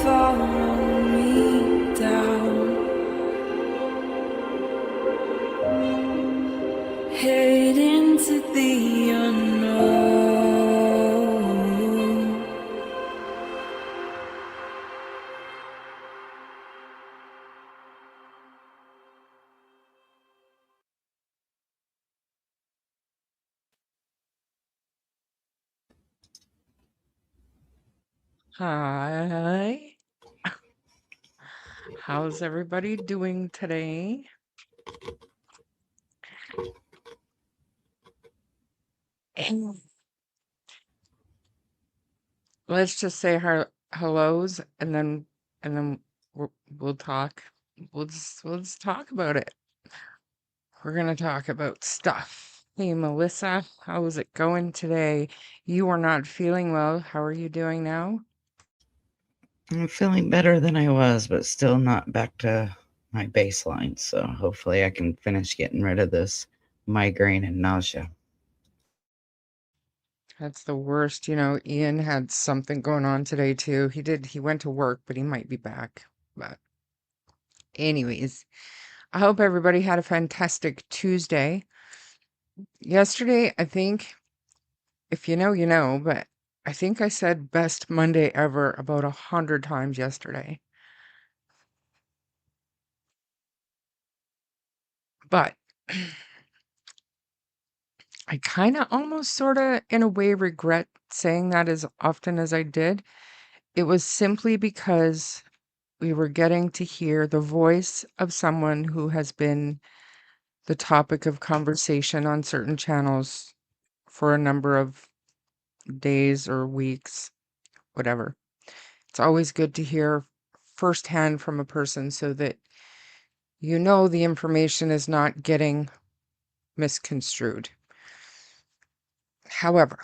follow me down, head into the unknown. Hi. How's everybody doing today? Let's just say our hellos and then we'll talk. We'll just talk about it. We're gonna talk about stuff. Hey Melissa, how's it going today? You are not feeling well. How are you doing now? I'm feeling better than I was, but still not back to my baseline. So hopefully I can finish getting rid of this migraine and nausea. That's the worst. Ian had something going on today too. He went to work, but he might be back. But anyways, I hope everybody had a fantastic Tuesday. Yesterday, I think, if you know, you know, but I think I said best Monday ever about 100 times yesterday. But I kind of almost sort of, in a way, regret saying that as often as I did. It was simply because we were getting to hear the voice of someone who has been the topic of conversation on certain channels for a number of days or weeks, whatever. It's always good to hear firsthand from a person so that the information is not getting misconstrued. However,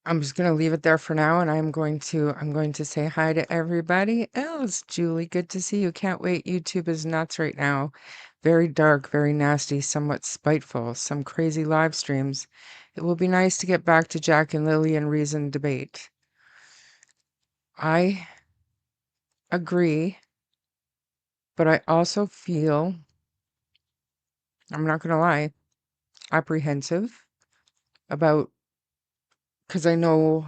I'm just going to leave it there for now, and I'm going to say hi to everybody else. Julie, good to see you. Can't wait. YouTube is nuts right now. Very dark, very nasty, somewhat spiteful, some crazy live streams. It will be nice to get back to Jack and Lily and reason debate. I agree, but I also feel, I'm not going to lie, apprehensive about, because I know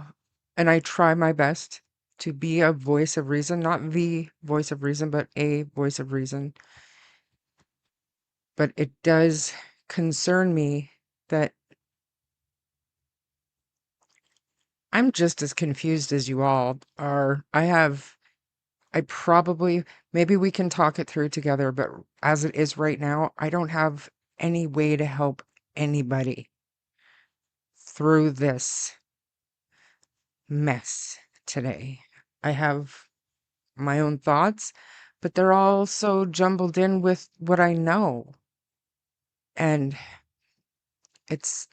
and I try my best to be a voice of reason, not the voice of reason, but a voice of reason. But it does concern me that I'm just as confused as you all are. Maybe we can talk it through together, but as it is right now, I don't have any way to help anybody through this mess today. I have my own thoughts, but they're all so jumbled in with what I know. And it's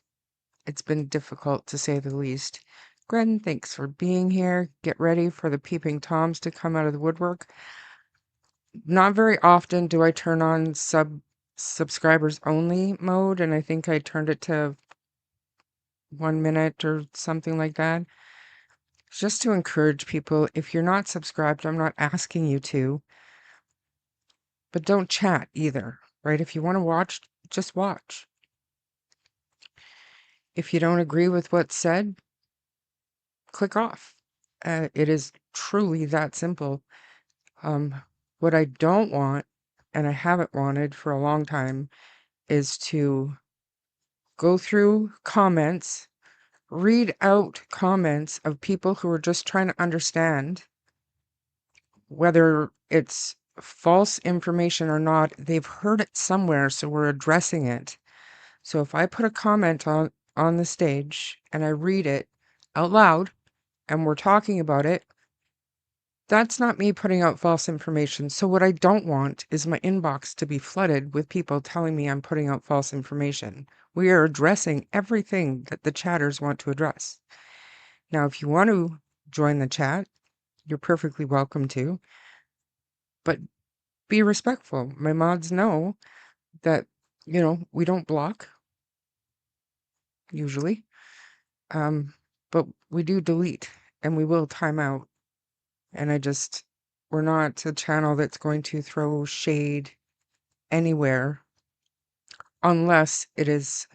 it's been difficult to say the least. Gren, thanks for being here. Get ready for the peeping toms to come out of the woodwork. Not very often do I turn on subscribers only mode, and I think I turned it to 1 minute or something like that. Just to encourage people, if you're not subscribed, I'm not asking you to, but don't chat either, right? If you want to watch, just watch. If you don't agree with what's said, click off. It is truly that simple. What I don't want, and I haven't wanted for a long time, is to go through comments, read out comments of people who are just trying to understand whether it's false information or not. They've heard it somewhere, so we're addressing it. So if I put a comment on the stage and I read it out loud and we're talking about it, that's not me putting out false information. So what I don't want is my inbox to be flooded with people telling me I'm putting out false information. We are addressing everything that the chatters want to address. Now, if you want to join the chat, you're perfectly welcome to, but be respectful. My mods know that, we don't block, usually. But we do delete and we will time out. And we're not a channel that's going to throw shade anywhere unless it is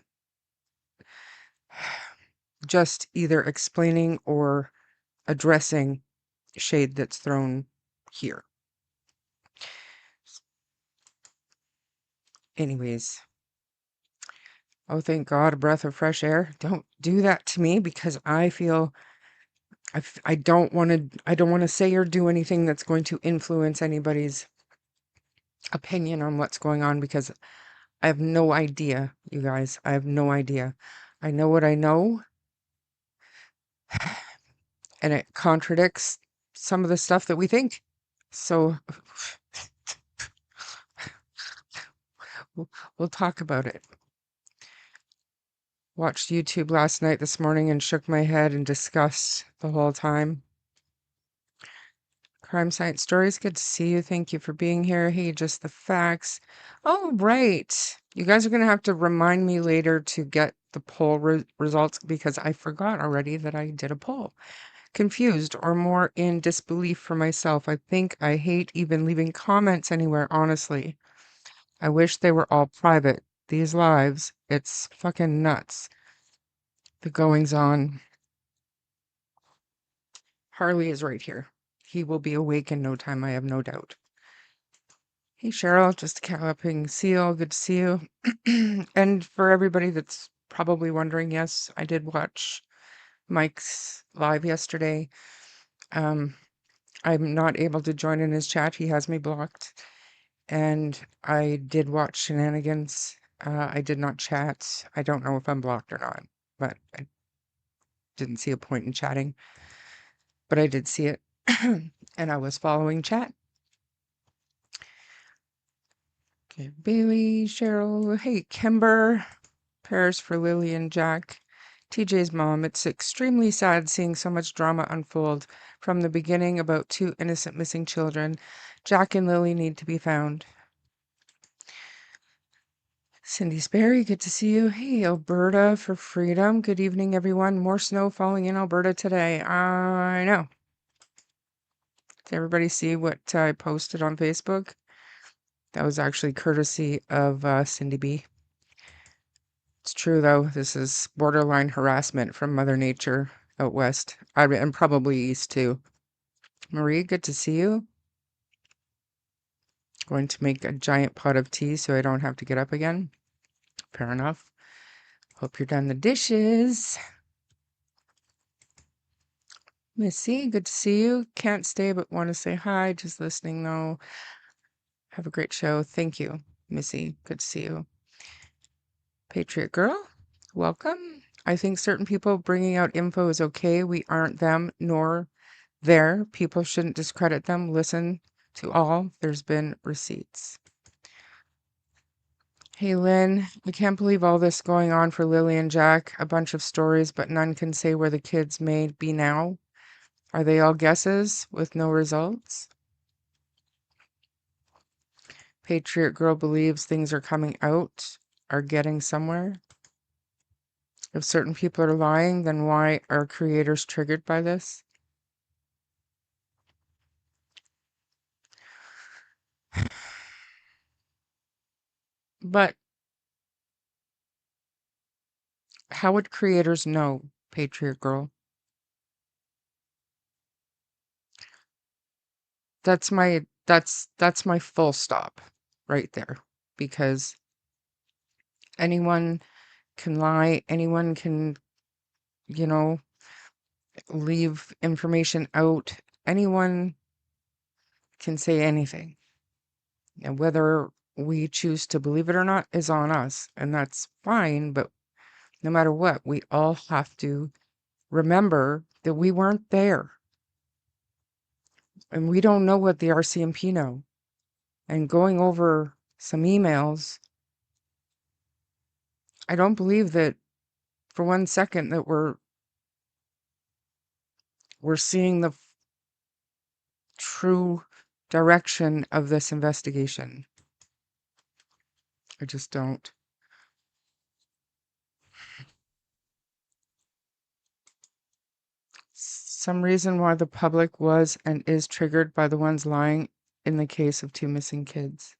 just either explaining or addressing shade that's thrown here. Anyways. Oh, thank God, a breath of fresh air. Don't do that to me because I feel I don't want to say or do anything that's going to influence anybody's opinion on what's going on because I have no idea, you guys. I have no idea. I know what I know, and it contradicts some of the stuff that we think. So we'll talk about it. Watched YouTube last night this morning and shook my head in disgust the whole time. Crime Science Stories, good to see you. Thank you for being here. Hey, just the facts. Oh, right. You guys are going to have to remind me later to get the poll results because I forgot already that I did a poll. Confused or more in disbelief for myself. I think I hate even leaving comments anywhere, honestly. I wish they were all private. These lives, it's fucking nuts. The goings on. Harley is right here. He will be awake in no time, I have no doubt. Hey Cheryl, just a clapping seal. Good to see you. And for everybody that's probably wondering, yes, I did watch Mike's live yesterday. I'm not able to join in his chat. He has me blocked. And I did watch Shenanigans. I did not chat. I don't know if I'm blocked or not, but I didn't see a point in chatting. But I did see it. And I was following chat. Okay, Bailey, Cheryl, hey, Kimber, prayers for Lily and Jack. TJ's mom, it's extremely sad seeing so much drama unfold from the beginning about two innocent missing children. Jack and Lily need to be found. Cindy Sperry, good to see you. Hey, Alberta for freedom. Good evening, everyone. More snow falling in Alberta today. I know. Did everybody see what I posted on Facebook? That was actually courtesy of Cindy B. It's true, though. This is borderline harassment from Mother Nature out west. And probably east, too. Marie, good to see you. Going to make a giant pot of tea so I don't have to get up again. Fair enough. Hope you're done the dishes. Missy, good to see you. Can't stay but want to say hi. Just listening, though. Have a great show. Thank you, Missy. Good to see you. Patriot Girl, welcome. I think certain people bringing out info is okay. We aren't them, nor there. People shouldn't discredit them. Listen to all. There's been receipts. Hey, Lynn, I can't believe all this going on for Lily and Jack. A bunch of stories, but none can say where the kids may be now. Are they all guesses with no results? Patriot Girl believes things are coming out, are getting somewhere. If certain people are lying, then why are creators triggered by this? But how would creators know, Patriot Girl? That's my full stop right there. Because anyone can lie, anyone can, you know, leave information out. Anyone can say anything. And whether we choose to believe it or not is on us. And that's fine, but no matter what, we all have to remember that we weren't there. And we don't know what the RCMP know. And going over some emails, I don't believe that for 1 second that we're seeing the true direction of this investigation. I just don't. some reason why the public was and is triggered by the ones lying in the case of 2 missing kids.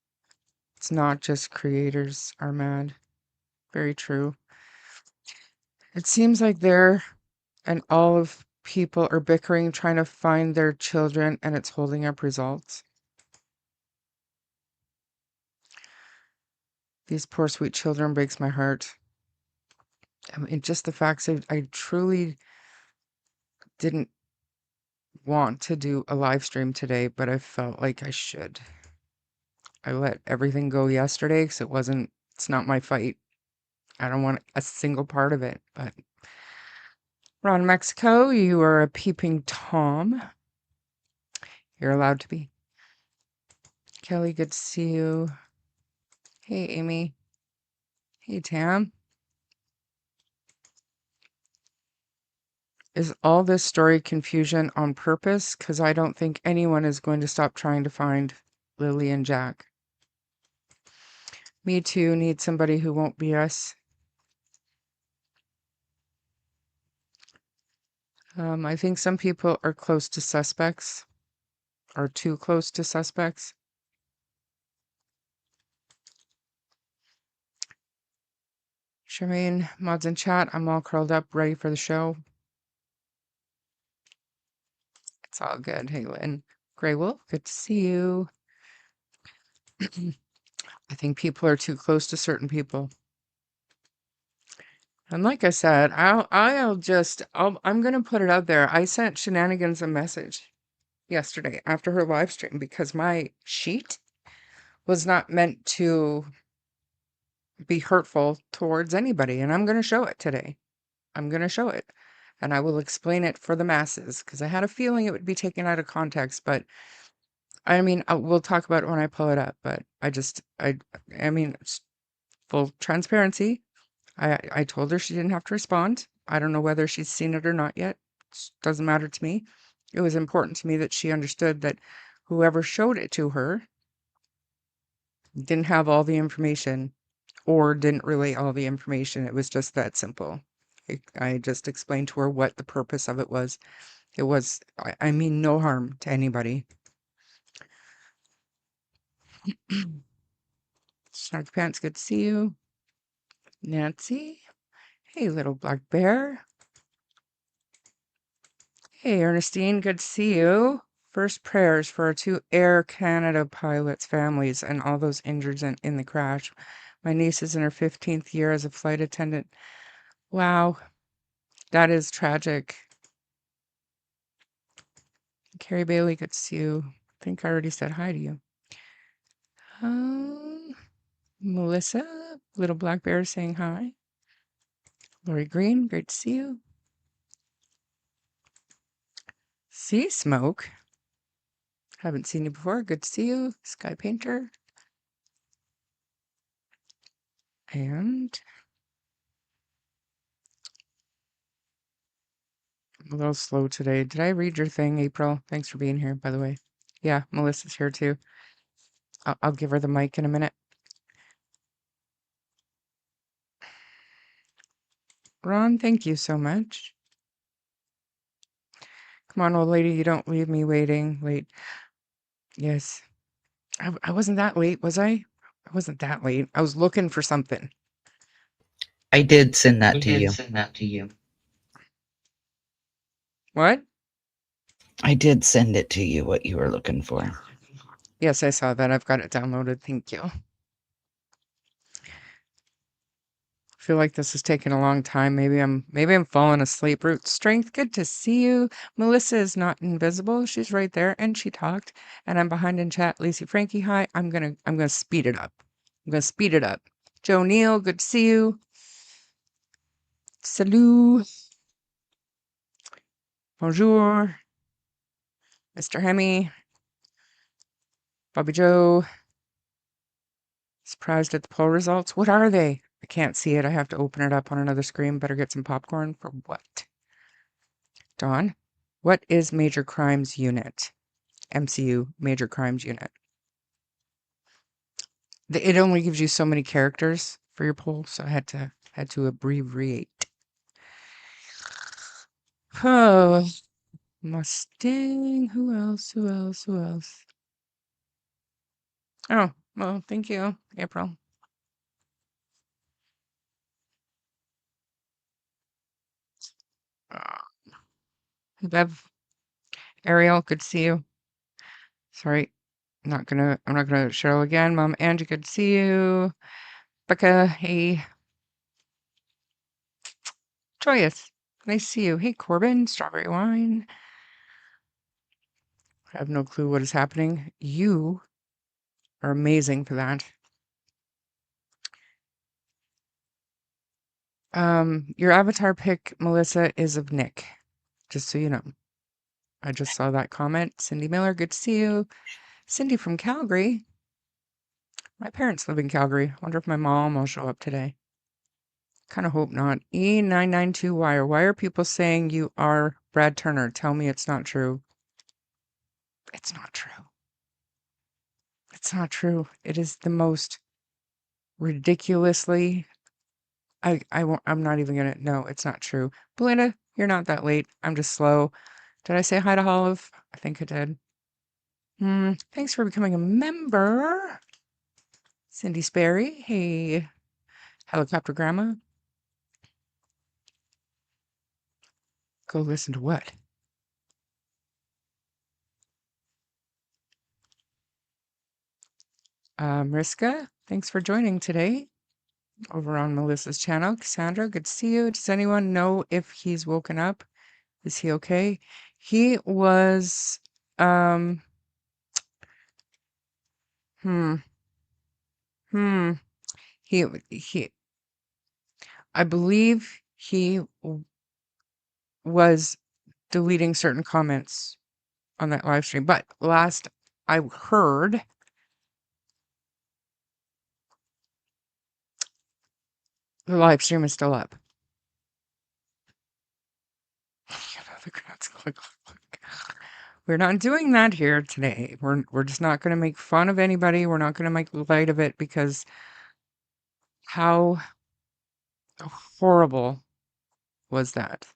It's not just creators are mad. Very true. It seems like they're and all of people are bickering, trying to find their children, and it's holding up results. These poor sweet children breaks my heart. I mean, just the facts I truly didn't want to do a live stream today, but I felt like I should. I let everything go yesterday because it's not my fight. I don't want a single part of it, but Ron Mexico, you are a peeping Tom. You're allowed to be. Kelly, good to see you. Hey, Amy. Hey, Tam. Is all this story confusion on purpose? Because I don't think anyone is going to stop trying to find Lily and Jack. Me too, need somebody who won't be us. I think some people are close to suspects, or too close to suspects. Charmaine, mods in chat, I'm all curled up, ready for the show. It's all good. Hey, Lynn. Grey Wolf, good to see you. I think people are too close to certain people. And like I said, I'm going to put it out there. I sent Shenanigans a message yesterday after her live stream because my sheet was not meant to be hurtful towards anybody. And I'm going to show it today. I'm going to show it. And I will explain it for the masses because I had a feeling it would be taken out of context. But I mean, we'll talk about it when I pull it up. But I mean, full transparency. I told her she didn't have to respond. I don't know whether she's seen it or not yet. Doesn't matter to me. It was important to me that she understood that whoever showed it to her didn't have all the information or didn't relay all the information. It was just that simple. I just explained to her what the purpose of it was. It was, I mean, no harm to anybody. Snarky Pants, good to see you. Nancy. Hey, little black bear. Hey, Ernestine, good to see you. First prayers for our 2 Air Canada pilots' families and all those injured in the crash. My niece is in her 15th year as a flight attendant. Wow, that is tragic. Carrie Bailey, good to see you. I think I already said hi to you. Melissa, little black bear saying hi. Lori Green, great to see you. Sea Smoke. Haven't seen you before. Good to see you. Sky Painter. And I'm a little slow today. Did I read your thing, April? Thanks for being here, by the way. Yeah, Melissa's here too. I'll give her the mic in a minute. Ron, thank you so much. Come on, old lady, you don't leave me waiting. Wait. Yes. I wasn't that late, was I? I wasn't that late. I was looking for something. I did send that to you. What? I did send it to you, what you were looking for. Yes, I saw that. I've got it downloaded. Thank you. I feel like this is taking a long time. Maybe I'm falling asleep. Root Strength, good to see you. Melissa is not invisible. She's right there, and she talked. And I'm behind in chat. Lacey Frankie, hi. I'm gonna speed it up. I'm gonna speed it up. Joe Neal, good to see you. Salut. Bonjour. Mr. Hemi. Bobby Joe. Surprised at the poll results. What are they? I can't see it. I have to open it up on another screen. Better get some popcorn. For what? Dawn, what is Major Crimes Unit? MCU, Major Crimes Unit. It only gives you so many characters for your poll, so I had to abbreviate. Oh, Mustang. Who else? Who else? Who else? Oh, well, thank you, April. Bev, Ariel, good to see you. Sorry, I'm not gonna Cheryl again. Mom, Angie, good to see you. Becca, hey. Joyous, nice to see you. Hey, Corbin, strawberry wine. I have no clue what is happening. You are amazing for that. Your avatar pic, Melissa, is of Nick. Just so you know. I just saw that comment. Cindy Miller, good to see you. Cindy from Calgary. My parents live in Calgary. Wonder if my mom will show up today. Kind of hope not. E992 why are people saying you are Brad Turner? Tell me it's not true. It's not true. It's not true. It is the most ridiculously. I won't. I'm not even gonna. No, it's not true. Belinda, you're not that late. I'm just slow. Did I say hi to Olive? I think I did. Thanks for becoming a member. Cindy Sperry. Hey, helicopter grandma. Go listen to what? Mariska, thanks for joining today over on Melissa's channel. Cassandra, good to see you. Does anyone know if he's woken up? Is he okay? He was, um, hmm, hmm. He, I believe he was deleting certain comments on that live stream, but last I heard, the live stream is still up. We're not doing that here today. We're just not going to make fun of anybody. We're not going to make light of it because how horrible was that?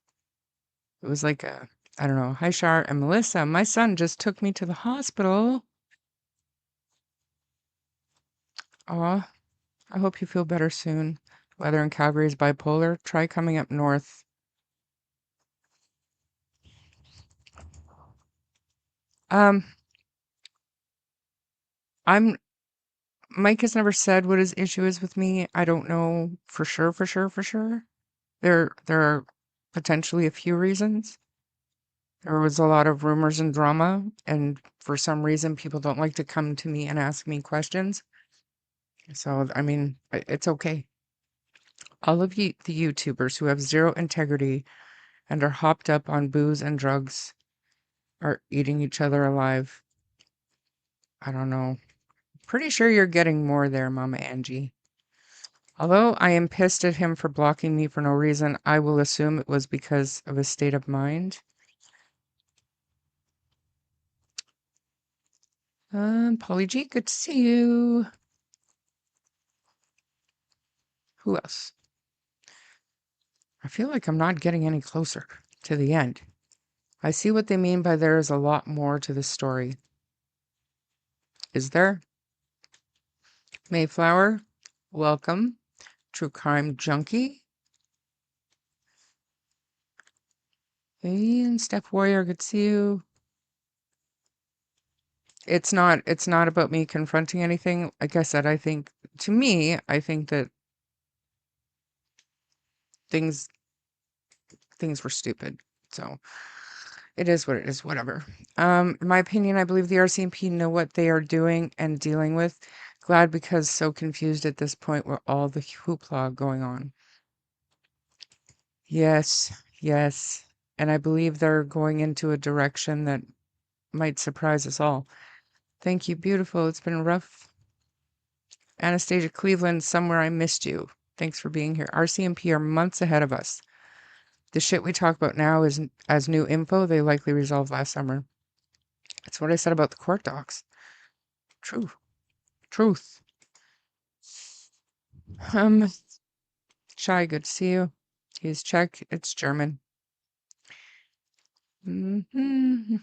It was like a, I don't know. Hi, Shar and Melissa. My son just took me to the hospital. Aw, I hope you feel better soon. Weather in Calgary is bipolar. Try coming up north. I'm Mike has never said what his issue is with me. I don't know for sure, for sure, for sure. There are potentially a few reasons. There was a lot of rumors and drama, and for some reason, people don't like to come to me and ask me questions. So, I mean, it's okay. All of you, the YouTubers who have zero integrity and are hopped up on booze and drugs, are eating each other alive. I don't know. Pretty sure you're getting more there, Mama Angie. Although I am pissed at him for blocking me for no reason, I will assume it was because of his state of mind. Polly G, good to see you. Who else? I feel like I'm not getting any closer to the end. I see what they mean by there is a lot more to the story. Is there? Mayflower, welcome. True crime junkie. Hey, and Steph Warrior, good to see you. It's not about me confronting anything. Like I said, I think I think that things were stupid. So it is what it is, whatever. In my opinion, I believe the RCMP know what they are doing and dealing with. Glad because so confused at this point with all the hoopla going on. Yes, yes. And I believe they're going into a direction that might surprise us all. Thank you, beautiful. It's been rough. Anastasia Cleveland, somewhere I missed you. Thanks for being here. RCMP are months ahead of us. The shit we talk about now is as new info they likely resolved last summer. That's what I said about the court docs. True. Truth. Shy, good to see you. He's Czech. It's German. Mhm.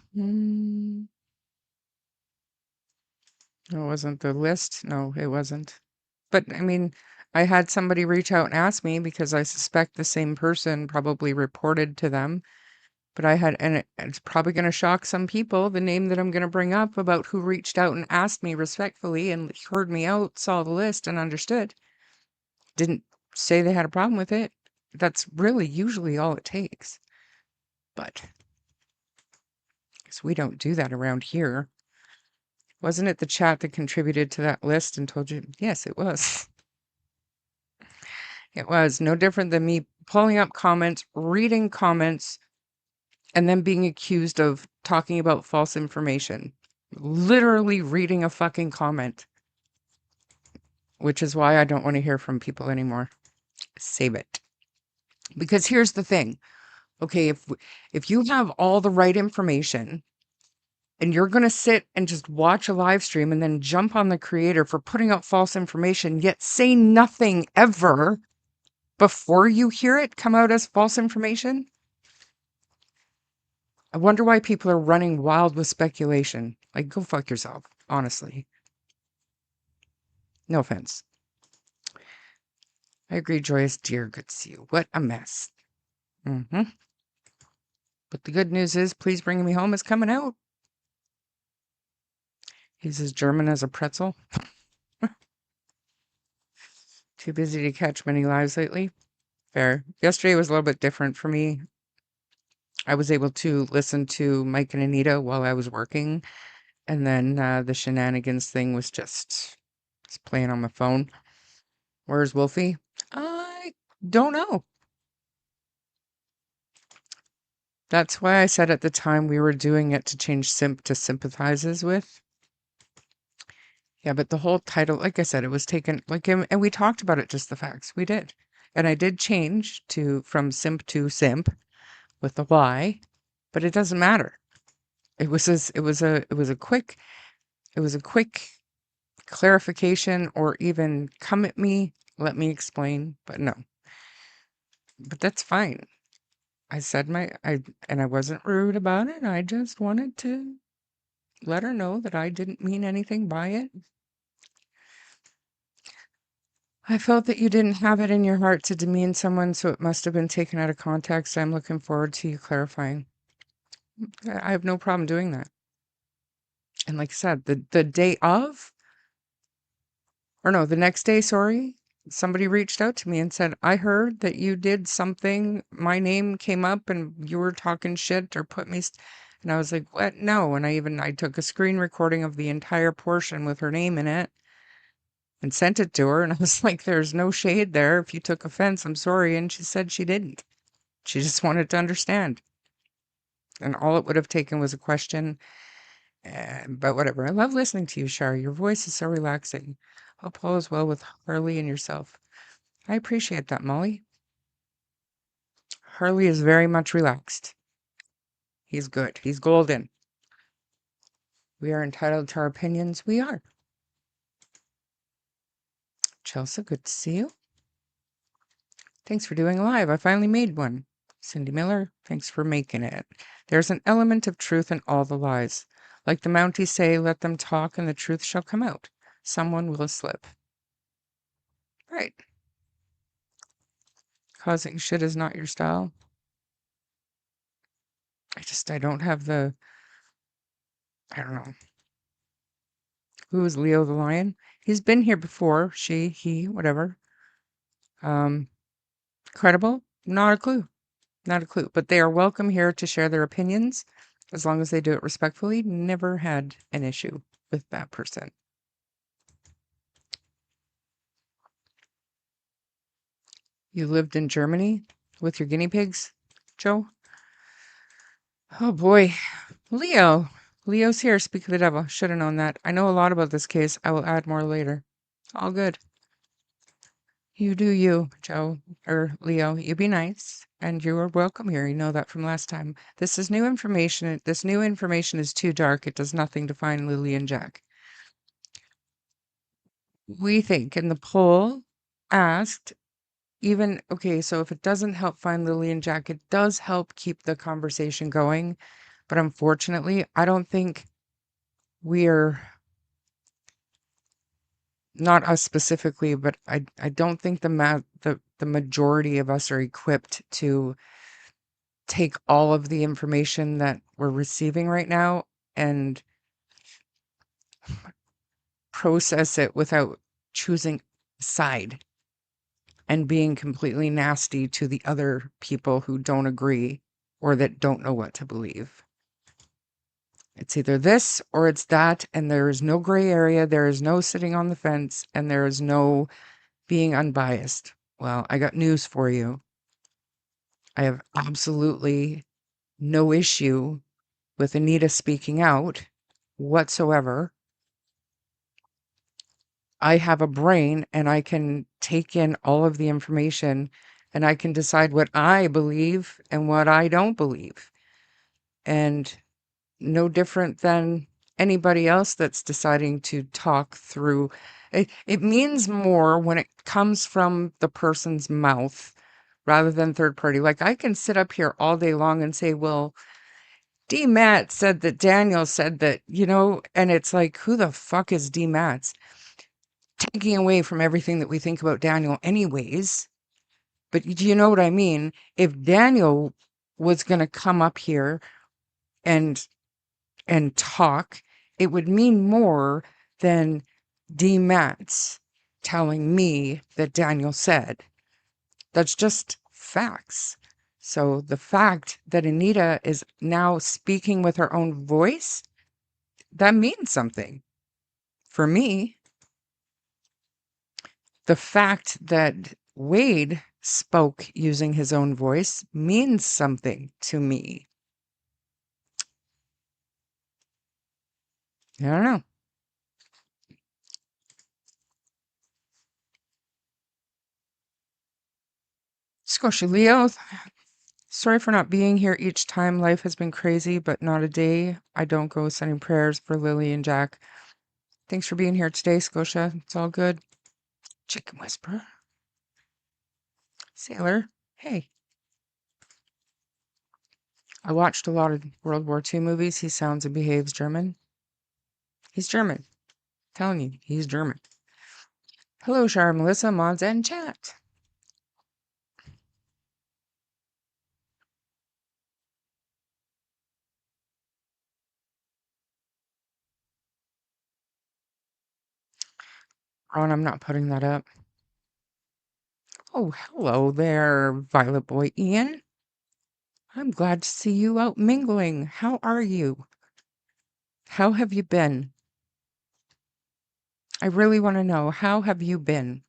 No, it wasn't the list. No, it wasn't. But I mean, I had somebody reach out and ask me because I suspect the same person probably reported to them. But it's probably going to shock some people, the name that I'm going to bring up about who reached out and asked me respectfully and heard me out, saw the list and understood. Didn't say they had a problem with it. That's really usually all it takes. But because we don't do that around here. Wasn't it the chat that contributed to that list and told you? Yes, it was. It was no different than me pulling up comments, reading comments, and then being accused of talking about false information. Literally reading a fucking comment, which is why I don't want to hear from people anymore. Save it. Because here's the thing. Okay, if you have all the right information and you're going to sit and just watch a live stream and then jump on the creator for putting out false information, yet say nothing ever before you hear it come out as false information, I wonder why people are running wild with speculation. Like, go fuck yourself, honestly. No offense. I agree, Joyous. Dear, good to see you. What a mess. Mm-hmm. But the good news is, Please Bring Me Home is coming out. He's as German as a pretzel. Too busy to catch many lives lately. Fair. Yesterday was a little bit different for me. I was able to listen to Mike and Anita while I was working. And then the shenanigans thing was just playing on my phone. Where's Wolfie? I don't know. That's why I said at the time we were doing it to change simp to sympathizes with. Yeah, but the whole title, like I said, it was taken and we talked about it, just the facts. We did. And I did change from simp to simp with the Y, but it doesn't matter. It was a quick clarification, or even come at me, let me explain, but no. But that's fine. I said and I wasn't rude about it. I just wanted to let her know that I didn't mean anything by it. I felt that you didn't have it in your heart to demean someone, so it must have been taken out of context. I'm looking forward to you clarifying. I have no problem doing that. And like I said, the day of, or no, the next day, sorry, somebody reached out to me and said, I heard that you did something. My name came up and you were talking shit or put me. And I was like, what? No. And I took a screen recording of the entire portion with her name in it and sent it to her. And I was like, there's no shade there. If you took offense, I'm sorry. And she said she didn't. She just wanted to understand. And all it would have taken was a question. But whatever. I love listening to you, Shar. Your voice is so relaxing. Hope all is well with Harley and yourself. I appreciate that, Molly. Harley is very much relaxed. He's good. He's golden. We are entitled to our opinions. We are. Chelsea, good to see you. Thanks for doing a live. I finally made one. Cindy Miller, thanks for making it. There's an element of truth in all the lies. Like the Mounties say, let them talk and the truth shall come out. Someone will slip. Right. Causing shit is not your style. I don't have I don't know. Who is Leo the Lion? He's been here before. She, he, whatever. Credible? Not a clue. Not a clue. But they are welcome here to share their opinions as long as they do it respectfully. Never had an issue with that person. You lived in Germany with your guinea pigs, Joe? Oh boy. Leo. Leo's here. Speak of the devil. Should have known that. I know a lot about this case. I will add more later. All good. You do you, Joe, or Leo. You be nice, and you are welcome here. You know that from last time. This is new information. This new information is too dark. It does nothing to find Lily and Jack. We think, and the poll asked even, okay, so if it doesn't help find Lily and Jack, it does help keep the conversation going. But unfortunately, I don't think we're, not us specifically, but I don't think the majority of us are equipped to take all of the information that we're receiving right now and process it without choosing a side and being completely nasty to the other people who don't agree or that don't know what to believe. It's either this or it's that, and there is no gray area, there is no sitting on the fence, and there is no being unbiased. Well, I got news for you. I have absolutely no issue with Anita speaking out whatsoever. I have a brain and I can take in all of the information and I can decide what I believe and what I don't believe. And no different than anybody else that's deciding to talk through. It means more when it comes from the person's mouth rather than third party. Like I can sit up here all day long and say, well, D. Matt said that Daniel said that, and it's like, who the fuck is D. Matt's? Taking away from everything that we think about Daniel anyways. But do you know what I mean? If Daniel was going to come up here and talk, it would mean more than D. Matz telling me that Daniel said. That's just facts. So the fact that Anita is now speaking with her own voice, that means something for me. The fact that Wade spoke using his own voice means something to me. I don't know. Scotia Leo, sorry for not being here each time. Life has been crazy, but not a day I don't go sending prayers for Lily and Jack. Thanks for being here today, Scotia. It's all good. Chicken Whisperer. Sailor, hey. I watched a lot of World War II movies. He sounds and behaves German. He's German. I'm telling you, he's German. Hello, Shara, Melissa, mods, and chat. Ron, I'm not putting that up. Oh, hello there, Violet Boy Ian. I'm glad to see you out mingling. How are you? How have you been? I really want to know, how have you been?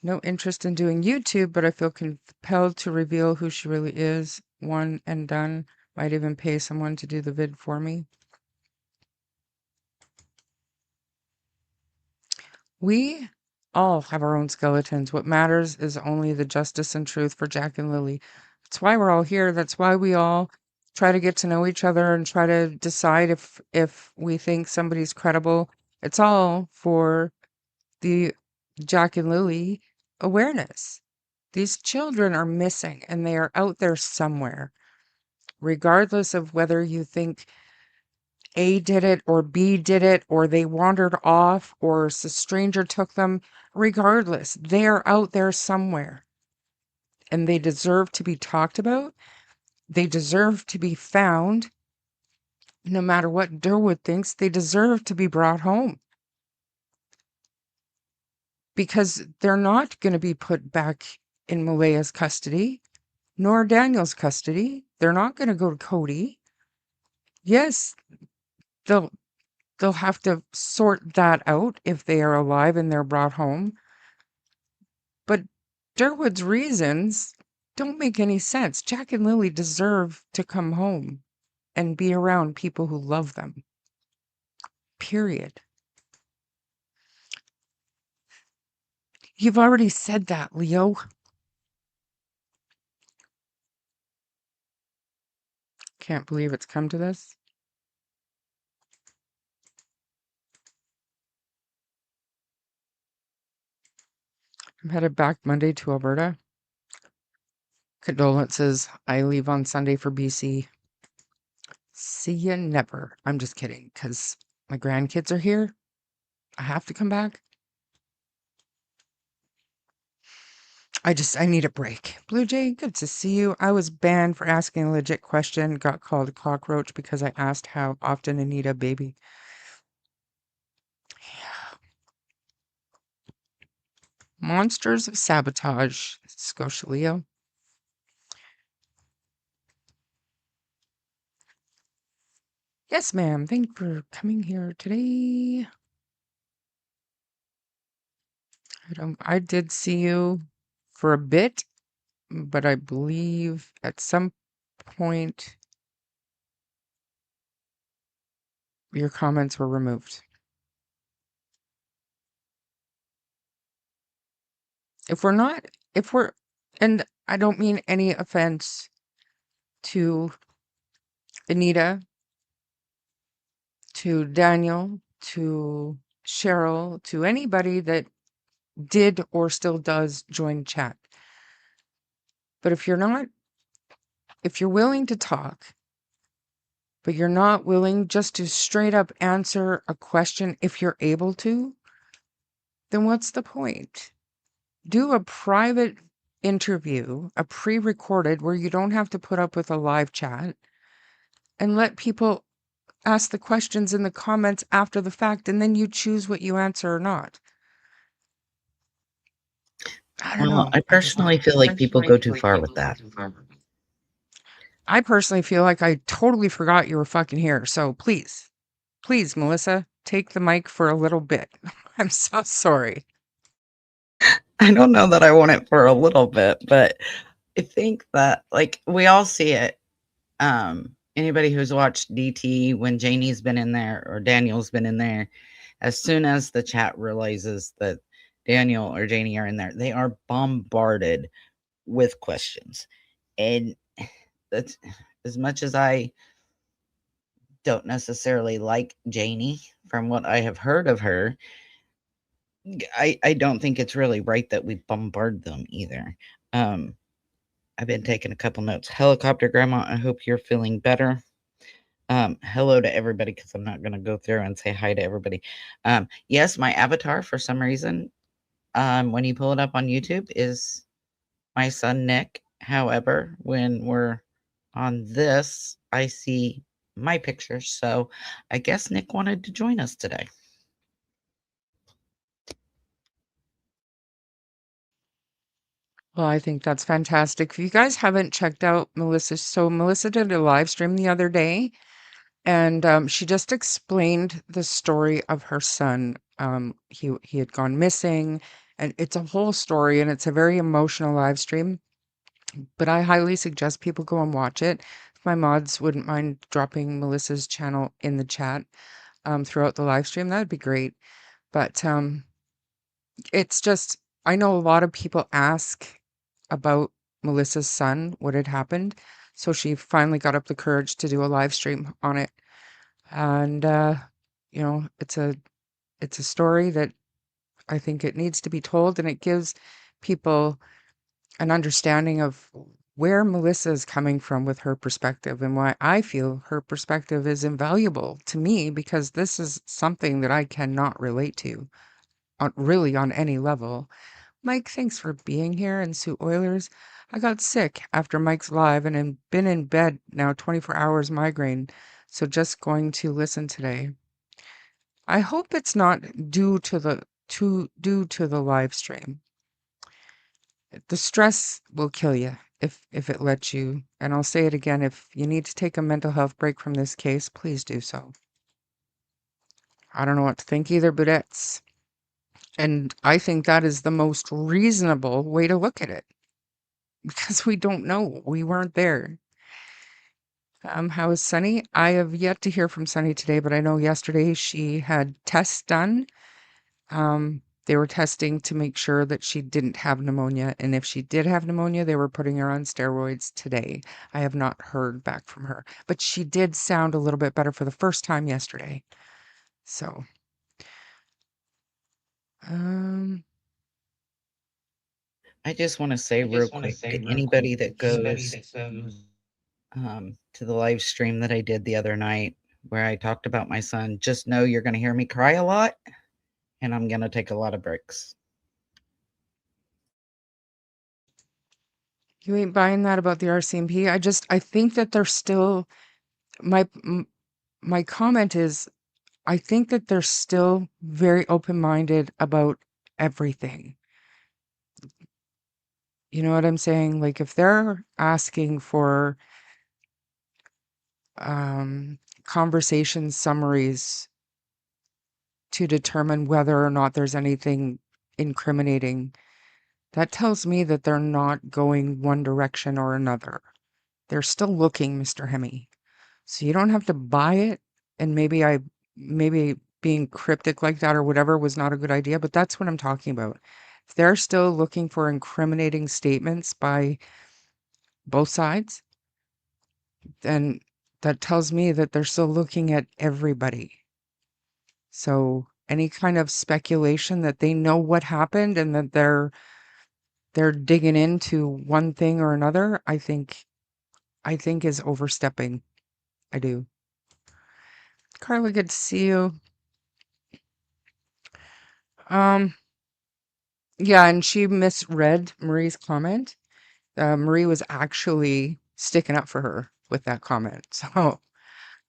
No interest in doing YouTube, but I feel compelled to reveal who she really is. One and done. Might even pay someone to do the vid for me. We all have our own skeletons. What matters is only the justice and truth for Jack and Lily. That's why we're all here. That's why we all try to get to know each other and try to decide if we think somebody's credible. It's all for the Jack and Lily awareness. These children are missing and they are out there somewhere. Regardless of whether you think A did it or B did it or they wandered off or a stranger took them, regardless, they are out there somewhere. And they deserve to be talked about. They deserve to be found. No matter what Durwood thinks, they deserve to be brought home. Because they're not going to be put back in Malaya's custody, nor Daniel's custody. They're not going to go to Cody. Yes, they'll have to sort that out if they are alive and they're brought home. But Durwood's reasons don't make any sense. Jack and Lily deserve to come home and be around people who love them. Period. You've already said that, Leo. Can't believe it's come to this. I'm headed back Monday to Alberta. Condolences. I leave on Sunday for BC. See ya never. I'm just kidding, because my grandkids are here. I have to come back. I need a break. Blue Jay, good to see you. I was banned for asking a legit question. Got called a cockroach because I asked how often Anita baby. Monsters of Sabotage, Scotia Leo. Yes, ma'am. Thank you for coming here today. I did see you for a bit, but I believe at some point your comments were removed. If we're, and I don't mean any offense to Anita, to Daniel, to Cheryl, to anybody that did or still does join chat. But if you're willing to talk, but you're not willing just to straight up answer a question if you're able to, then what's the point? Do a private interview, a pre-recorded where you don't have to put up with a live chat, and let people ask the questions in the comments after the fact, and then you choose what you answer or not. I don't Well, know. I personally feel like people go too far with that. I personally feel like I totally forgot you were fucking here. So please, please, Melissa, take the mic for a little bit. I'm so sorry. I don't know that I want it for a little bit, but I think that like we all see it. Anybody who's watched DT when Janie's been in there or Daniel's been in there, as soon as the chat realizes that Daniel or Janie are in there, they are bombarded with questions. And that's as much as I don't necessarily like Janie from what I have heard of her. I don't think it's really right that we bombard them either. I've been taking a couple notes. Helicopter Grandma, I hope you're feeling better. Hello to everybody because I'm not going to go through and say hi to everybody. Yes, my avatar for some reason, when you pull it up on YouTube, is my son Nick. However, when we're on this, I see my picture. So I guess Nick wanted to join us today. Well, I think that's fantastic. If you guys haven't checked out Melissa, so Melissa did a live stream the other day, and she just explained the story of her son. He had gone missing, and it's a whole story, and it's a very emotional live stream. But I highly suggest people go and watch it. If my mods wouldn't mind dropping Melissa's channel in the chat throughout the live stream, that'd be great. But it's just, I know a lot of people ask about Melissa's son, what had happened. So she finally got up the courage to do a live stream on it. And, it's a story that I think it needs to be told, and it gives people an understanding of where Melissa is coming from with her perspective and why I feel her perspective is invaluable to me, because this is something that I cannot relate to on any level. Mike, thanks for being here. And Sue Oilers, I got sick after Mike's live and have been in bed now 24 hours migraine. So just going to listen today. I hope it's not due to the live stream. The stress will kill you if it lets you. And I'll say it again, if you need to take a mental health break from this case, please do so. I don't know what to think either, but and I think that is the most reasonable way to look at it, because we don't know. We weren't there. How is Sunny? I have yet to hear from Sunny today, but I know yesterday she had tests done. They were testing to make sure that she didn't have pneumonia, and if she did have pneumonia, they were putting her on steroids today. I have not heard back from her, but she did sound a little bit better for the first time yesterday. So, um, I just want to say real quick to anybody that goes to the live stream that I did the other night where I talked about my son, just know you're going to hear me cry a lot and I'm going to take a lot of breaks. You ain't buying that about the RCMP. I think that they're still my my comment is I think that they're still very open-minded about everything. You know what I'm saying? Like if they're asking for conversation summaries to determine whether or not there's anything incriminating, that tells me that they're not going one direction or another. They're still looking, Mr. Hemi. So you don't have to buy it. And maybe being cryptic like that or whatever was not a good idea, but that's what I'm talking about. If they're still looking for incriminating statements by both sides, then that tells me that they're still looking at everybody. So any kind of speculation that they know what happened and that they're digging into one thing or another, I think is overstepping. I do. Carla, good to see you. Um, yeah, and she misread Marie's comment. Marie was actually sticking up for her with that comment. So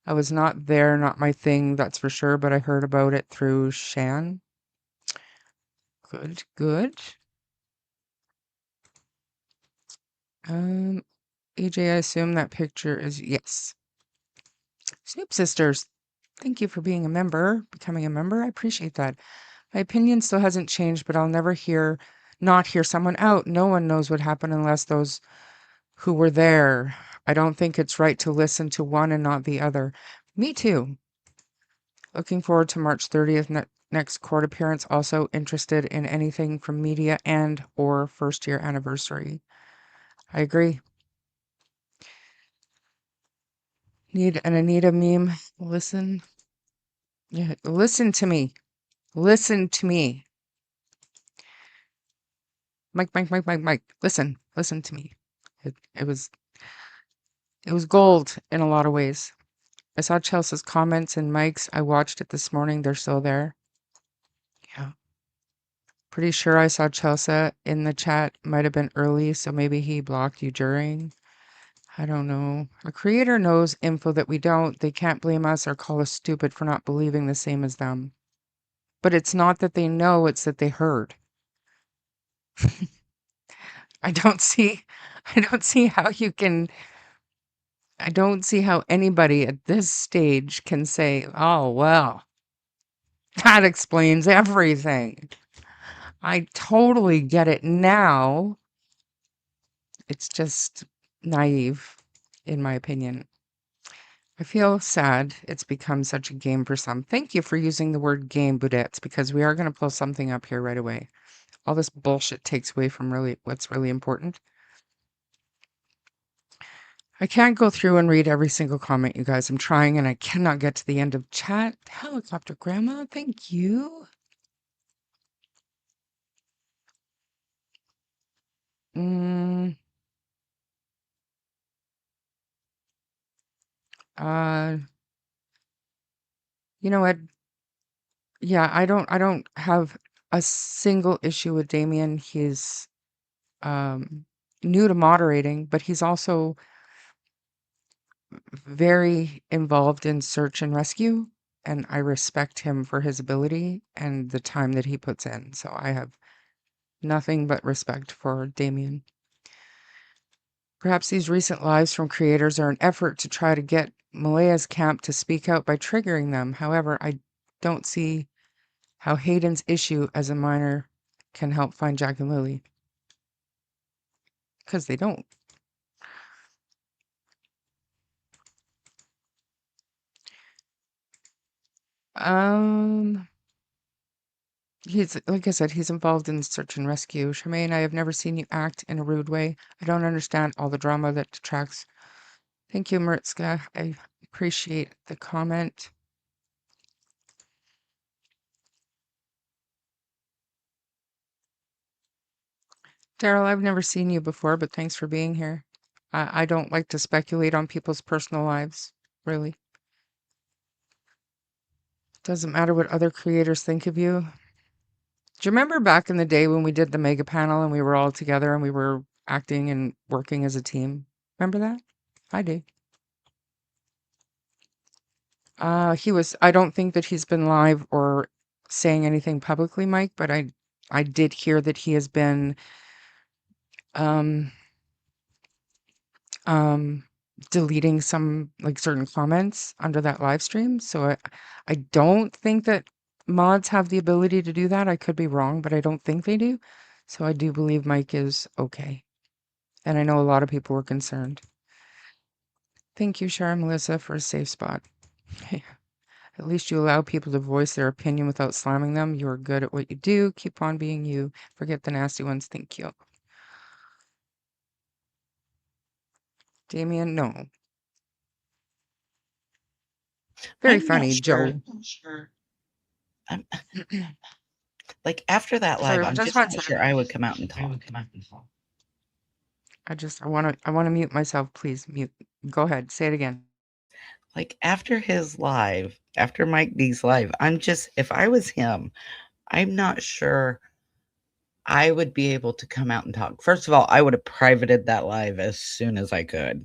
I was not there, not my thing, that's for sure, but I heard about it through Shan. Good, good. Um, AJ, I assume that picture is yes. Snoop Sisters, thank you for being a member, becoming a member. I appreciate that. My opinion still hasn't changed, but I'll never not hear someone out. No one knows what happened unless those who were there. I don't think it's right to listen to one and not the other. Me too. Looking forward to March 30th next court appearance. Also interested in anything from media and or first year anniversary. I agree. Need an Anita meme. Listen. Yeah, listen to me. Listen to me. Mike, Mike, Mike, Mike, Mike. Listen to me. It was gold in a lot of ways. I saw Chelsea's comments and Mike's. I watched it this morning. They're still there. Yeah. Pretty sure I saw Chelsea in the chat. Might have been early, so maybe he blocked you during. I don't know. A creator knows info that we don't. They can't blame us or call us stupid for not believing the same as them. But it's not that they know, it's that they heard. I don't see I don't see how you can I don't see how anybody at this stage can say, "Oh, well, that explains everything." I totally get it now. It's just naive, in my opinion. I feel sad it's become such a game for some. Thank you for using the word game, Budettes, because we are going to pull something up here right away. All this bullshit takes away from what's really important. I can't go through and read every single comment, you guys. I'm trying and I cannot get to the end of chat. Helicopter Grandma, thank you. Mm, uh, you know what? Yeah, I don't have a single issue with Damien. He's um new to moderating, but he's also very involved in search and rescue, and I respect him for his ability and the time that he puts in. So I have nothing but respect for Damien. Perhaps these recent lives from creators are an effort to try to get Malaya's camp to speak out by triggering them. However, I don't see how Hayden's issue as a minor can help find Jack and Lily. Because they don't. Um, he's like I said, he's involved in search and rescue. Charmaine, I have never seen you act in a rude way. I don't understand all the drama that detracts. Thank you, Maritzka. I appreciate the comment. Daryl, I've never seen you before, but thanks for being here. I don't like to speculate on people's personal lives, really. Doesn't matter what other creators think of you. Do you remember back in the day when we did the mega panel and we were all together and we were acting and working as a team? Remember that? I do. I don't think that he's been live or saying anything publicly, Mike, but I did hear that he has been um um deleting some like certain comments under that live stream. So I don't think that mods have the ability to do that. I could be wrong, but I don't think they do. So I do believe Mike is okay. And I know a lot of people were concerned. Thank you, Shara Melissa, for a safe spot. At least you allow people to voice their opinion without slamming them. You are good at what you do. Keep on being you. Forget the nasty ones. Thank you. Damien, no. Very I'm not funny, sure. Joe. I'm like after that live, Sorry, I'm just just one not second. sure I would come out and talk. I wanna mute myself, please. Mute. Go ahead. Say it again. Like after his live, after Mike D's live, if I was him, I'm not sure I would be able to come out and talk. First of all, I would have privated that live as soon as I could,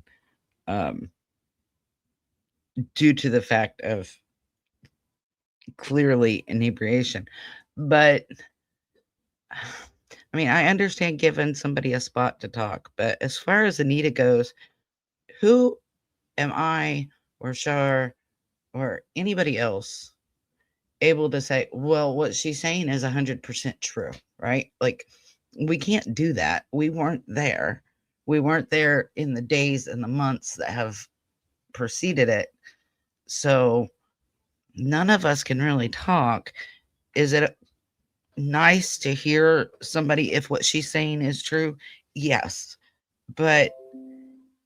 um, due to the fact of clearly inebriation. But I mean, I understand giving somebody a spot to talk, but as far as Anita goes, who am I or Shar or anybody else able to say, well, what she's saying is 100% true, right? Like, we can't do that. We weren't there. We weren't there in the days and the months that have preceded it. So, none of us can really talk. Is it nice to hear somebody if what she's saying is true? Yes. But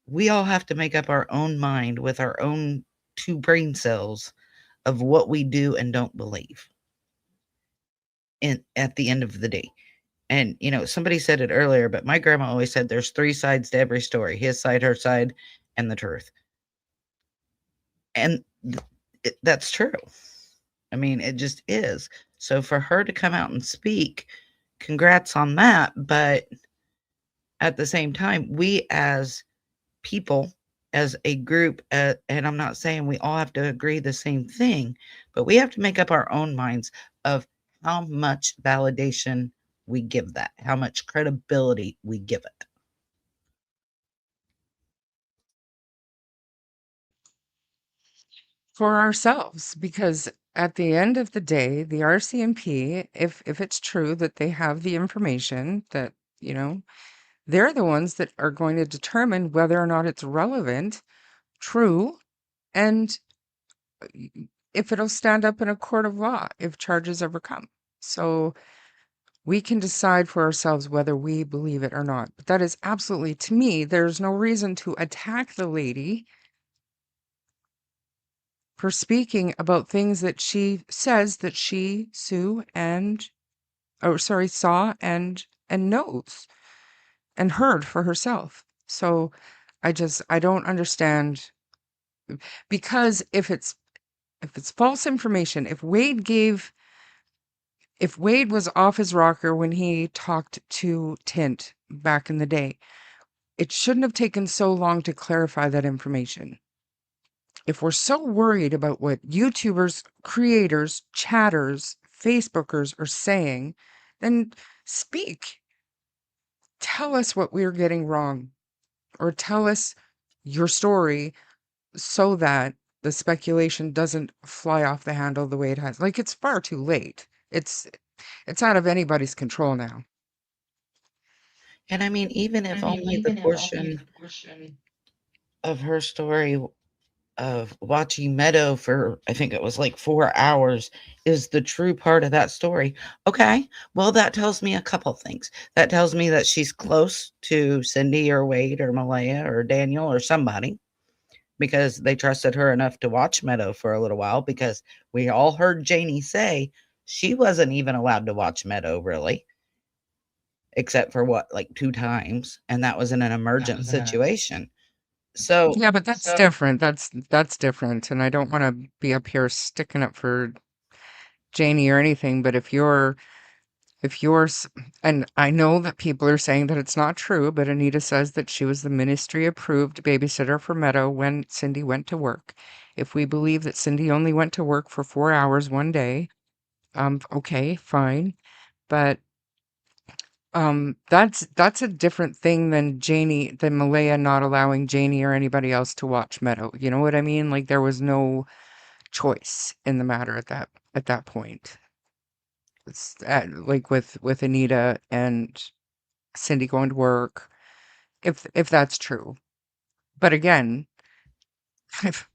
we all have to make up our own mind with our own two brain cells of what we do and don't believe in at the end of the day. And somebody said it earlier, but my grandma always said there's three sides to every story: his side, her side, and the truth. And that's true. I mean, it just is. So for her to come out and speak, congrats on that. But at the same time, we as people, as a group, and I'm not saying we all have to agree the same thing, but we have to make up our own minds of how much validation we give that, how much credibility we give it. For ourselves, because at the end of the day, the RCMP, if it's true that they have the information that, you know, they're the ones that are going to determine whether or not it's relevant, true, and if it'll stand up in a court of law if charges ever come. So we can decide for ourselves whether we believe it or not. But that is absolutely, to me, there's no reason to attack the lady for speaking about things that she says that she saw and knows and heard for herself. So I don't understand, because if it's false information, if Wade was off his rocker when he talked to Tint back in the day, it shouldn't have taken so long to clarify that information. If we're so worried about what YouTubers, creators, chatters, Facebookers are saying, then speak. Tell us what we're getting wrong, or tell us your story so that the speculation doesn't fly off the handle the way it has. Like, it's far too late. It's out of anybody's control now. And I mean, even if only the portion of her story of watching Meadow for, I think it was like 4 hours, is the true part of that story. Okay, well, that tells me a couple things. That tells me that she's close to Cindy or Wade or Malaya or Daniel or somebody, because they trusted her enough to watch Meadow for a little while, because we all heard Janie say she wasn't even allowed to watch Meadow, really. except for what, like 2 times, and that was in an emergent situation. So Yeah, but that's different. That's different. And I don't want to be up here sticking up for Janie or anything, but and I know that people are saying that it's not true, but Anita says that she was the ministry approved babysitter for Meadow when Cindy went to work. If we believe that Cindy only went to work for 4 hours one day, okay, fine. But that's a different thing than Malaya not allowing Janie or anybody else to watch Meadow. You know what I mean? Like there was no choice in the matter at that point. It's like with Anita and Cindy going to work, if that's true. But again, I've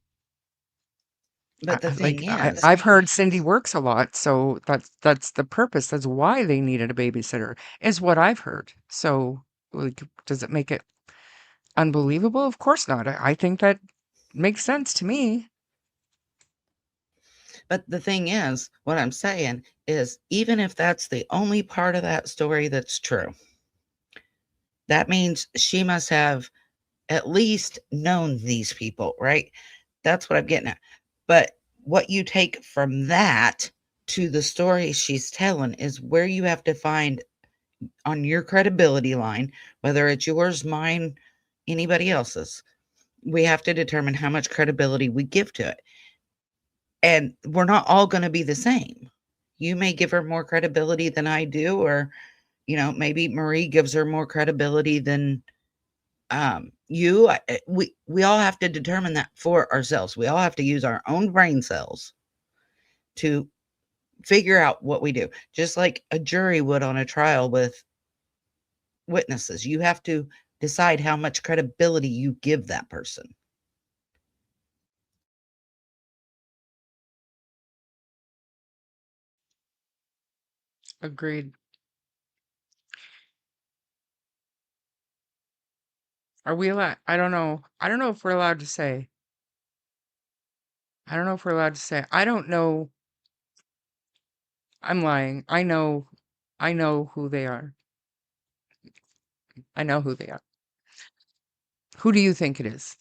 but the thing is, I've heard Cindy works a lot, so that's the purpose. That's why they needed a babysitter, is what I've heard. So, like, does it make it unbelievable? Of course not. I think that makes sense to me. but the thing is, what I'm saying is, even if that's the only part of that story that's true, that means she must have at least known these people, right? That's what I'm getting at. But what you take from that to the story she's telling is where you have to find on your credibility line, whether it's yours, mine, anybody else's. We have to determine how much credibility we give to it. And we're not all going to be the same. You may give her more credibility than I do, or, maybe Marie gives her more credibility than we all have to determine that for ourselves. We all have to use our own brain cells to figure out what we do, just like a jury would on a trial with witnesses. You have to decide how much credibility you give that person. Agreed. Are we allowed? I don't know. I don't know if we're allowed to say. I don't know if we're allowed to say. I don't know. I'm lying. I know who they are. I know who they are. Who do you think it is?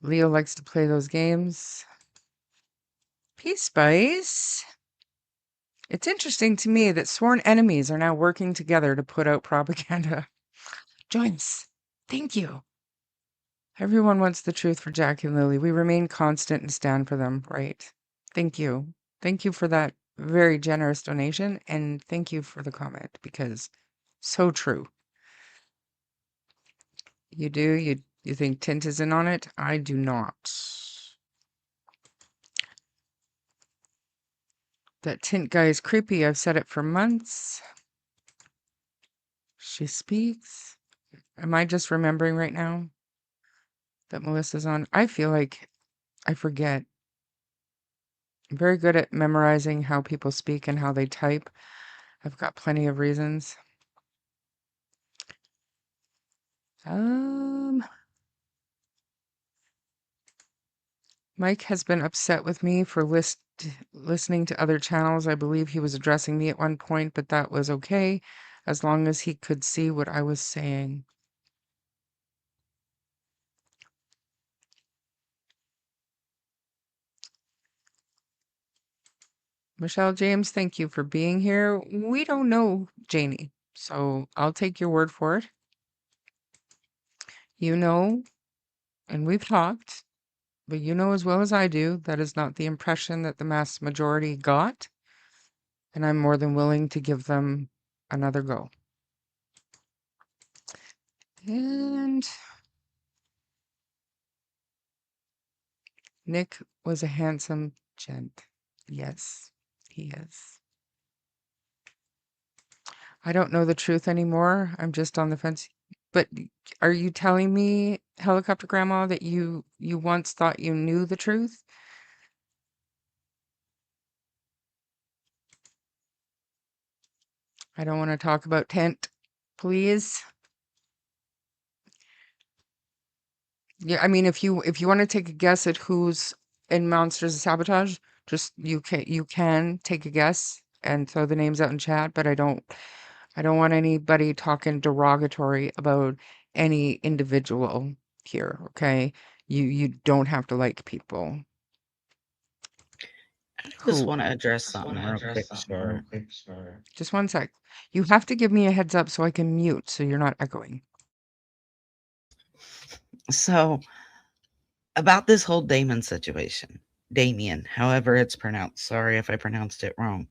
Leo likes to play those games. Peace Spice. It's interesting to me that sworn enemies are now working together to put out propaganda. Joyce, thank you. Everyone wants the truth for Jackie and Lily. We remain constant and stand for them, right? Thank you. Thank you for that very generous donation, and thank you for the comment, because so true. You do? You think Tint is in on it? I do not. That Tint guy is creepy. I've said it for months. She speaks. Am I just remembering right now that Melissa's on? I feel like I forget. I'm very good at memorizing how people speak and how they type. I've got plenty of reasons. Mike has been upset with me for listening to other channels. I believe he was addressing me at one point, but that was okay as long as he could see what I was saying. Michelle James, thank you for being here. We don't know Janie, so I'll take your word for it. You know, and we've talked, but you know as well as I do, that is not the impression that the mass majority got, and I'm more than willing to give them another go. And Nick was a handsome gent. Yes, he is. I don't know the truth anymore. I'm just on the fence. But are you telling me, Helicopter Grandma, that you once thought you knew the truth? I don't want to talk about Tent, please. Yeah, I mean, if you want to take a guess at who's in Monsters of Sabotage, just you can take a guess and throw the names out in chat. But I don't want anybody talking derogatory about any individual here, okay? You don't have to like people I just who want to address something real quick, sir. just one sec. You have to give me a heads up so I can mute so you're not echoing. So, about this whole Damon situation, Damien, however it's pronounced. Sorry if I pronounced it wrong.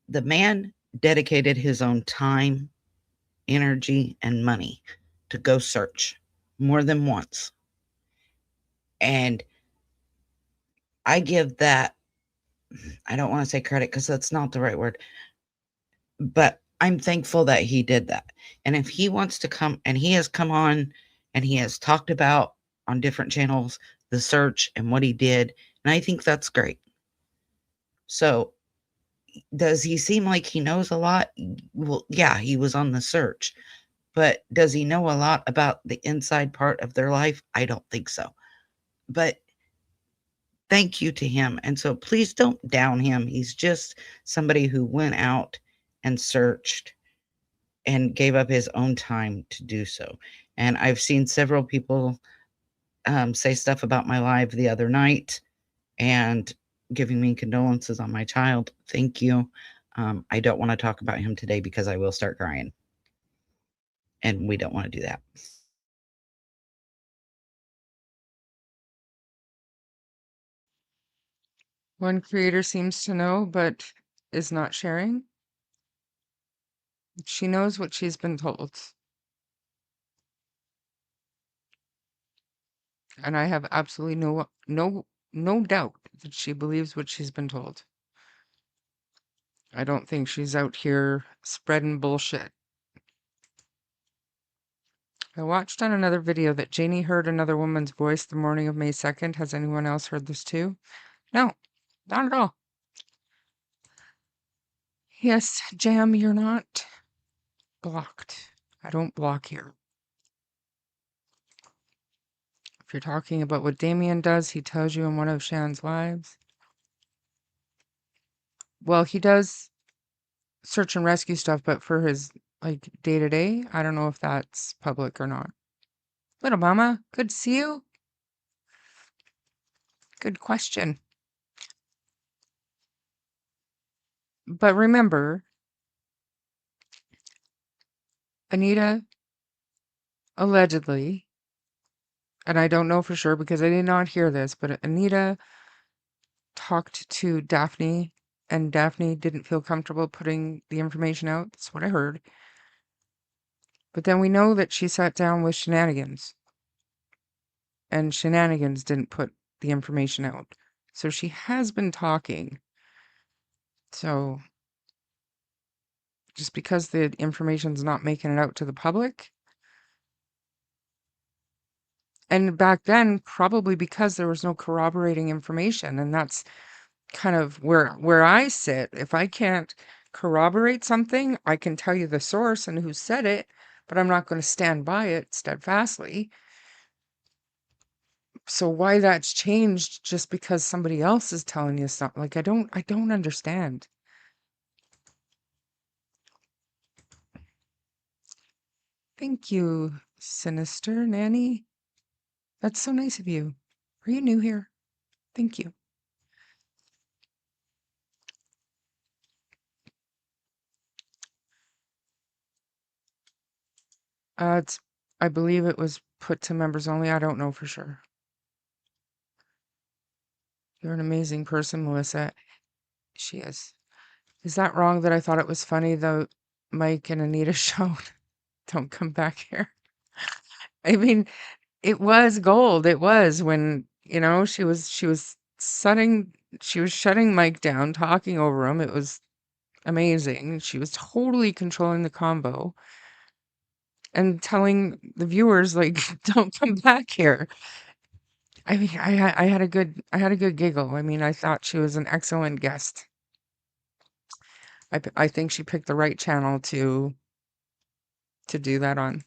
The man dedicated his own time, energy, and money to go search more than once. And I give that, I don't want to say credit because that's not the right word, but I'm thankful that he did that. And if he wants to come, and he has come on and he has talked about on different channels the search and what he did, and I think that's great. So, does he seem like he knows a lot? Well, yeah, he was on the search. But does he know a lot about the inside part of their life? I don't think so. But thank you to him. And so please don't down him. He's just somebody who went out and searched and gave up his own time to do so. And I've seen several people say stuff about my live the other night and giving me condolences on my child. Thank you. I don't want to talk about him today because I will start crying. And we don't want to do that. One creator seems to know but is not sharing. She knows what she's been told. And I have absolutely no doubt that she believes what she's been told. I don't think she's out here spreading bullshit. I watched on another video that Janie heard another woman's voice the morning of May 2nd. Has anyone else heard this too? No, not at all. Yes, Jam, you're not blocked. I don't block here. If you're talking about what Damien does, he tells you in one of Shan's lives. Well, he does search and rescue stuff, but for his like day to day, I don't know if that's public or not. Little mama, good to see you. Good question. But remember, Anita allegedly, and I don't know for sure because I did not hear this, but Anita talked to Daphne and Daphne didn't feel comfortable putting the information out. That's what I heard. But then we know that she sat down with Shenanigans and Shenanigans didn't put the information out. So she has been talking. So just because the information's not making it out to the public. And back then, probably because there was no corroborating information. And that's kind of where I sit. If I can't corroborate something, I can tell you the source and who said it, but I'm not going to stand by it steadfastly. So why that's changed just because somebody else is telling you something, like I don't understand. Thank you, Sinister Nanny. That's so nice of you. Are you new here? Thank you. It's I believe it was put to members only. I don't know for sure. You're an amazing person, Melissa. She is. Is that wrong that I thought it was funny though Mike and Anita showed? Don't come back here. I mean, it was gold. It was when, she was shutting Mike down, talking over him. It was amazing. She was totally controlling the combo and telling the viewers like, don't come back here. I mean, I had a good giggle. I mean, I thought she was an excellent guest. I think she picked the right channel to do that on.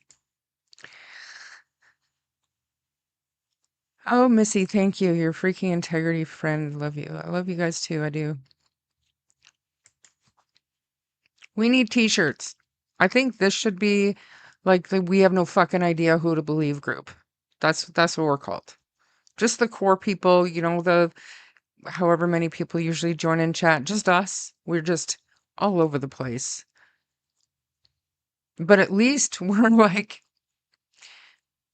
Oh, Missy, thank you. You're a freaking integrity friend. Love you. I love you guys too. I do. We need t-shirts. I think this should be like the "we have no fucking idea who to believe" group. That's what we're called. Just the core people, the however many people usually join in chat, just us. We're just all over the place. But at least we're like,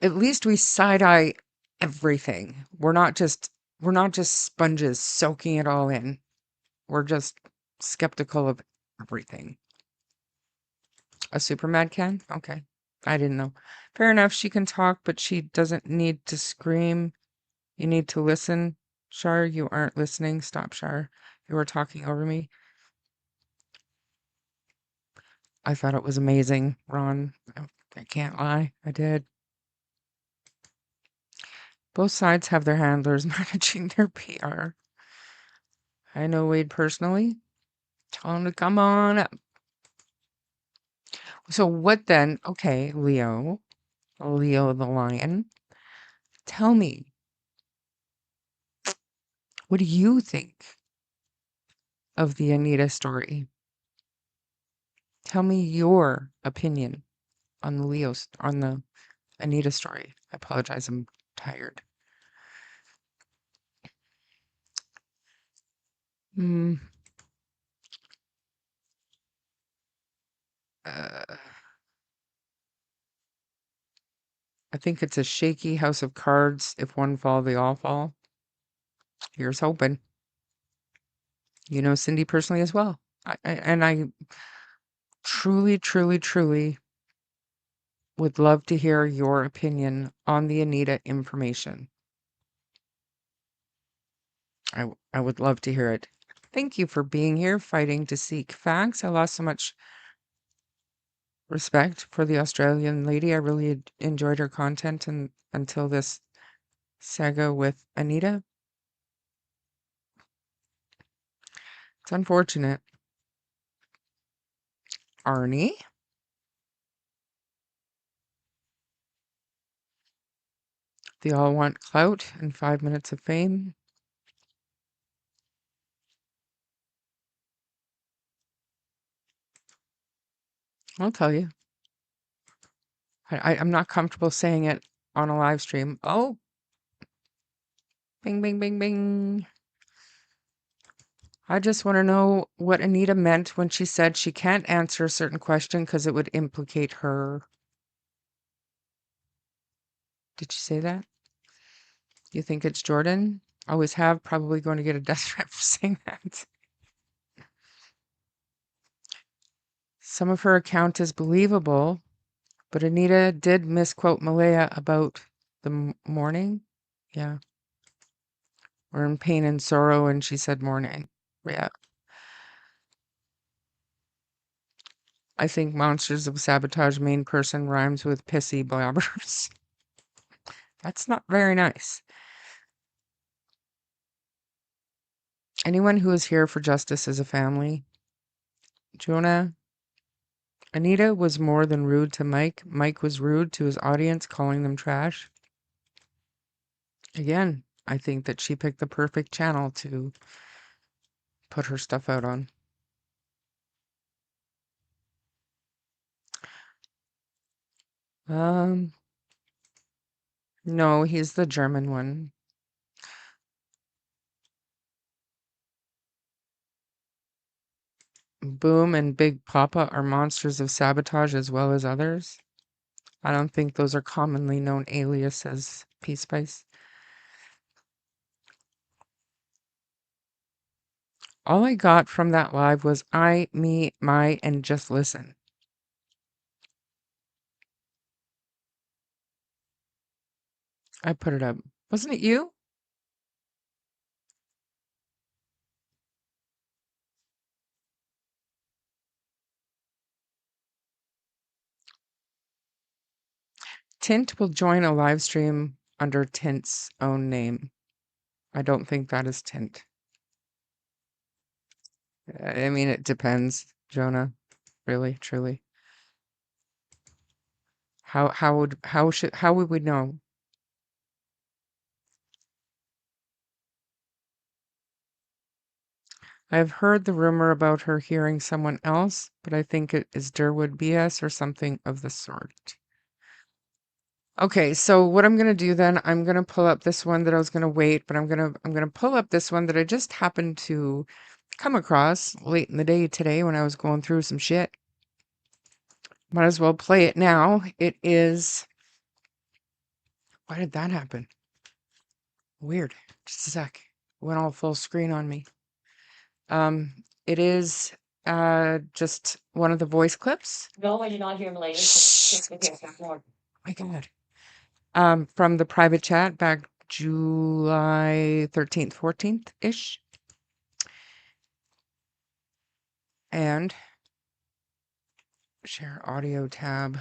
at least we side eye everything. We're not just sponges soaking it all in. We're just skeptical of everything. A super mad can? Okay. I didn't know. Fair enough. She can talk, but she doesn't need to scream. You need to listen. Shar, you aren't listening. Stop, Shar. You were talking over me. I thought it was amazing, Ron. I can't lie. I did. Both sides have their handlers managing their PR. I know Wade personally. Tell him to come on up. So what then? Okay, Leo the lion. Tell me, what do you think of the Anita story? Tell me your opinion on the Anita story. I apologize, I'm tired. Hmm. I think it's a shaky house of cards. If one fall, they all fall. Here's hoping. You know Cindy personally as well. I truly, truly, truly would love to hear your opinion on the Anita information. I would love to hear it. Thank you for being here, fighting to seek facts. I lost so much respect for the Australian lady. I really enjoyed her content until this saga with Anita. It's unfortunate. Arnie? They all want clout and 5 minutes of fame. I'll tell you. I'm not comfortable saying it on a live stream. Oh, bing, bing, bing, bing. I just want to know what Anita meant when she said she can't answer a certain question because it would implicate her. Did she say that? You think it's Jordan? Always have, probably going to get a death threat for saying that. Some of her account is believable, but Anita did misquote Malaya about the morning. Yeah. We're in pain and sorrow, and she said morning. Yeah. I think Monsters of Sabotage main person rhymes with pissy blabbers. That's not very nice. Anyone who is here for justice is a family. Jonah, Anita was more than rude to Mike. Mike was rude to his audience, calling them trash. Again, I think that she picked the perfect channel to put her stuff out on. No, he's the German one. Boom and Big Papa are monsters of sabotage as well as others. I don't think those are commonly known aliases, Peace Spice. All I got from that live was I, me, my, and just listen. I put it up. Wasn't it you? Tint will join a live stream under Tint's own name. I don't think that is Tint. I mean, it depends, Jonah. Really, truly. How would we know? I've heard the rumor about her hearing someone else, but I think it is Durwood BS or something of the sort. Okay, so what I'm gonna do then, I'm gonna pull up this one that I was gonna wait, but I'm gonna pull up this one that I just happened to come across late in the day today when I was going through some shit. Might as well play it now. It is. Why did that happen? Weird. Just a sec. Went all full screen on me. It is just one of the voice clips. No, I did not hear him later. Shh. My God. From the private chat back July 13th, 14th ish. And share audio tab.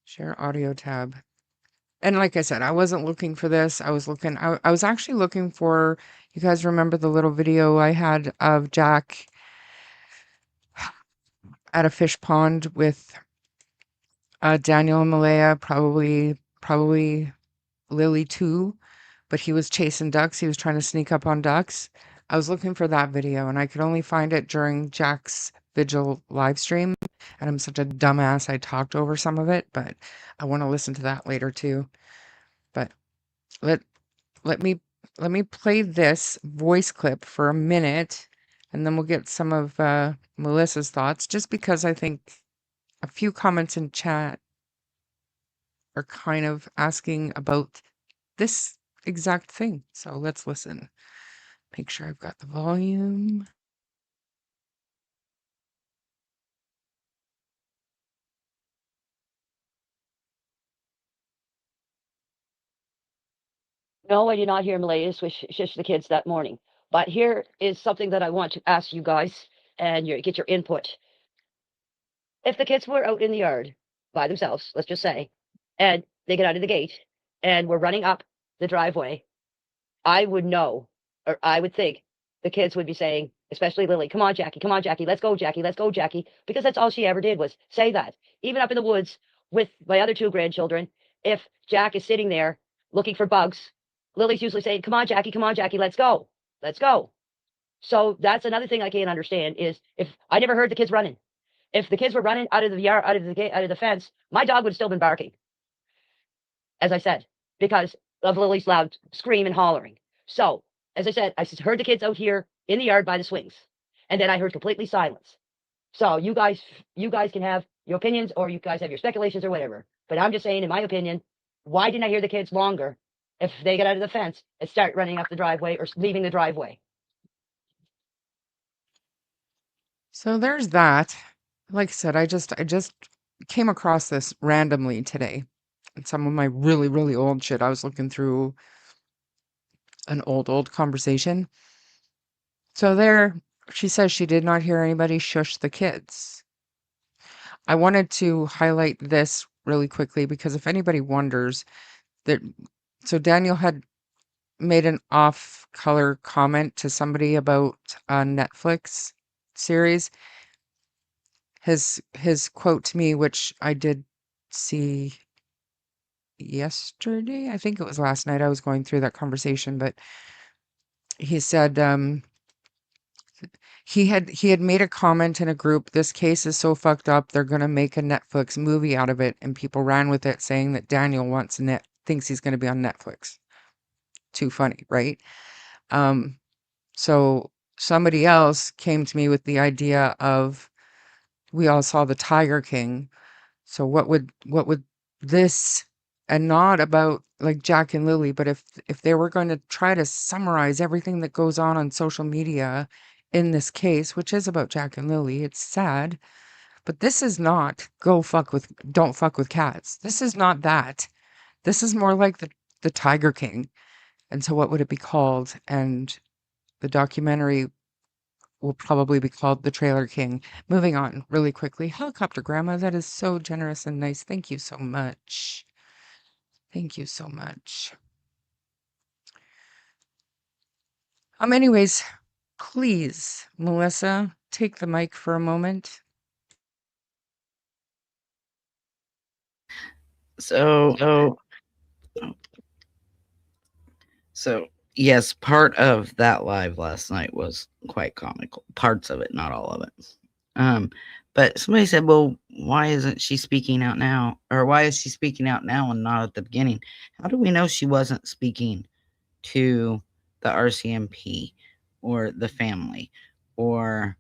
Share audio tab. And like I said, I wasn't looking for this. I was actually looking for, you guys remember the little video I had of Jack at a fish pond with Daniel and Malaya, probably Lilly too, but he was chasing ducks. He was trying to sneak up on ducks. I was looking for that video and I could only find it during Jack's vigil live stream. And I'm such a dumbass. I talked over some of it, but I want to listen to that later too. But let let me play this voice clip for a minute and then we'll get some of Melissa's thoughts, just because I think a few comments in chat are kind of asking about this exact thing. So let's listen. Make sure I've got the volume. No, I did not hear him later. Shush the kids that morning. But here is something that I want to ask you guys and get your input. If the kids were out in the yard by themselves, let's just say, and they get out of the gate and we're running up the driveway, I would know, or I would think the kids would be saying, especially Lily, come on, Jackie, let's go, Jackie, because that's all she ever did was say that. Even up in the woods with my other two grandchildren, if Jack is sitting there looking for bugs, Lily's usually saying, come on, Jackie, let's go, let's go. So that's another thing I can't understand is if I never heard the kids running. If the kids were running out of the yard, out of the gate, out of the fence, my dog would have still been barking, as I said, because of Lily's loud scream and hollering. So, as I said, I heard the kids out here in the yard by the swings, and then I heard completely silence. So you guys can have your opinions, or you guys have your speculations, or whatever. But I'm just saying, in my opinion, why didn't I hear the kids longer if they get out of the fence and start running up the driveway or leaving the driveway? So there's that. Like I said, I just came across this randomly today. And some of my really, really old shit. I was looking through an old conversation. So there, she says she did not hear anybody shush the kids. I wanted to highlight this really quickly because if anybody wonders that, so Daniel had made an off-color comment to somebody about a Netflix series. His quote to me, which I did see yesterday, I think it was last night. I was going through that conversation, but he said he had made a comment in a group, this case is so fucked up they're going to make a Netflix movie out of it, and people ran with it saying that Daniel thinks he's going to be on Netflix. Too funny, right? So somebody else came to me with the idea of, we all saw the Tiger King. So what would this, and not about like Jack and Lily, but if they were going to try to summarize everything that goes on social media in this case, which is about Jack and Lily, it's sad, but this is not don't fuck with cats. This is not that. This is more like the Tiger King. And so what would it be called? And the documentary will probably be called The Trailer King. Moving on really quickly. Helicopter Grandma, that is so generous and nice. Thank you so much. Thank you so much. Anyways, please, Melissa, take the mic for a moment. So, so Yes, part of that live last night was quite comical. Parts of it, not all of it. But somebody said, "Well, why isn't she speaking out now? Or why is she speaking out now and not at the beginning?" How do we know she wasn't speaking to the RCMP or the family or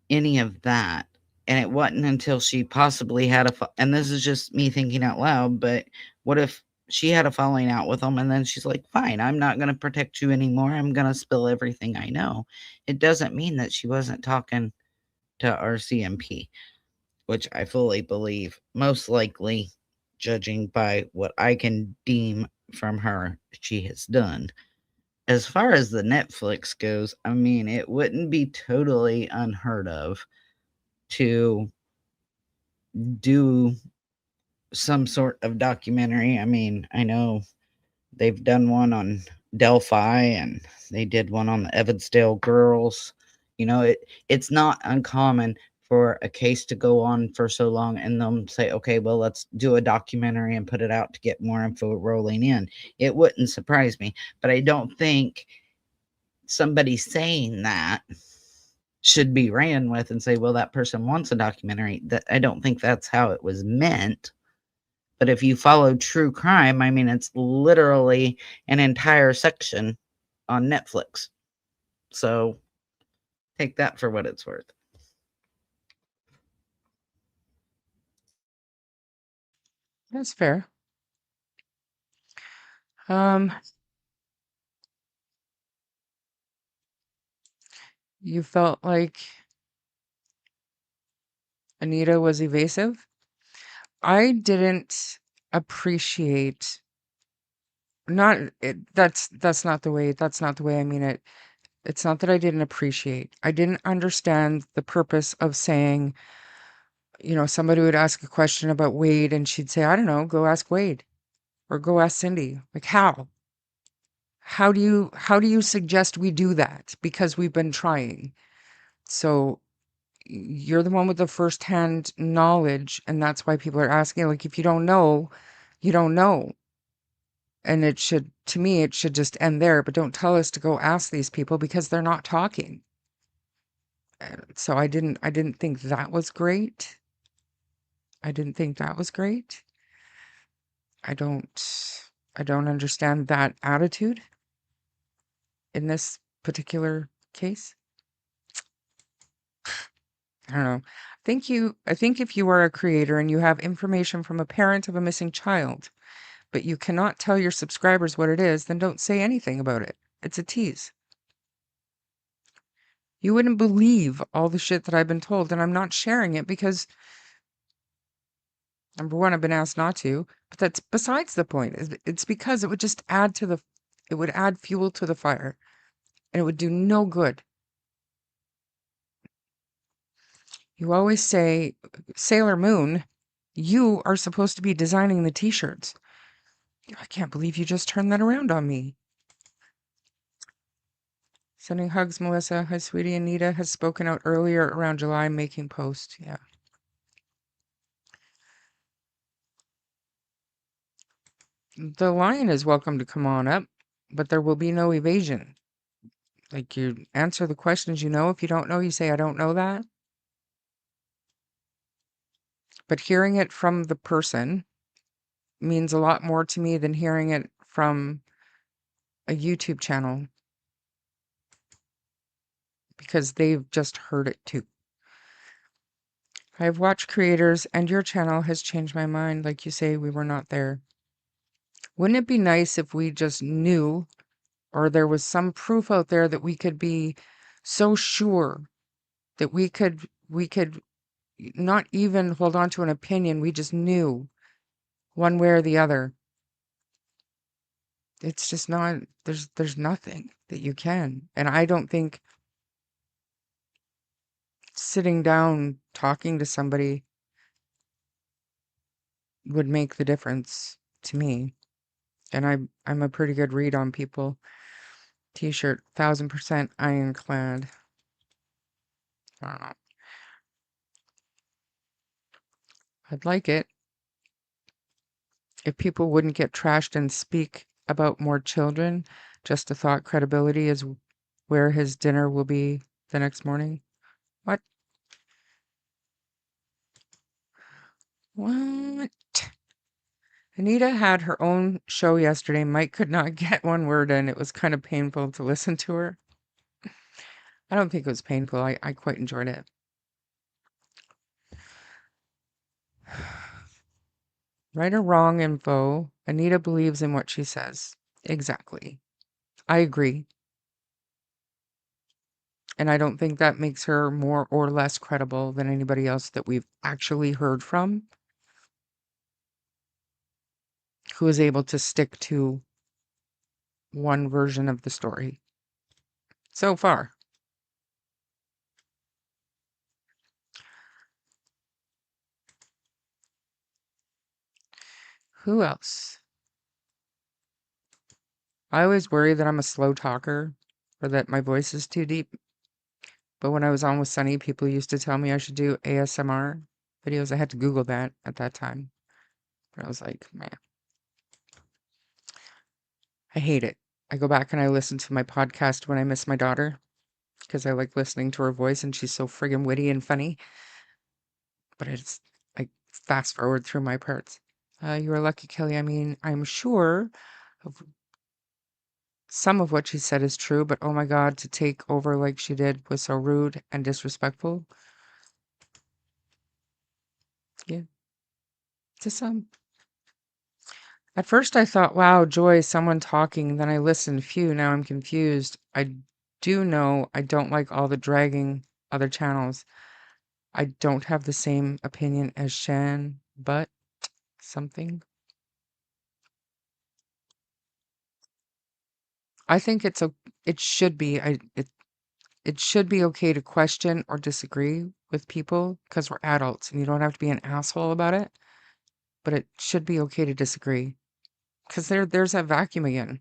any of that? And it wasn't until she possibly had and this is just me thinking out loud, but what if she had a falling out with them and then she's like, "Fine, I'm not going to protect you anymore. I'm going to spill everything I know." It doesn't mean that she wasn't talking to RCMP, which I fully believe, most likely, judging by what I can deem from her, she has done. As far as the Netflix goes, I mean, it wouldn't be totally unheard of to do some sort of documentary. I mean, I know they've done one on Delphi and they did one on the Evansdale girls. It's not uncommon for a case to go on for so long and them say, "Okay, well, let's do a documentary and put it out to get more info rolling in." It wouldn't surprise me, but I don't think somebody saying that should be ran with and say, "Well, that person wants a documentary." That I don't think that's how it was meant. But if you follow true crime, I mean, it's literally an entire section on Netflix. So take that for what it's worth. That's fair. Um, you felt like Anita was evasive. I didn't appreciate not it, that's not the way I mean it. It's not that I didn't appreciate. I didn't understand the purpose of saying, somebody would ask a question about Wade and she'd say, "I don't know, go ask Wade or go ask Cindy." Like how? How do you suggest we do that? Because we've been trying. So you're the one with the firsthand knowledge, and that's why people are asking. Like, if you don't know, you don't know. And to me, it should just end there. But don't tell us to go ask these people because they're not talking. So I didn't think that was great. I didn't think that was great. I don't, I don't understand that attitude in this particular case. I don't know. I think if you are a creator and you have information from a parent of a missing child, but you cannot tell your subscribers what it is, then don't say anything about it. It's a tease. You wouldn't believe all the shit that I've been told, and I'm not sharing it because, number one, I've been asked not to, but that's besides the point. It's because it would just it would add fuel to the fire, and it would do no good. You always say, Sailor Moon, you are supposed to be designing the t-shirts. I can't believe you just turned that around on me. Sending hugs, Melissa. Hi, sweetie. Anita has spoken out earlier around July making post. Yeah. The lion is welcome to come on up, but there will be no evasion. Like, you answer the questions you know. If you don't know, you say, "I don't know that." But hearing it from the person means a lot more to me than hearing it from a YouTube channel because they've just heard it too. I've watched creators, and your channel has changed my mind. Like you say, we were not there. Wouldn't it be nice if we just knew, or there was some proof out there that we could be so sure that we could not even hold on to an opinion, we just knew one way or the other. It's just not, there's nothing that you can. And I don't think sitting down talking to somebody would make the difference to me. And I'm a pretty good read on people. T-shirt, 1000% ironclad. I don't know. I'd like it if people wouldn't get trashed and speak about more children. Just a thought, credibility is where his dinner will be the next morning. What? What? Anita had her own show yesterday. Mike could not get one word in. It was kind of painful to listen to her. I don't think it was painful. I quite enjoyed it. Right or wrong info, Anita believes in what she says. Exactly. I agree. And I don't think that makes her more or less credible than anybody else that we've actually heard from who is able to stick to one version of the story so far. Who else? I always worry that I'm a slow talker or that my voice is too deep. But when I was on with Sunny, people used to tell me I should do ASMR videos. I had to Google that at that time. But I was like, man, I hate it. I go back and I listen to my podcast when I miss my daughter because I like listening to her voice and she's so friggin' witty and funny. But it's like fast forward through my parts. You are lucky, Kelly. I mean, I'm sure of some of what she said is true, but oh my God, to take over like she did was so rude and disrespectful. Yeah, to some. At first I thought, wow, joy, someone talking. Then I listened, phew, now I'm confused. I do know I don't like all the dragging other channels. I don't have the same opinion as Shan, but something. I think it should be it should be okay to question or disagree with people because we're adults and you don't have to be an asshole about it. But it should be okay to disagree because there's that vacuum again.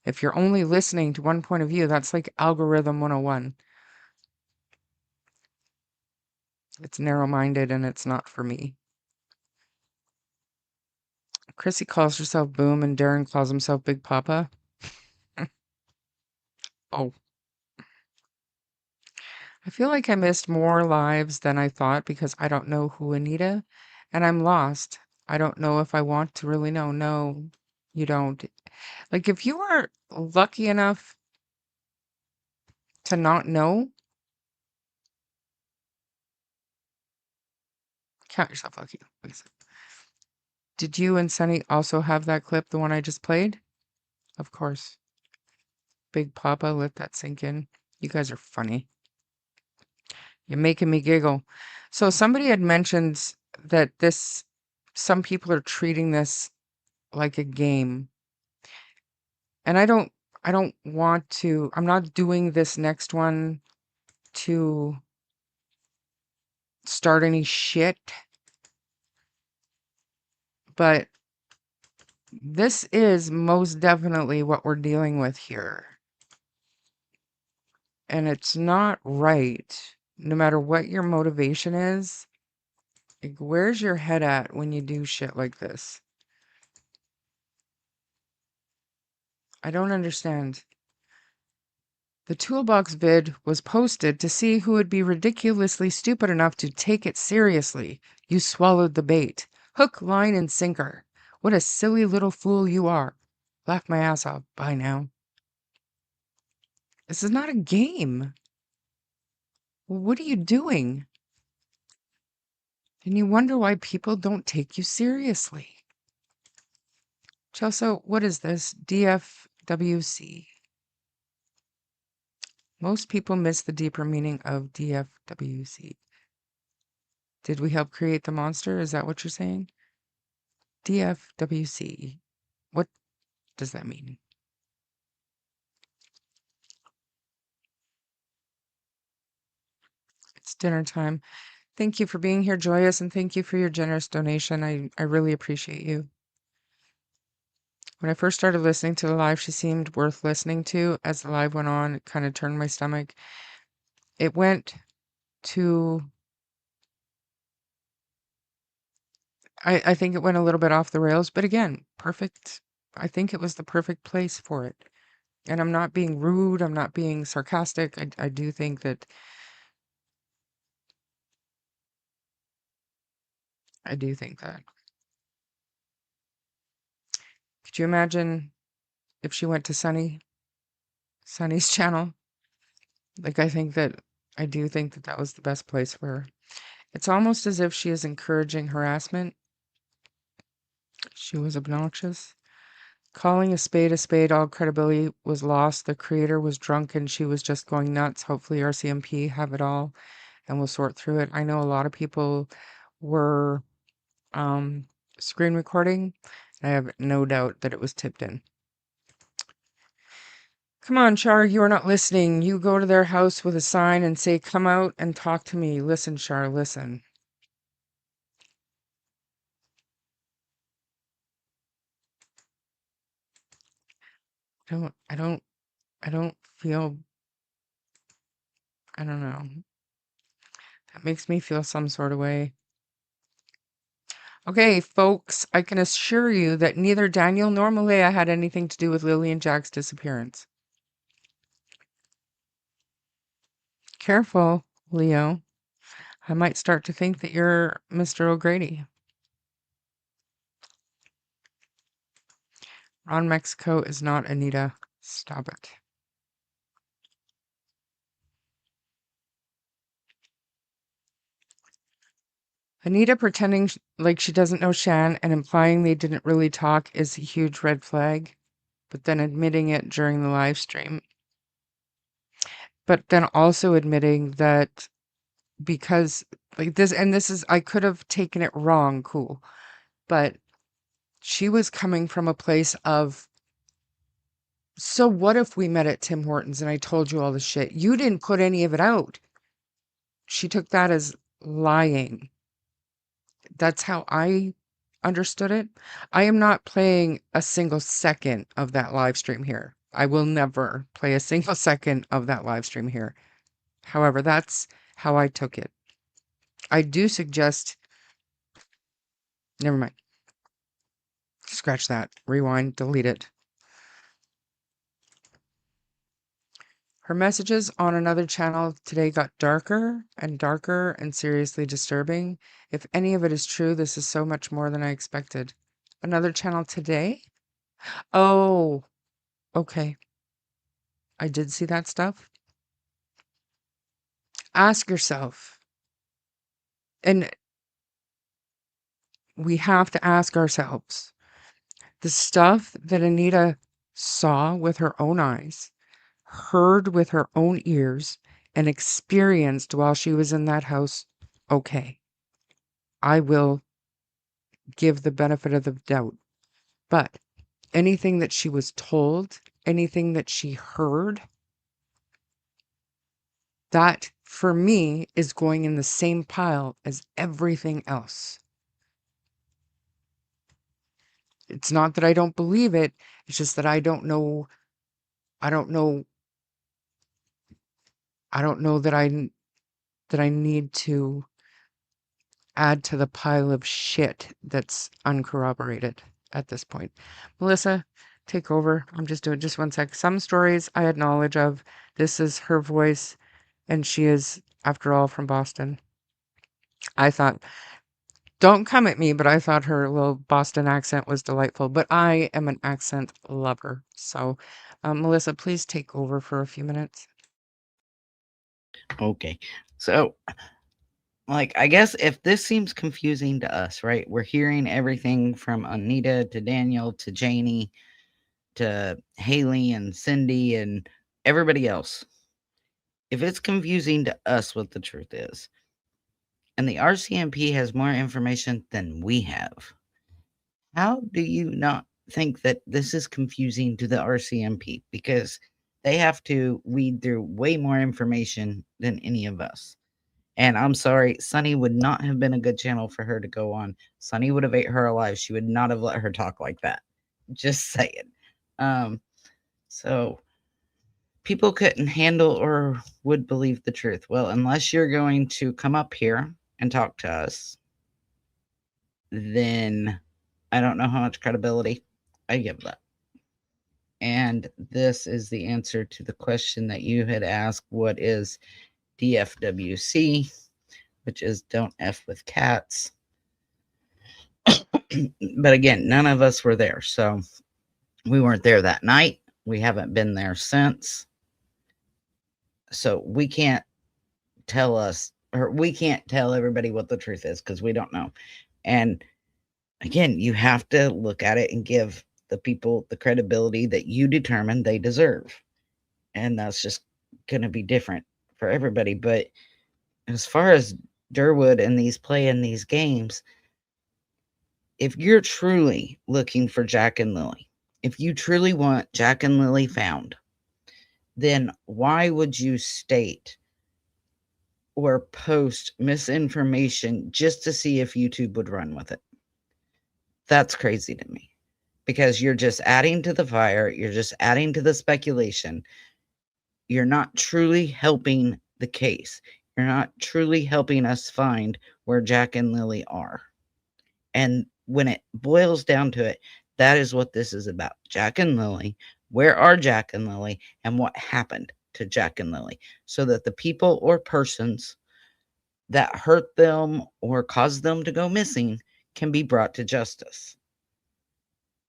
If you're only listening to one point of view, that's like algorithm 101. It's narrow-minded and it's not for me. Chrissy calls herself Boom and Darren calls himself Big Papa. Oh, I feel like I missed more lives than I thought because I don't know who Anita, and I'm lost. I don't know if I want to really know. No, you don't. Like, if you are lucky enough to not know, count yourself lucky. Like I said. Did you and Sunny also have that clip, the one I just played? Of course. Big Papa, let that sink in. You guys are funny. You're making me giggle. So somebody had mentioned that some people are treating this like a game. And I don't want to, I'm not doing this next one to start any shit. But this is most definitely what we're dealing with here. And it's not right, no matter what your motivation is. Like, where's your head at when you do shit like this? I don't understand. The Toolbox vid was posted to see who would be ridiculously stupid enough to take it seriously. You swallowed the bait. Hook, line, and sinker. What a silly little fool you are. Laugh my ass off. Bye now. This is not a game. What are you doing? And you wonder why people don't take you seriously. Chelsea, what is this? DFWC. Most people miss the deeper meaning of DFWC. Did we help create the monster? Is that what you're saying? DFWC. What does that mean? It's dinner time. Thank you for being here, Joyous, and thank you for your generous donation. I really appreciate you. When I first started listening to the live, she seemed worth listening to. As the live went on, it kind of turned my stomach. It went to... I think it went a little bit off the rails, but again, perfect. I think it was the perfect place for it. And I'm not being rude. I'm not being sarcastic. I do think that Could you imagine if she went to Sunny's channel? Like, I do think that that was the best place for her. It's almost as if she is encouraging harassment. She was obnoxious. Calling a spade, all credibility was lost. The creator was drunk and she was just going nuts. Hopefully RCMP have it all and we'll sort through it. I know a lot of people were screen recording. I have no doubt that it was tipped in. Come on, Char, you are not listening. You go to their house with a sign and say, come out and talk to me. Listen, Char, listen. I don't feel, I don't know. That makes me feel some sort of way. Okay, folks, I can assure you that neither Daniel nor Malaya had anything to do with Lily and Jack's disappearance. Careful, Leo. I might start to think that you're Mr. O'Grady. Ron Mexico is not Anita. Stop it. Anita pretending like she doesn't know Shan and implying they didn't really talk is a huge red flag, but then admitting it during the live stream. But then also admitting that because like this, and this is, I could have taken it wrong, cool, but she was coming from a place of, so what if we met at Tim Hortons and I told you all the shit? You didn't put any of it out. She took that as lying. That's how I understood it. I am not playing a single second of that live stream here. I will never play a single second of that live stream here. However, that's how I took it. I do suggest, never mind. Scratch that. Rewind, delete it. Her messages on another channel today got darker and seriously disturbing. If any of it is true, this is so much more than I expected. Another channel today? Oh, okay. I did see that stuff. Ask yourself, and we have to ask ourselves, the stuff that Anita saw with her own eyes, heard with her own ears, and experienced while she was in that house, okay, I will give the benefit of the doubt. But anything that she was told, anything that she heard, that for me is going in the same pile as everything else. It's not that I don't believe it. It's just that I don't know that I need to add to the pile of shit that's uncorroborated at this point. Melissa, take over. I'm just doing just one sec. Some stories I had knowledge of. This is her voice, and she is, after all, from Boston. I thought, don't come at me, but I thought her little Boston accent was delightful. But I am an accent lover. So, Melissa, please take over for a few minutes. Okay. So, like, I guess if this seems confusing to us, right? We're hearing everything from Anita to Daniel to Janie to Haley and Cindy and everybody else. If it's confusing to us what the truth is, and the RCMP has more information than we have, how do you not think that this is confusing to the RCMP? Because they have to weed through way more information than any of us. And I'm sorry, Sunny would not have been a good channel for her to go on. Sunny would have ate her alive. She would not have let her talk like that. Just saying. So people couldn't handle or would believe the truth. Well, unless you're going to come up here and talk to us, then I don't know how much credibility I give that. And this is the answer to the question that you had asked. What is DFWC? Which is don't F with cats. But again, none of us were there. So we weren't there that night. We haven't been there since. So we can't tell everybody what the truth is because we don't know. And again, you have to look at it and give the people the credibility that you determine they deserve. And that's just going to be different for everybody. But as far as Durwood and these playing these games, if you're truly looking for Jack and Lily, if you truly want Jack and Lily found, then why would you state or post misinformation just to see if YouTube would run with it? That's crazy to me, because you're just adding to the fire. You're just adding to the speculation. You're not truly helping the case. You're not truly helping us find where Jack and Lily are. And when it boils down to it, that is what this is about. Jack and Lily. Where are Jack and Lily, and what happened to Jack and Lily, so that the people or persons that hurt them or caused them to go missing can be brought to justice.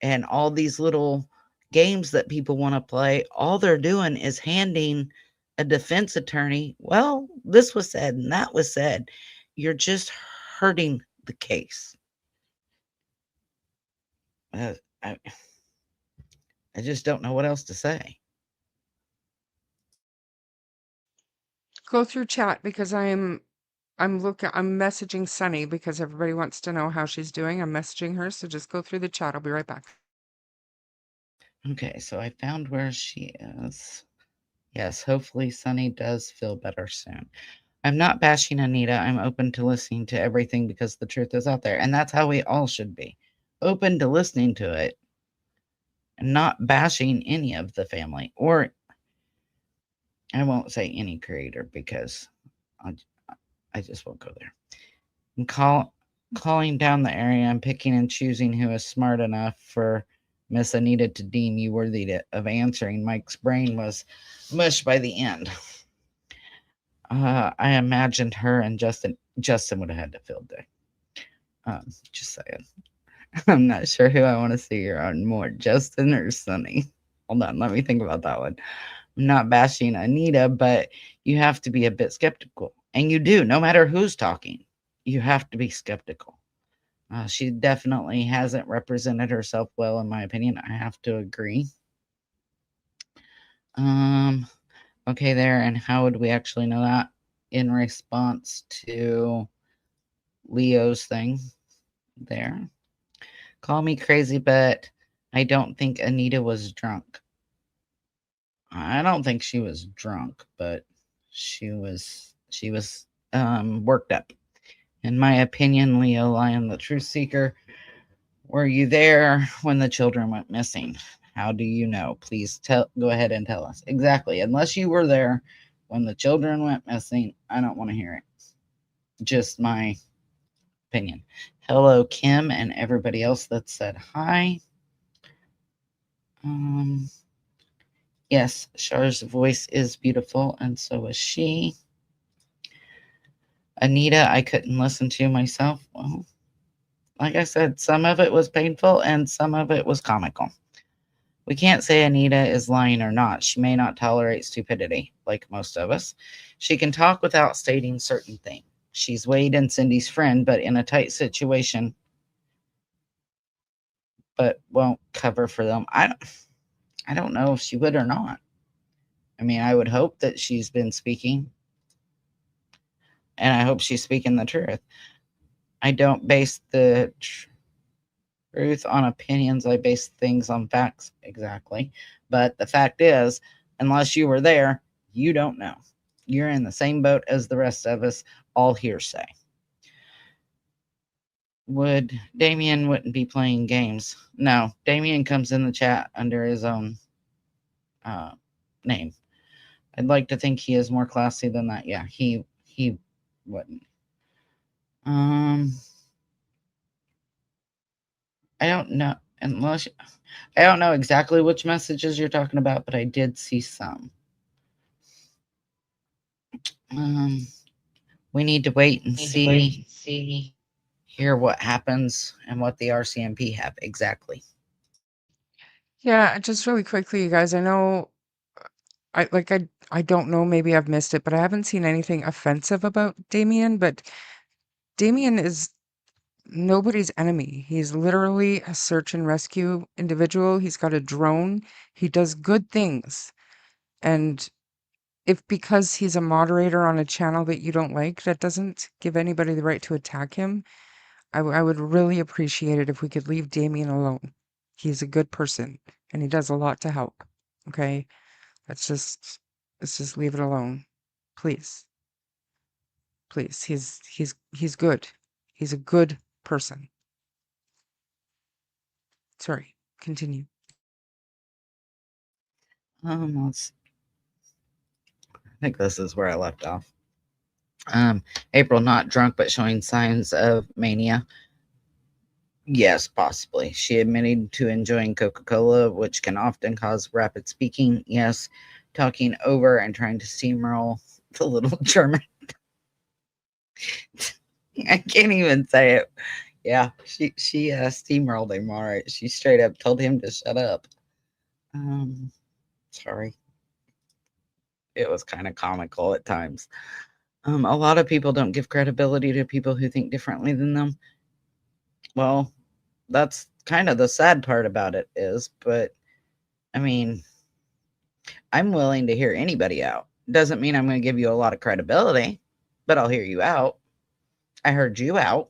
And all these little games that people want to play, all they're doing is handing a defense attorney, well, this was said and that was said. You're just hurting the case. I just don't know what else to say. Go through chat because I'm messaging Sunny because everybody wants to know how she's doing. I'm messaging her, so just go through the chat. I'll be right back. Okay, so I found where she is. Yes, hopefully Sunny does feel better soon. I'm not bashing Anita. I'm open to listening to everything because the truth is out there. And that's how we all should be. Open to listening to it and not bashing any of the family. Or I won't say any creator because I just won't go there. And calling down the area and picking and choosing who is smart enough for Miss Anita to deem you worthy of answering. Mike's brain was mush by the end. I imagined her and Justin would have had to field day. Just saying. I'm not sure who I want to see her on more, Justin or Sunny. Hold on, let me think about that one. I'm not bashing Anita, but you have to be a bit skeptical. And you do, no matter who's talking. You have to be skeptical. She definitely hasn't represented herself well, in my opinion. I have to agree. Okay, there. And how would we actually know that? In response to Leo's thing there. Call me crazy, but I don't think Anita was drunk. I don't think she was drunk, but she was worked up. In my opinion, Leo Lion, the truth seeker, were you there when the children went missing? How do you know? Please go ahead and tell us. Exactly. Unless you were there when the children went missing, I don't want to hear it. Just my opinion. Hello, Kim, and everybody else that said hi. Yes, Char's voice is beautiful, and so is she. Anita, I couldn't listen to myself. Well, like I said, some of it was painful and some of it was comical. We can't say Anita is lying or not. She may not tolerate stupidity, like most of us. She can talk without stating certain things. She's Wade and Cindy's friend, but in a tight situation, but won't cover for them. I don't know if she would or not. I mean, I would hope that she's been speaking, and I hope she's speaking the truth. I don't base the truth on opinions. I base things on facts. Exactly. But the fact is, unless you were there, you don't know. You're in the same boat as the rest of us, all hearsay. Damien wouldn't be playing games. No, Damien comes in the chat under his own name. I'd like to think he is more classy than that. Yeah, he wouldn't. I don't know. unless I don't know exactly which messages you're talking about, but I did see some. We need to wait and see, hear what happens and what the RCMP have exactly. Yeah, just really quickly, you guys. I know, I don't know. Maybe I've missed it, but I haven't seen anything offensive about Damien. But Damien is nobody's enemy. He's literally a search and rescue individual. He's got a drone. He does good things, and if because he's a moderator on a channel that you don't like, that doesn't give anybody the right to attack him. I would really appreciate it if we could leave Damien alone. He's a good person and he does a lot to help. Okay? Let's just leave it alone. Please. Please. He's good. He's a good person. Sorry. Continue. Let's, I think this is where I left off. April not drunk but showing signs of mania. Yes, possibly. She admitted to enjoying Coca-Cola, which can often cause rapid speaking. Yes, talking over and trying to steamroll the little German. I can't even say it. Yeah, she steamrolled him. All right, she straight up told him to shut up. Sorry, it was kind of comical at times. A lot of people don't give credibility to people who think differently than them. Well, that's kind of the sad part about it is, but I mean, I'm willing to hear anybody out. Doesn't mean I'm going to give you a lot of credibility, but I'll hear you out. I heard you out.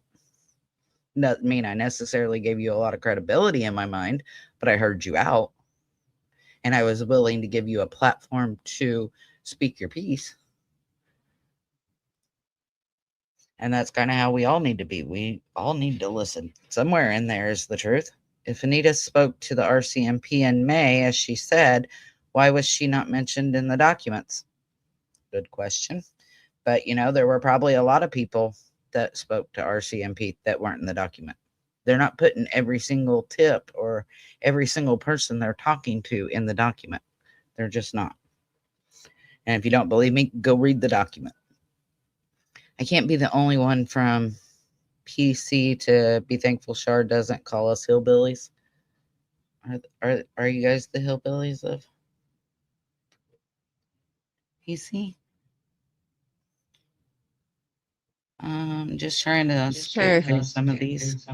Doesn't mean I necessarily gave you a lot of credibility in my mind, but I heard you out. And I was willing to give you a platform to speak your piece. And that's kind of how we all need to be. We all need to listen. Somewhere in there is the truth. If Anita spoke to the RCMP in May, as she said, why was she not mentioned in the documents? Good question. But, there were probably a lot of people that spoke to RCMP that weren't in the document. They're not putting every single tip or every single person they're talking to in the document. They're just not. And if you don't believe me, go read the document. I can't be the only one from PC to be thankful Shard doesn't call us hillbillies. Are you guys the hillbillies of PC? Just trying to skip through some of these.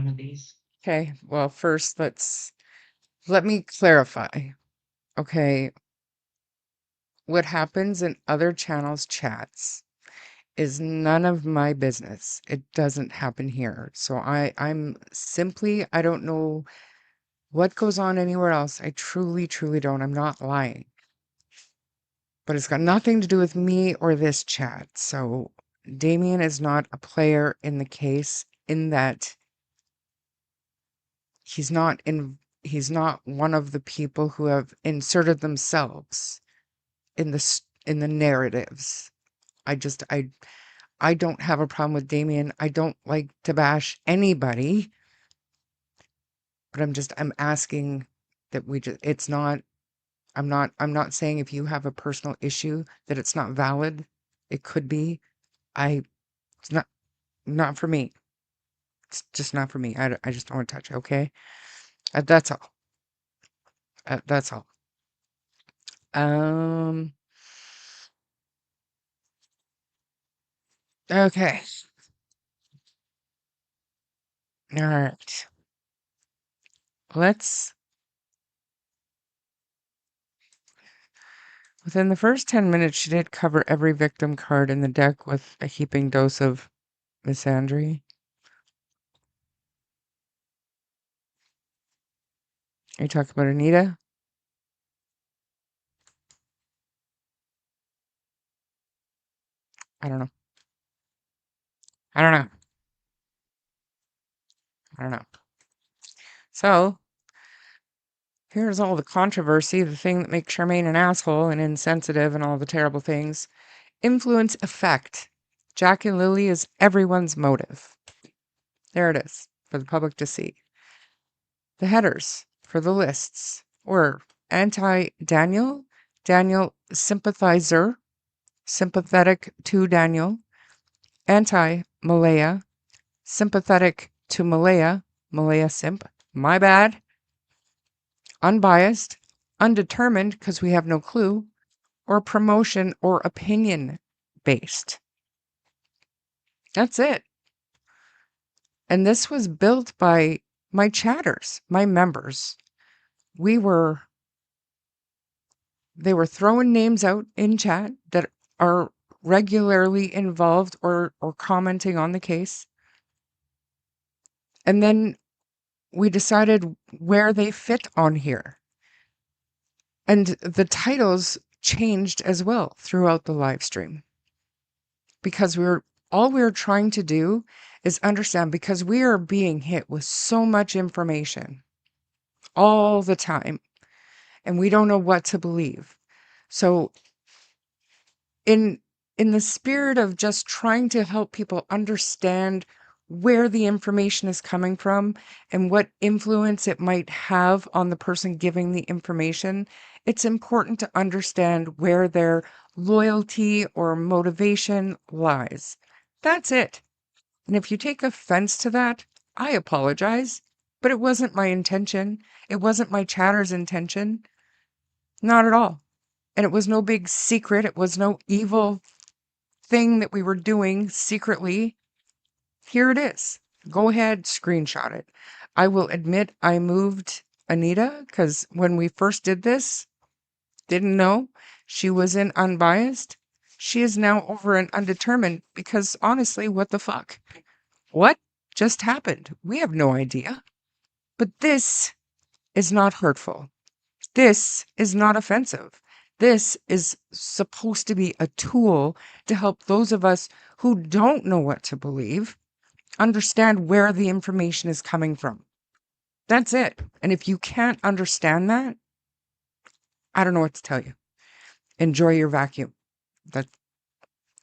Okay. Well, first let me clarify. Okay. What happens in other channels' chats is none of my business. It doesn't happen here. So I'm simply, I don't know what goes on anywhere else. I truly, truly don't. I'm not lying. But it's got nothing to do with me or this chat. So Damien is not a player in the case in that he's not one of the people who have inserted themselves in the narratives. I don't have a problem with Damien. I don't like to bash anybody. But I'm asking that I'm not saying if you have a personal issue that it's not valid. It could be. It's not for me. It's just not for me. I just don't want to touch it, okay? That's all. That's all. Okay. All right. Within the first 10 minutes, she did cover every victim card in the deck with a heaping dose of misandry. Are you talking about Anita? I don't know. I don't know. I don't know. So, here's all the controversy, the thing that makes Charmaine an asshole and insensitive and all the terrible things. Influence effect. Jack and Lilly is everyone's motive. There it is for the public to see. The headers for the lists were anti-Daniel, Daniel sympathizer, sympathetic to Daniel, anti-Malaya, sympathetic to Malaya, Malaya simp, my bad, unbiased, undetermined because we have no clue, or promotion or opinion based. That's it. And this was built by my chatters, my members. They were throwing names out in chat that are regularly involved or commenting on the case. And then we decided where they fit on here. And the titles changed as well throughout the live stream. Because all we were trying to do is understand, because we are being hit with so much information all the time, and we don't know what to believe. So in the spirit of just trying to help people understand where the information is coming from and what influence it might have on the person giving the information, it's important to understand where their loyalty or motivation lies. That's it. And if you take offense to that, I apologize, but it wasn't my intention. It wasn't my chatter's intention. Not at all. And it was no big secret. It was no evil thing that we were doing secretly. Here it is. Go ahead, screenshot it. I will admit I moved Anita because when we first did this, didn't know she was in unbiased. She is now over in undetermined because honestly, what the fuck? What just happened? We have no idea. But this is not hurtful. This is not offensive. This is supposed to be a tool to help those of us who don't know what to believe understand where the information is coming from. That's it. And if you can't understand that, I don't know what to tell you. Enjoy your vacuum.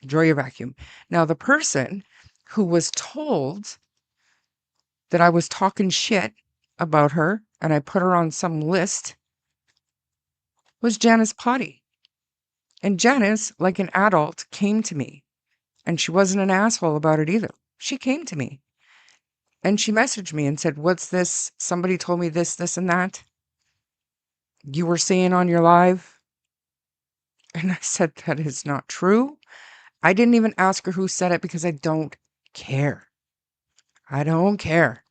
Enjoy your vacuum. Now, the person who was told that I was talking shit about her and I put her on some list was Janice Potty. And Janice, like an adult, came to me. And she wasn't an asshole about it either. She came to me. And she messaged me and said, "What's this? Somebody told me this, this, and that. You were saying on your live." And I said, "That is not true." I didn't even ask her who said it because I don't care. I don't care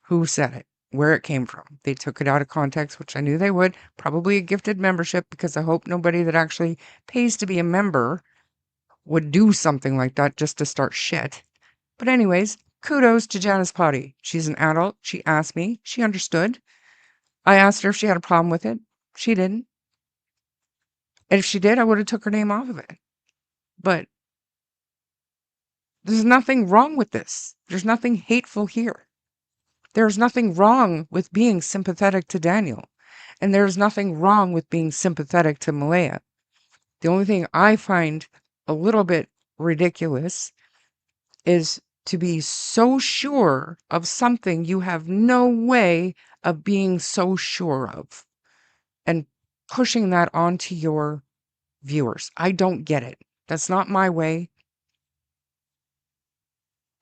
who said it, where it came from. They took it out of context, which I knew they would. Probably a gifted membership, because I hope nobody that actually pays to be a member would do something like that just to start shit. But anyways, kudos to Janice Potty. She's an adult. She asked me. She understood. I asked her if she had a problem with it. She didn't. And if she did, I would have took her name off of it. But there's nothing wrong with this. There's nothing hateful here. There's nothing wrong with being sympathetic to Daniel. And there's nothing wrong with being sympathetic to Malaya. The only thing I find a little bit ridiculous is to be so sure of something you have no way of being so sure of and pushing that onto your viewers. I don't get it. That's not my way.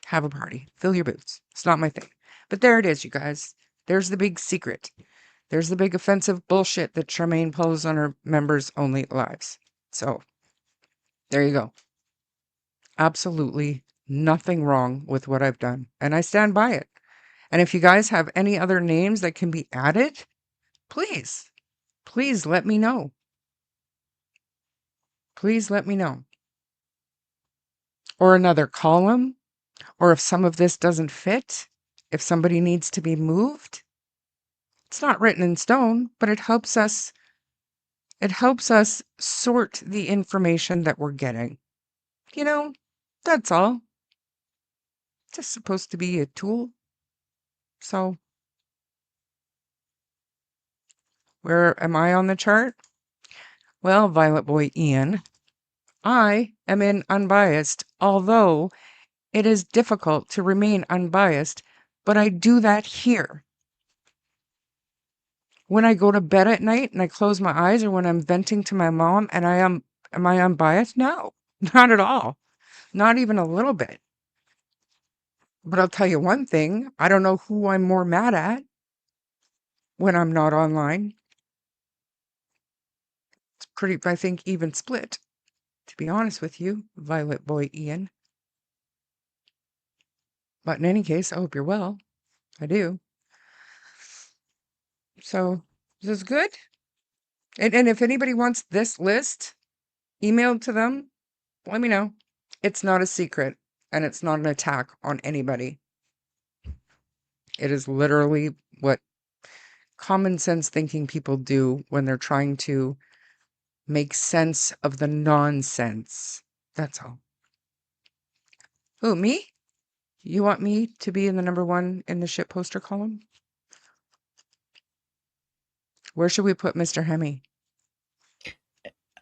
Have a party. Fill your boots. It's not my thing. But there it is, you guys. There's the big secret. There's the big offensive bullshit that Charmaine pulls on her members only lives. So, there you go. Absolutely nothing wrong with what I've done. And I stand by it. And if you guys have any other names that can be added, please let me know. Please let me know. Or another column. Or if some of this doesn't fit, if somebody needs to be moved, it's not written in stone, but it helps us sort the information that we're getting. You know, that's all. It's just supposed to be a tool. So, where am I on the chart? Well, Violet Boy Ian, I am in unbiased, although it is difficult to remain unbiased, but I do that here. when I go to bed at night and I close my eyes, or when I'm venting to my mom, and am I unbiased? No, not at all. Not even a little bit. But I'll tell you one thing, I don't know who I'm more mad at when I'm not online. It's pretty, I think, even split, to be honest with you, Violet Boy Ian. But in any case, I hope you're well. I do. So, is this good? And if anybody wants this list emailed to them, let me know. It's not a secret, and it's not an attack on anybody. It is literally what common sense thinking people do when they're trying to make sense of the nonsense. That's all. Who, me? You want me to be in the number one in the shit poster column? Where should we put Mr. Hemi?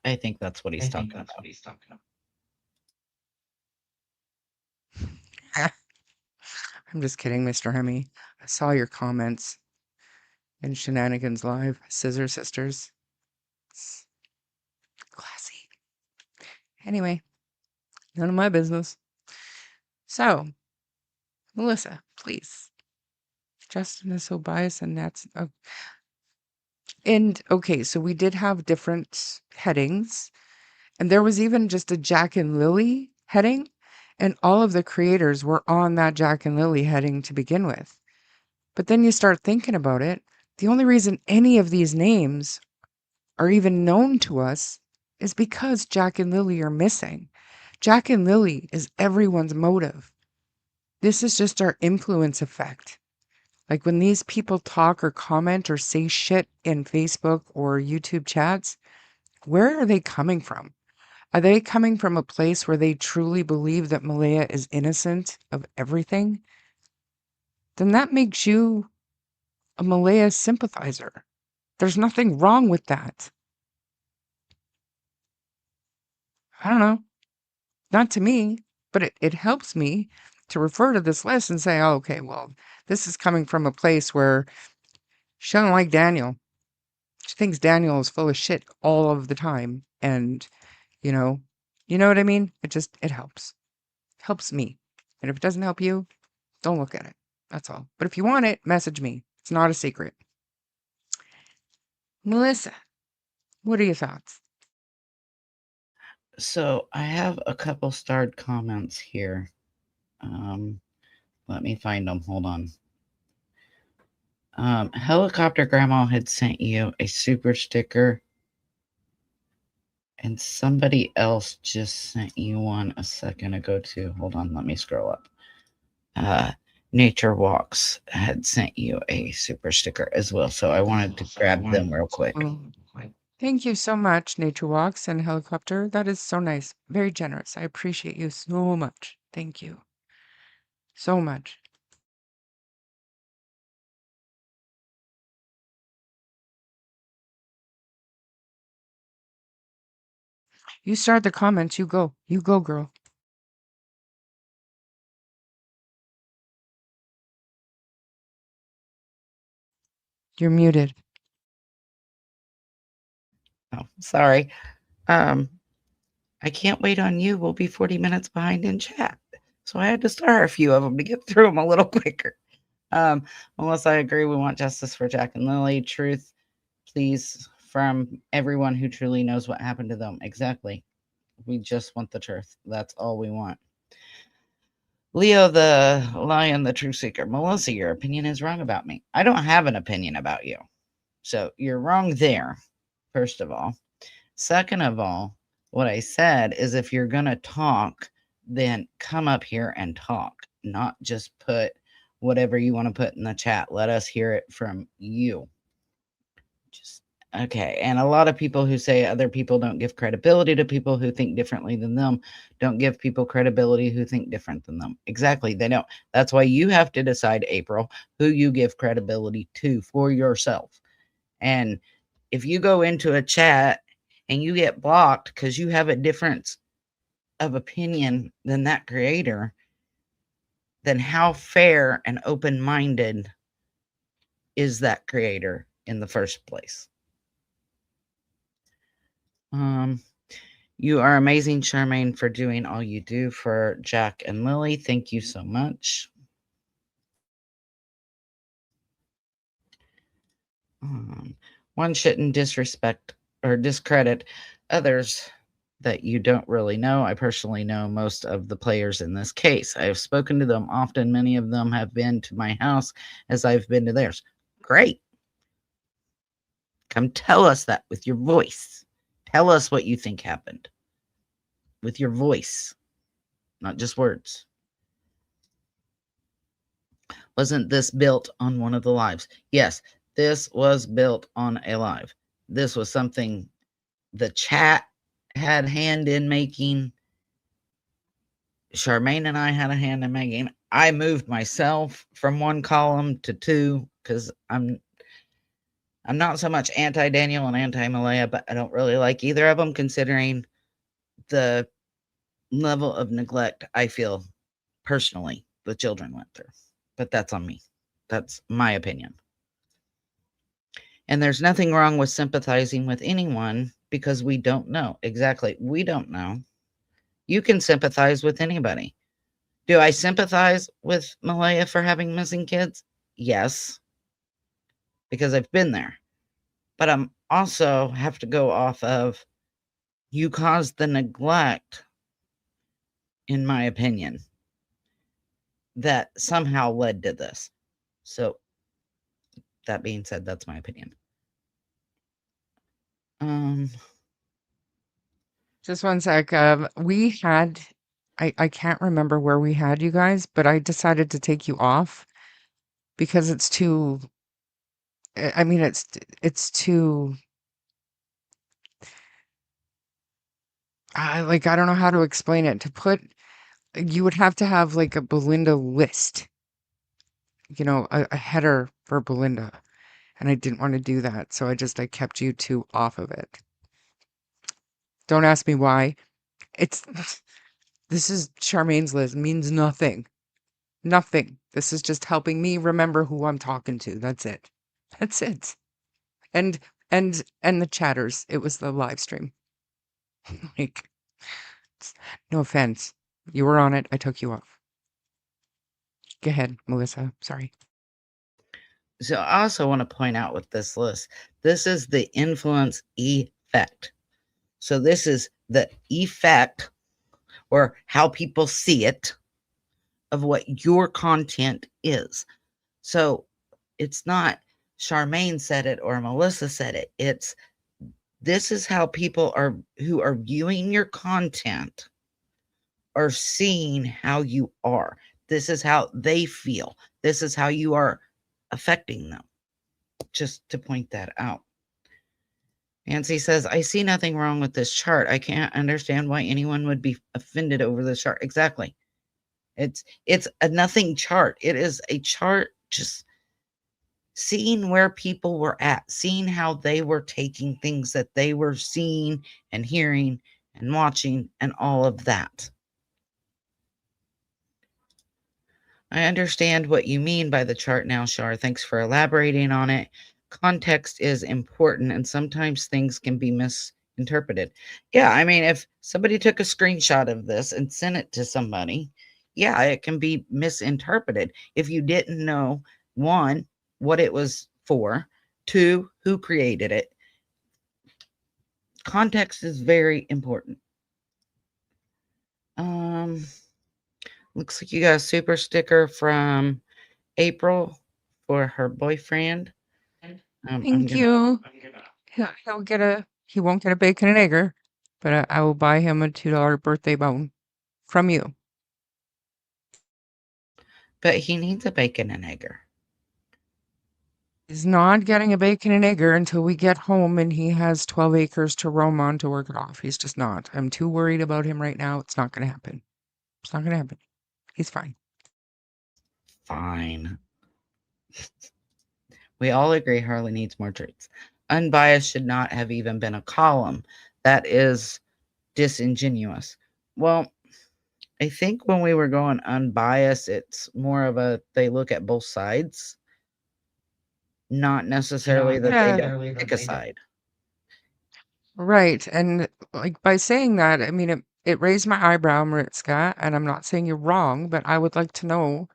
I think that's what he's talking about. I'm just kidding, Mr. Hemi. I saw your comments in Shenanigans Live. Scissor Sisters. It's classy. Anyway, none of my business. So, Melissa, please. Justin is so biased, and that's... And, okay, so we did have different headings. And there was even just a Jack and Lilly heading. And all of the creators were on that Jack and Lilly heading to begin with. But then you start thinking about it. The only reason any of these names are even known to us is because Jack and Lilly are missing. Jack and Lilly is everyone's motive. This is just our influence effect. Like when these people talk or comment or say shit in Facebook or YouTube chats, where are they coming from? Are they coming from a place where they truly believe that Malaya is innocent of everything? Then that makes you a Malaya sympathizer. There's nothing wrong with that. I don't know. Not to me, but it helps me to refer to this list and say, oh, okay, well, this is coming from a place where she doesn't like Daniel. She thinks Daniel is full of shit all of the time. And, you know what I mean? It helps. Helps me. And if it doesn't help you, don't look at it. That's all. But if you want it, message me. It's not a secret. Melissa, what are your thoughts? So I have a couple starred comments here. Let me find them. Hold on. Helicopter Grandma had sent you a super sticker, and somebody else just sent you one a second ago too. Hold on, let me scroll up. Nature Walks had sent you a super sticker as well, so I wanted to grab them real quick. Thank you so much, Nature Walks and Helicopter. That is so nice. Very generous. I appreciate you so much. Thank you. So much. You start the comments. You go. You go, girl. You're muted. Oh, sorry. I can't wait on you. We'll be 40 minutes behind in chat. So I had to start a few of them to get through them a little quicker. Unless I agree, we want justice for Jack and Lilly. Truth, please, from everyone who truly knows what happened to them. Exactly. We just want the truth. That's all we want. Leo, the lion, the true seeker. Melissa, your opinion is wrong about me. I don't have an opinion about you. So you're wrong there, first of all. Second of all, what I said is if you're going to talk, then come up here and talk, not just put whatever you want to put in the chat. Let us hear it from you. Okay. And a lot of people who say other people don't give credibility to people who think differently than them don't give people credibility who think different than them. Exactly. They don't. That's why you have to decide, April, who you give credibility to for yourself. And if you go into a chat and you get blocked because you have a difference of opinion than that creator, then how fair and open-minded is that creator in the first place. You are amazing, Charmaine, for doing all you do for Jack and Lily. Thank you so much. One shouldn't disrespect or discredit others that you don't really know. I personally know most of the players in this case. I have spoken to them often. Many of them have been to my house as I've been to theirs. Great. Come tell us that with your voice. Tell us what you think happened with your voice, not just words. Wasn't this built on one of the lives? Yes, this was built on a live. This was something the chat had hand in making. Charmaine and I had a hand in making. I moved myself from one column to two because I'm not so much anti-Daniel and anti-Malaya, but I don't really like either of them considering the level of neglect I feel personally the children went through. But that's on me. That's my opinion. And there's nothing wrong with sympathizing with anyone because we don't know. Exactly. We don't know. You can sympathize with anybody. Do I sympathize with Malaya for having missing kids? Yes. Because I've been there. But I'm also have to go off of you caused the neglect, in my opinion, that somehow led to this. So that being said, that's my opinion. Just one sec. We had, I can't remember where we had you guys, but I decided to take you off because it's too, I mean, it's too, like, I don't know how to explain it. To put, you would have to have like a Belinda list, a header for Belinda. And I didn't want to do that. So I kept you two off of it. Don't ask me why. This is Charmaine's list. Means nothing. Nothing. This is just helping me remember who I'm talking to. That's it. That's it. And the chatters. It was the live stream. Like, no offense. You were on it. I took you off. Go ahead, Melissa. Sorry. So I also want to point out with this list, this is the influence effect. So this is the effect or how people see it of what your content is. So it's not Charmaine said it or Melissa said it. This is how people who are viewing your content are seeing how you are. This is how they feel. This is how you are affecting them. Just to point that out. Nancy says, I see nothing wrong with this chart. I can't understand why anyone would be offended over this chart. Exactly. It's a nothing chart. It is a chart just seeing where people were at, seeing how they were taking things that they were seeing and hearing and watching and all of that. I understand what you mean by the chart now, Shar. Thanks for elaborating on it. Context is important and sometimes things can be misinterpreted. Yeah, I mean, if somebody took a screenshot of this and sent it to somebody, yeah, it can be misinterpreted. If you didn't know, one, what it was for, two, who created it. Context is very important. Looks like you got a super sticker from April for her boyfriend. Thank you. He won't get a bacon and egger, but I will buy him a $2 birthday bone from you. But he needs a bacon and egger. He's not getting a bacon and egger until we get home and he has 12 acres to roam on to work it off. He's just not. I'm too worried about him right now. It's not going to happen. It's not going to happen. He's fine. Fine. We all agree Harley needs more treats. Unbiased should not have even been a column. That is disingenuous. Well, I think when we were going unbiased, it's more of they look at both sides. not necessarily that they don't pick a side. Right. And like by saying that, I mean, it raised my eyebrow, Maritzka, and I'm not saying you're wrong, but I would like to know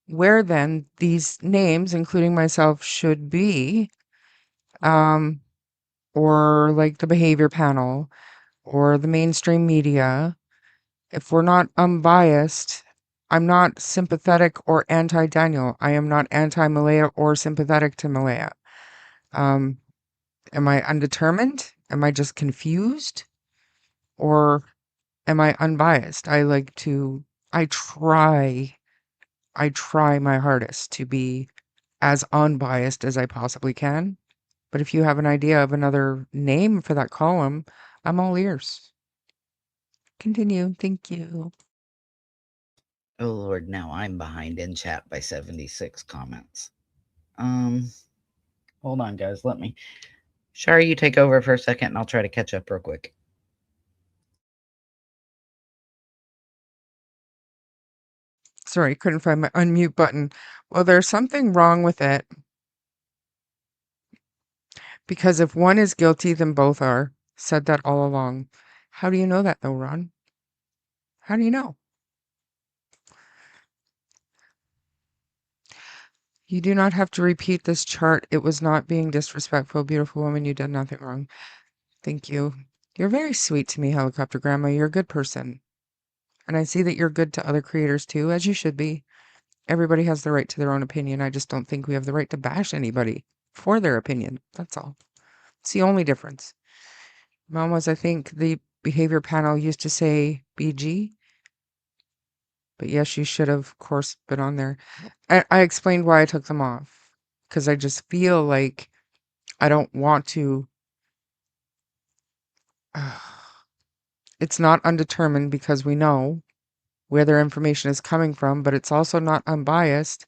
where then these names, including myself, should be, um, or like the behavior panel or the mainstream media. If we're not unbiased, I'm not sympathetic or anti Daniel. I am not anti Malaya or sympathetic to Malaya. Am I undetermined? Am I just confused? Or am I unbiased? I try, I try my hardest to be as unbiased as I possibly can. But if you have an idea of another name for that column, I'm all ears. Continue. Thank you. Oh Lord, now I'm behind in chat by 76 comments. Hold on, guys. Let me. Shari, you take over for a second, and I'll try to catch up real quick. Sorry, couldn't find my unmute button. Well, there's something wrong with it. Because if one is guilty, then both are. Said that all along. How do you know that though, Ron? How do you know? You do not have to repeat this chart. It was not being disrespectful. Beautiful woman, you did nothing wrong. Thank you. You're very sweet to me, Helicopter Grandma. You're a good person. And I see that you're good to other creators too, as you should be. Everybody has the right to their own opinion. I just don't think we have the right to bash anybody for their opinion. That's all. It's the only difference. Mom was, I think, the behavior panel used to say BG. But yes, you should have, of course, been on there. I explained why I took them off. Because I just feel like I don't want to. It's not undetermined because we know where their information is coming from, but it's also not unbiased.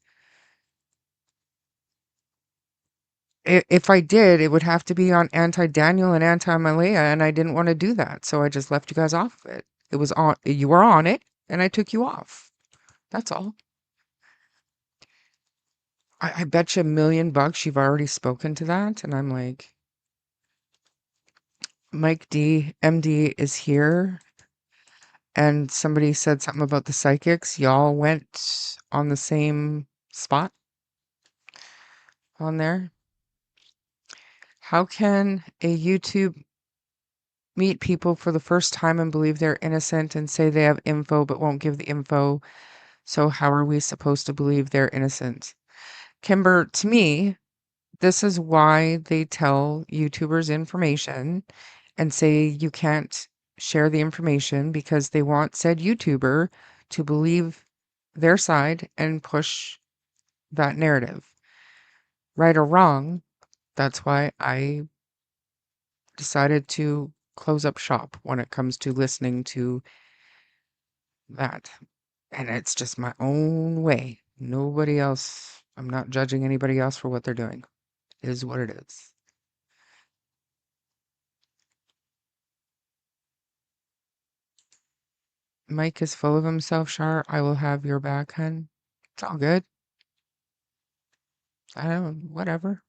If I did, it would have to be on anti-Daniel and anti-Malaya, and I didn't want to do that, so I just left you guys off of it. It was on, you were on it, and I took you off. That's all. I bet you $1,000,000 you've already spoken to that, and I'm like, Mike D, MD is here, and somebody said something about the psychics. Y'all went on the same spot on there. How can a YouTube meet people for the first time and believe they're innocent and say they have info but won't give the info? So how are we supposed to believe they're innocent? Kimber, to me, this is why they tell YouTubers information and say you can't share the information, because they want said YouTuber to believe their side and push that narrative. Right or wrong, that's why I decided to close up shop when it comes to listening to that. And it's just my own way. Nobody else, I'm not judging anybody else for what they're doing. It is what it is. Mike is full of himself, Shar. I will have your back, hun. It's all good. I don't, whatever.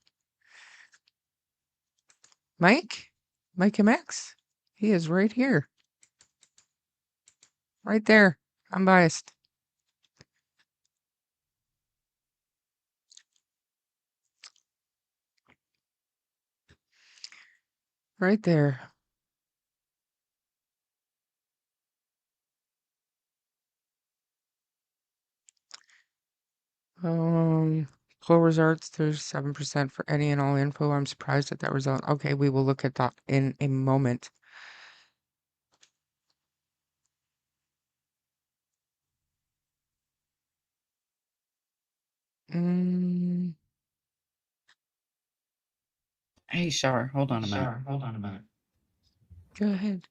Mike? Mike MX? He is right here. Right there. Unbiased. Right there. Full results, there's 7% for any and all info. I'm surprised at that result. Okay, we will look at that in a moment. Mm, Hey, Shar, hold on a minute. go ahead.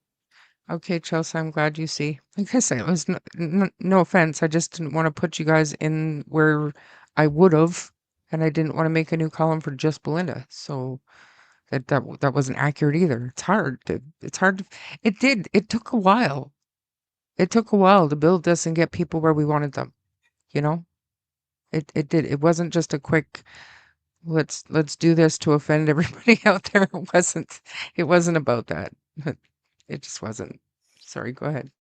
Okay, Chelsea, I'm glad you see. Like I said, it was no offense. I just didn't want to put you guys in where I would have, and I didn't want to make a new column for just Belinda. So that wasn't accurate either. It's hard. It's hard. It took a while. It took a while to build this and get people where we wanted them. You know, it did. It wasn't just a quick let's do this to offend everybody out there. It wasn't about that. It just wasn't. Sorry, go ahead.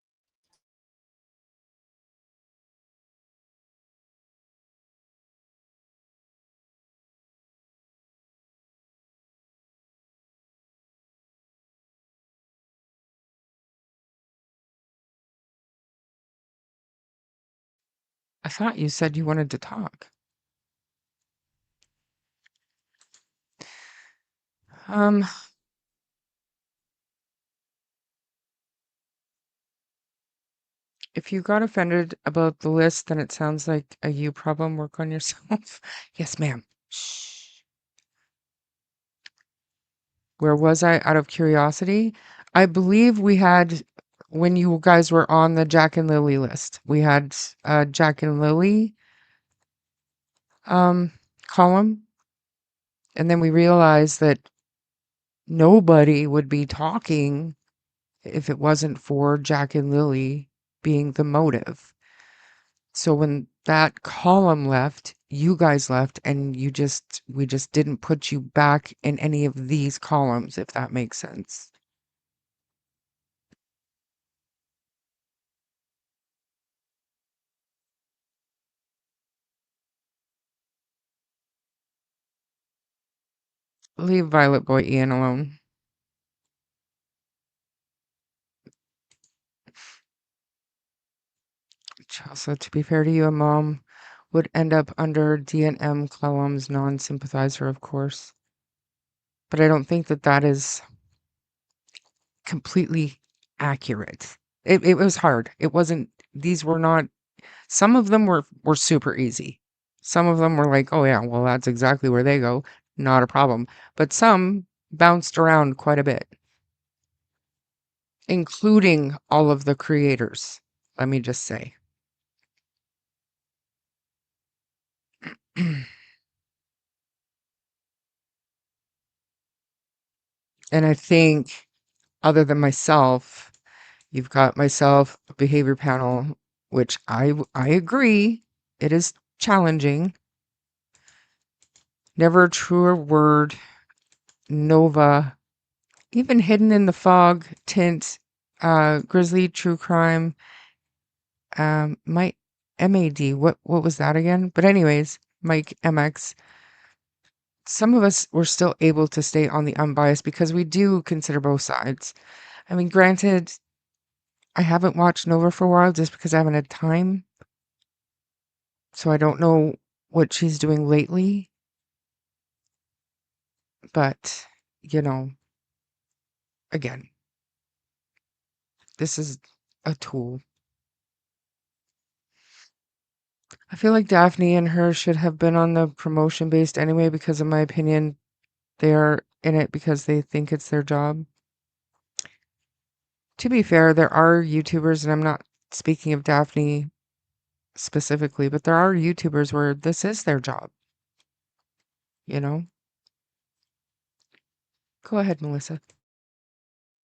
I thought you said you wanted to talk. Um, if you got offended about the list, then it sounds like a you problem. Work on yourself. Yes, ma'am. Shh. Where was I? Out of curiosity, I believe we had when you guys were on the Jack and Lily list. We had Jack and Lily um column, and then we realized that nobody would be talking if it wasn't for Jack and Lily being the motive. So when that column left, you guys left, and we just didn't put you back in any of these columns, if that makes sense. Leave Violet Boy Ian alone. Also, to be fair to you, a mom would end up under D&M columns, non-sympathizer, of course. But I don't think that that is completely accurate. It was hard. It wasn't. These were not. Some of them were super easy. Some of them were like, oh yeah, well that's exactly where they go. Not a problem. But some bounced around quite a bit, including all of the creators. Let me just say. And I think, other than myself, you've got myself, a behavior panel, which I agree, it is challenging. Never a truer word, Nova, even Hidden in the Fog, Tint, Grizzly, True Crime, Mike MAD, what was that again? But anyways, Mike MX. Some of us were still able to stay on the unbiased because we do consider both sides. I mean, granted, I haven't watched Nova for a while just because I haven't had time. So I don't know what she's doing lately. But, again, this is a tool. I feel like Daphne and her should have been on the promotion based anyway because, in my opinion, they are in it because they think it's their job. To be fair, there are YouTubers, and I'm not speaking of Daphne specifically, but there are YouTubers where this is their job. Go ahead, Melissa.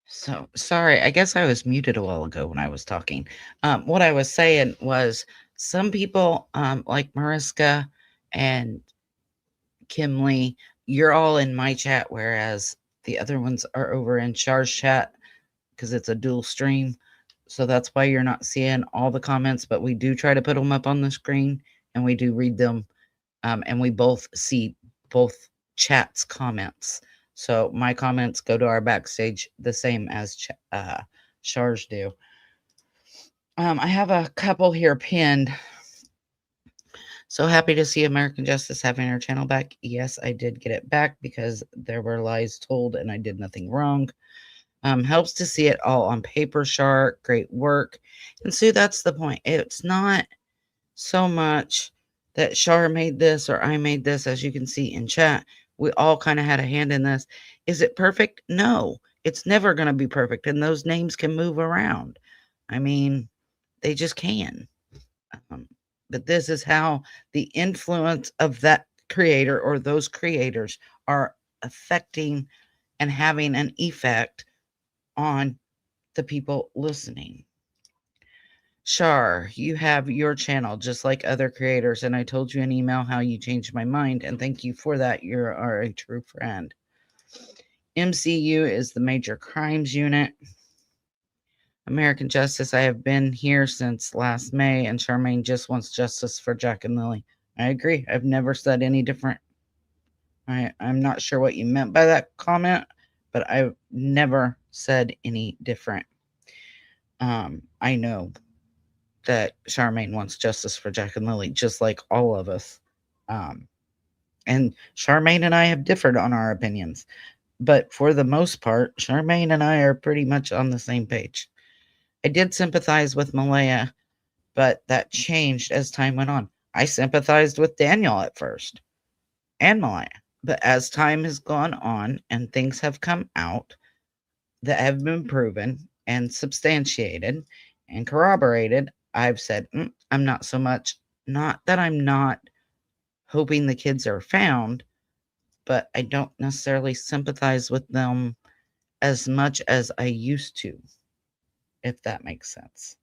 So sorry, I guess I was muted a while ago when I was talking. What I was saying was some people, like Mariska and Kimley, you're all in my chat, whereas the other ones are over in Char's chat because it's a dual stream. So that's why you're not seeing all the comments, but we do try to put them up on the screen and we do read them. And we both see both chats' comments. So my comments go to our backstage the same as Char's do. I have a couple here pinned. So happy to see American Justice having her channel back. Yes, I did get it back because there were lies told and I did nothing wrong. Helps to see it all on paper, Char. Great work. And Sue, that's the point. It's not so much that Char made this or I made this, as you can see in chat. We all kind of had a hand in this. Is it perfect? No, it's never going to be perfect. And those names can move around. I mean, they just can. But this is how the influence of that creator or those creators are affecting and having an effect on the people listening. Shar, you have your channel just like other creators, and I told you in email how you changed my mind, and thank you for that. You are a true friend. MCU is the Major Crimes Unit. American Justice, I have been here since last May, and Charmaine just wants justice for Jack and Lily. I agree. I've never said any different. I'm not sure what you meant by that comment, but I've never said any different. I know that Charmaine wants justice for Jack and Lily, just like all of us. And Charmaine and I have differed on our opinions, but for the most part, Charmaine and I are pretty much on the same page. I did sympathize with Malaya, but that changed as time went on. I sympathized with Daniel at first and Malaya, but as time has gone on and things have come out that have been proven and substantiated and corroborated, I've said, I'm not so much, not that I'm not hoping the kids are found, but I don't necessarily sympathize with them as much as I used to, if that makes sense.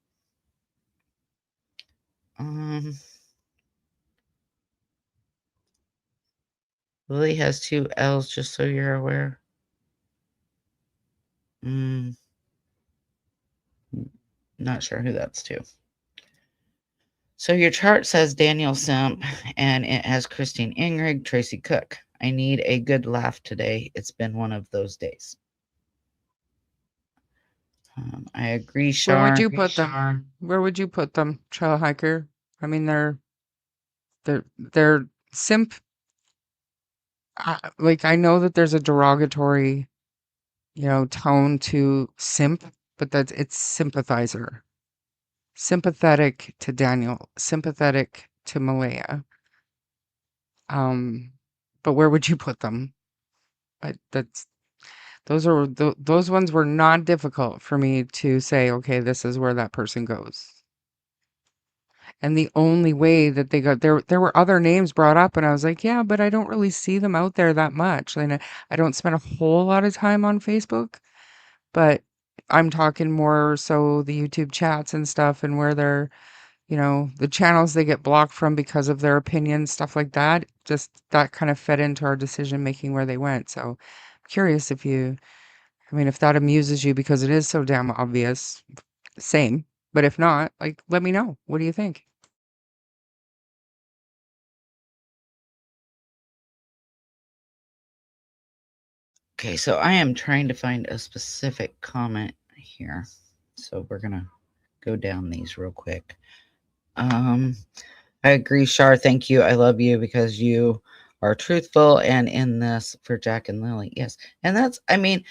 Lily has 2 L's, just so you're aware. Not sure who that's to. So your chart says Daniel Simp, and it has Christine Ingrig, Tracy Cook. I need a good laugh today. It's been one of those days. I agree, Shar. Where would you put them? Where would you put them, Trail Hiker? I mean, they're simp. Like, I know that there's a derogatory, tone to simp, but it's sympathizer. Sympathetic to Daniel, sympathetic to Malaya. But where would you put them? Those ones were not difficult for me to say, okay, this is where that person goes. And the only way that they got there were other names brought up, and I was like, yeah, but I don't really see them out there that much. And I don't spend a whole lot of time on Facebook, but I'm talking more so the YouTube chats and stuff, and where they're, the channels they get blocked from because of their opinions, stuff like that. Just that kind of fed into our decision making where they went. So I'm curious if that amuses you, because it is so damn obvious. Same. But if not, like, let me know. What do you think? Okay, so I am trying to find a specific comment here. So we're going to go down these real quick. I agree, Shar. Thank you. I love you because you are truthful and in this for Jack and Lily. Yes. And that's, no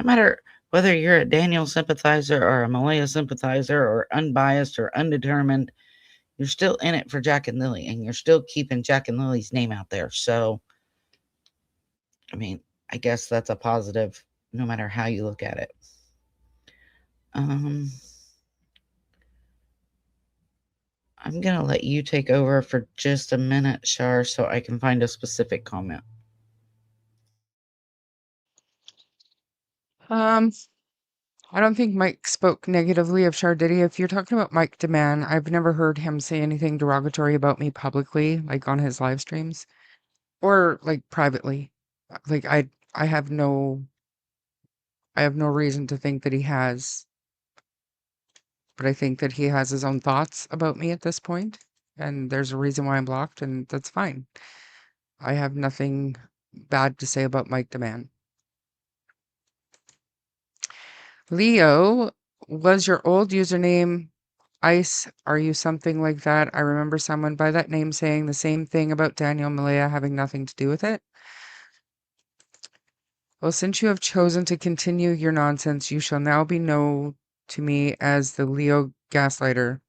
matter whether you're a Daniel sympathizer or a Malaya sympathizer or unbiased or undetermined, you're still in it for Jack and Lily, and you're still keeping Jack and Lily's name out there. So, I guess that's a positive no matter how you look at it. I'm going to let you take over for just a minute, Shar, so I can find a specific comment. I don't think Mike spoke negatively of Shar, did he? If you're talking about Mike Deman, I've never heard him say anything derogatory about me publicly, like on his live streams, or like privately. Like I have no reason to think that he has, but I think that he has his own thoughts about me at this point, and there's a reason why I'm blocked, and that's fine. I have nothing bad to say about Mike Deman. Leo, was your old username Ice? Are you something like that? I remember someone by that name saying the same thing about Daniel Malaya having nothing to do with it. Well, since you have chosen to continue your nonsense, you shall now be known to me as the Leo Gaslighter.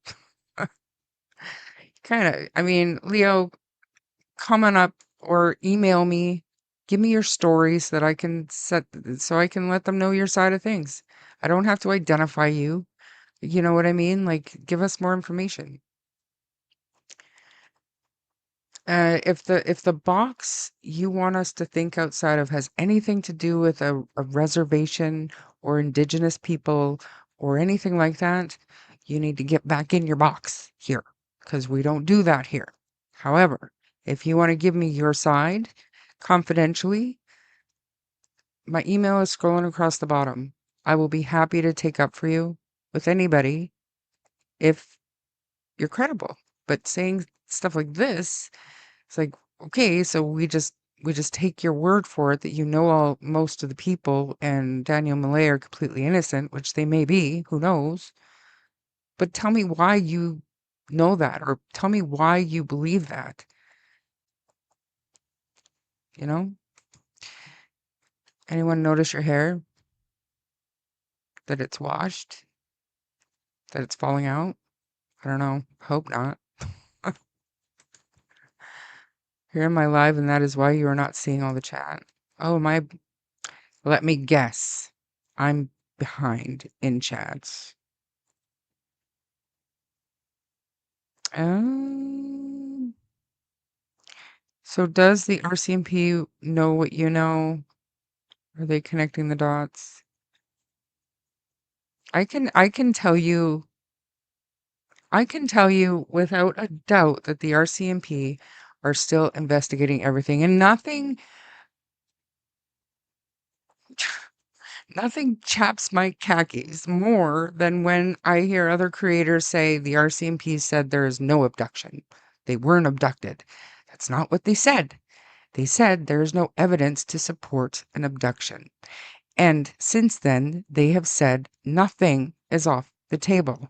Leo, comment up or email me. Give me your story so that I can let them know your side of things. I don't have to identify you. You know what I mean? Like, give us more information. If the box you want us to think outside of has anything to do with a reservation or indigenous people or anything like that, you need to get back in your box here because we don't do that here. However, if you want to give me your side confidentially, my email is scrolling across the bottom. I will be happy to take up for you with anybody if you're credible. But saying stuff like this, it's like, okay, so we just take your word for it that you know most of the people and Daniel Malay are completely innocent, which they may be, who knows? But tell me why you know that, or tell me why you believe that. You know? Anyone notice your hair? That it's washed? That it's falling out? I don't know. Hope not. You're in my live, and that is why you are not seeing all the chat. Oh, my. Let me guess. I'm behind in chats. So does the RCMP know what you know? Are they connecting the dots? I can tell you without a doubt that the RCMP are still investigating everything, and nothing chaps my khakis more than when I hear other creators say the RCMP said there is no abduction. They weren't abducted. That's not what they said. They said there is no evidence to support an abduction. And since then, they have said nothing is off the table.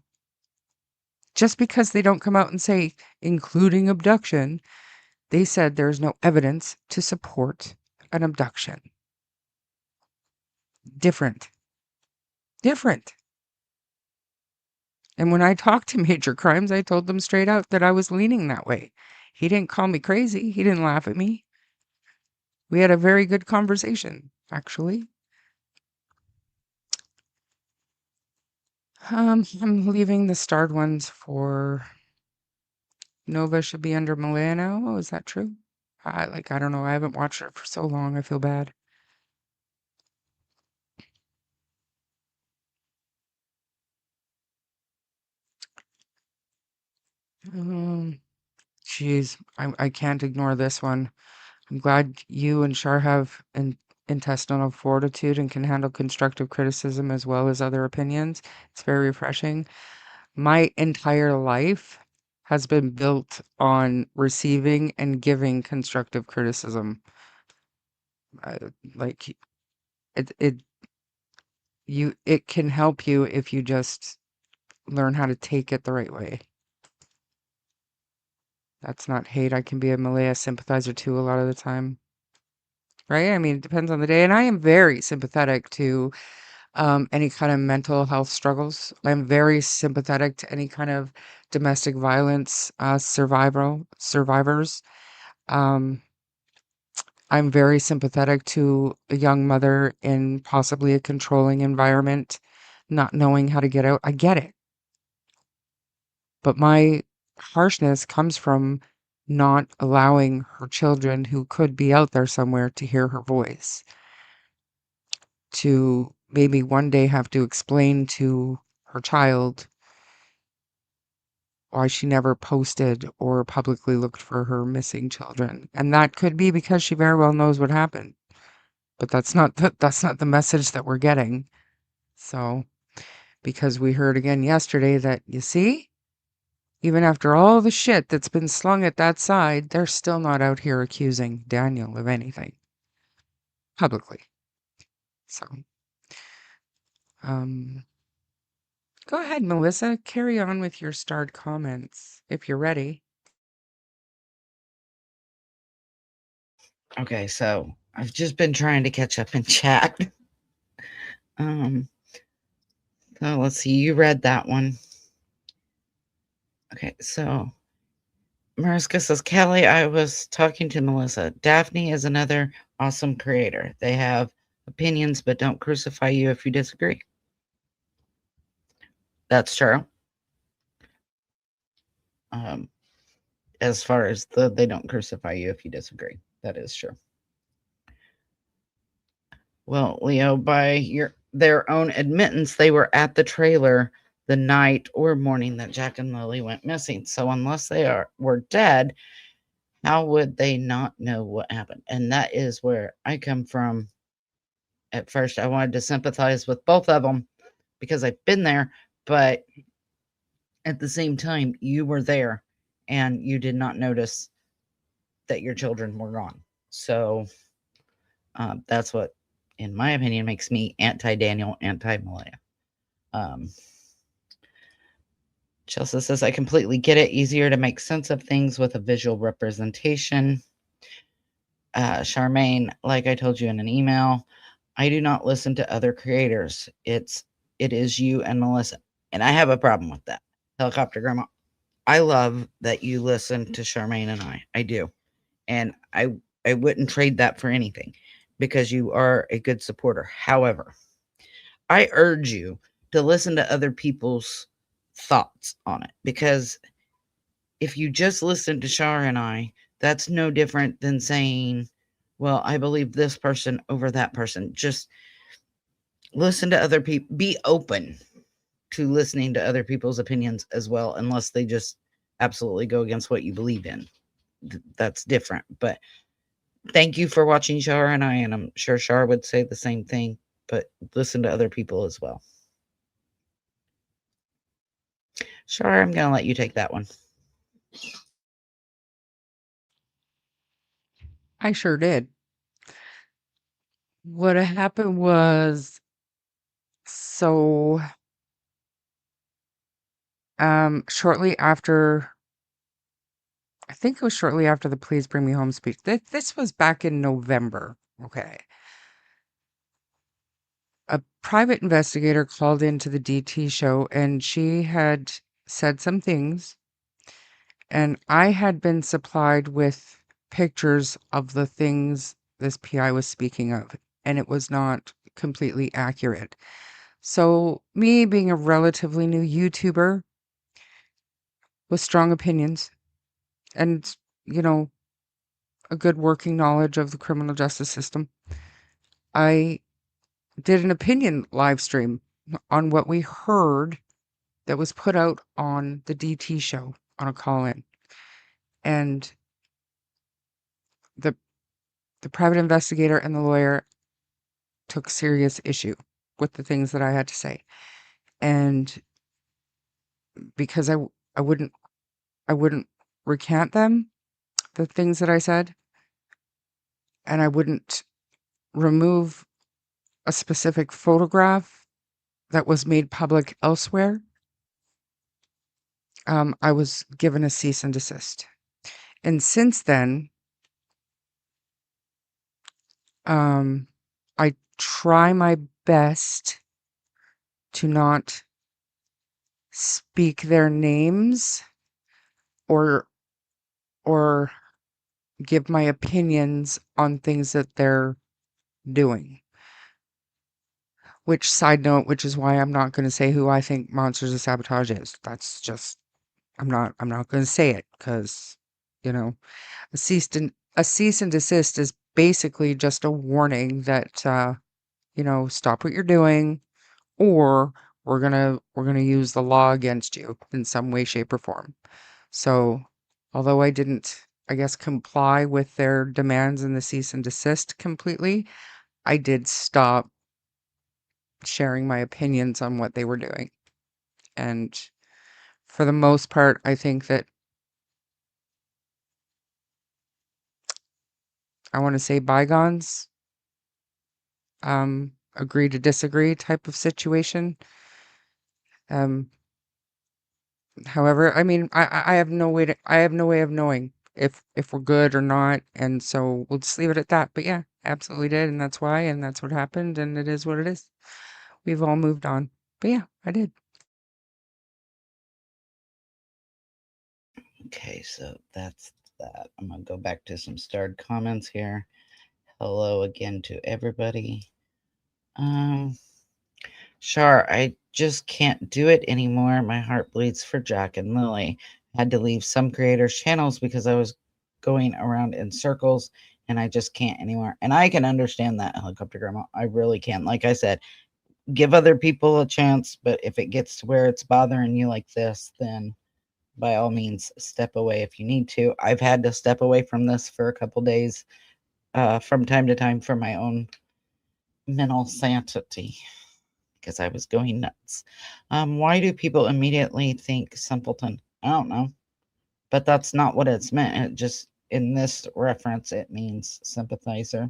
Just because they don't come out and say, including abduction, they said there's no evidence to support an abduction. Different. And when I talked to Major Crimes, I told them straight out that I was leaning that way. He didn't call me crazy. He didn't laugh at me. We had a very good conversation, actually. I'm leaving the starred ones for Nova should be under Malaya now. Oh, is that true? I don't know. I haven't watched it for so long. I feel bad. Jeez, I can't ignore this one. I'm glad you and Shar have intestinal fortitude and can handle constructive criticism as well as other opinions. It's very refreshing. My entire life has been built on receiving and giving constructive criticism. Like it can help you if you just learn how to take it the right way. That's not hate. I can be a Malaya sympathizer too a lot of the time. Right? I mean, it depends on the day. And I am very sympathetic to any kind of mental health struggles. I'm very sympathetic to any kind of domestic violence survivors. Um, I'm very sympathetic to a young mother in possibly a controlling environment, not knowing how to get out. I get it. But my harshness comes from not allowing her children who could be out there somewhere to hear her voice, to maybe one day have to explain to her child why she never posted or publicly looked for her missing children. And that could be because she very well knows what happened. But that's not the message that we're getting. So, because we heard again yesterday that, you see, even after all the shit that's been slung at that side, they're still not out here accusing Daniel of anything publicly. So, go ahead, Melissa. Carry on with your starred comments if you're ready. Okay, so I've just been trying to catch up in chat. So let's see. You read that one. Okay, so Mariska says, Kelly, I was talking to Melissa. Daphne is another awesome creator. They have opinions, but don't crucify you if you disagree. That's true. As far as they don't crucify you if you disagree. That is true. Well, Leo, by their own admittance, they were at the trailer the night or morning that Jack and Lily went missing. So unless they were dead, how would they not know what happened? And that is where I come from. At first, I wanted to sympathize with both of them because I've been there, but at the same time, you were there and you did not notice that your children were gone. So that's what, in my opinion, makes me anti-Daniel, anti-Malaya. Chelsea says, I completely get it. Easier to make sense of things with a visual representation. Charmaine, like I told you in an email, I do not listen to other creators. It is you and Melissa. And I have a problem with that. Helicopter Grandma, I love that you listen to Charmaine and I do. And I wouldn't trade that for anything because you are a good supporter. However, I urge you to listen to other people's thoughts on it, because if you just listen to Shar and I, that's no different than saying, well, I believe this person over that person. Just listen to other people. Be open to listening to other people's opinions as well, unless they just absolutely go against what you believe in. That's different. But thank you for watching Shar and I, and I'm sure Shar would say the same thing, but listen to other people as well. Shar, I'm going to let you take that one. I sure did. What happened was, so shortly after, I think it was shortly after the Please Bring Me Home speech. This was back in November. Okay. A private investigator called into the DT show and she had said some things, and I had been supplied with pictures of the things this PI was speaking of, and it was not completely accurate. So, me being a relatively new YouTuber with strong opinions and, you know, a good working knowledge of the criminal justice system, I did an opinion live stream on what we heard that was put out on the DT show on a call-in. And the private investigator and the lawyer took serious issue with the things that I had to say. And because I wouldn't recant them, the things that I said, and I wouldn't remove a specific photograph that was made public elsewhere, I was given a cease and desist. And since then, I try my best to not speak their names or give my opinions on things that they're doing. Which, side note, which is why I'm not going to say who I think Monsters of Sabotage is. That's just, I'm not going to say it because, you know, a cease and desist is basically just a warning that, you know, stop what you're doing, or we're gonna use the law against you in some way, shape, or form. So, although I didn't, I guess, comply with their demands in the cease and desist completely, I did stop sharing my opinions on what they were doing. And for the most part, I think that I want to say bygones, agree to disagree type of situation. However, I mean, I have no way of knowing if we're good or not, and so we'll just leave it at that. But yeah, absolutely did, and that's why, and that's what happened, and it is what it is. We've all moved on. But yeah, I did. Okay, so that's that. I'm going to go back to some starred comments here. Hello again to everybody. Shar, I just can't do it anymore. My heart bleeds for Jack and Lily. I had to leave some creators' channels because I was going around in circles and I just can't anymore. And I can understand that, Helicopter Grandma. I really can. Like I said, give other people a chance, but if it gets to where it's bothering you like this, then by all means step away if you need to. I've had to step away from this for a couple days from time to time for my own mental sanity because I was going nuts. Why do people immediately think simpleton? I don't know, but that's not what it's meant. It just, in this reference, it means sympathizer.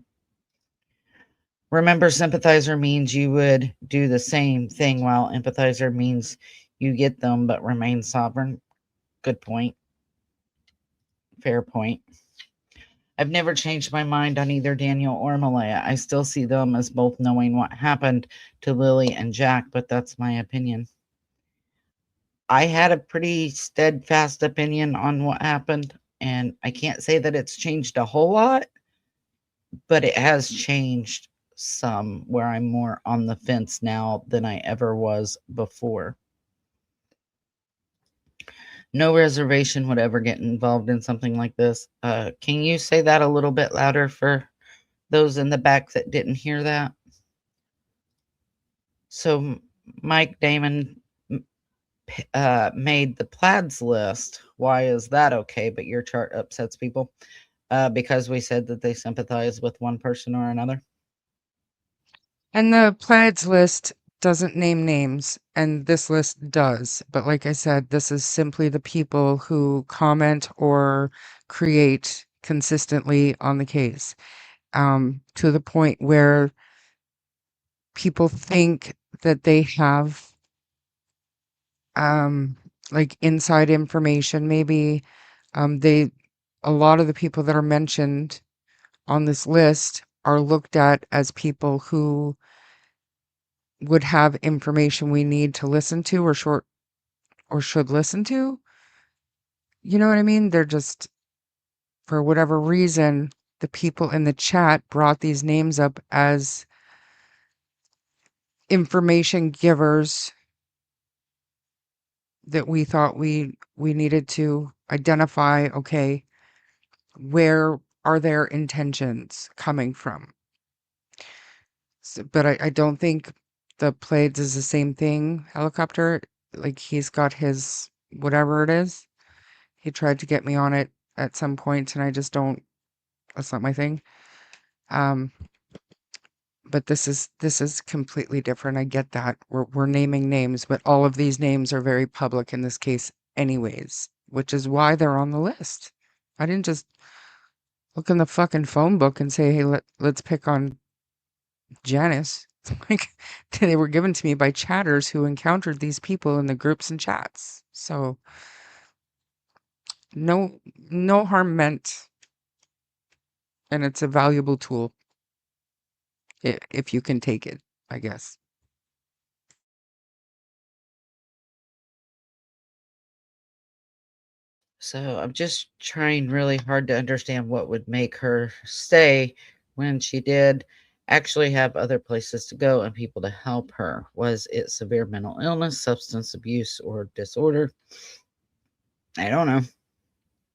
Remember, sympathizer means you would do the same thing, while empathizer means you get them but remain sovereign. Good point. Fair point. I've never changed my mind on either Daniel or Malaya. I still see them as both knowing what happened to Lilly and Jack, but that's my opinion. I had a pretty steadfast opinion on what happened, and I can't say that it's changed a whole lot, but it has changed some where I'm more on the fence now than I ever was before. No reservation would ever get involved in something like this. Can you say that a little bit louder for those in the back that didn't hear that? So Mike Damon made the plaids list. Why is that okay, but your chart upsets people? Because we said that they sympathize with one person or another. And the plaids list doesn't name names, and this list does. But like I said, this is simply the people who comment or create consistently on the case, to the point where people think that they have like inside information. Maybe a lot of the people that are mentioned on this list are looked at as people who would have information we need to listen to or should listen to. You know what I mean? They're just, for whatever reason, the people in the chat brought these names up as information givers that we thought we needed to identify. Okay, where are their intentions coming from? So, but I don't think the Plaids is the same thing. Helicopter, like he's got his whatever it is. He tried to get me on it at some point, and I just don't. That's not my thing. But this is completely different. I get that we're naming names, but all of these names are very public in this case, anyways, which is why they're on the list. I didn't just look in the fucking phone book and say, "Hey, let's pick on Janice." Like they were given to me by chatters who encountered these people in the groups and chats. So no harm meant, and it's a valuable tool if you can take it, I guess. So I'm just trying really hard to understand what would make her stay when she did actually have other places to go and people to help her. Was it severe mental illness, substance abuse, or disorder? I don't know.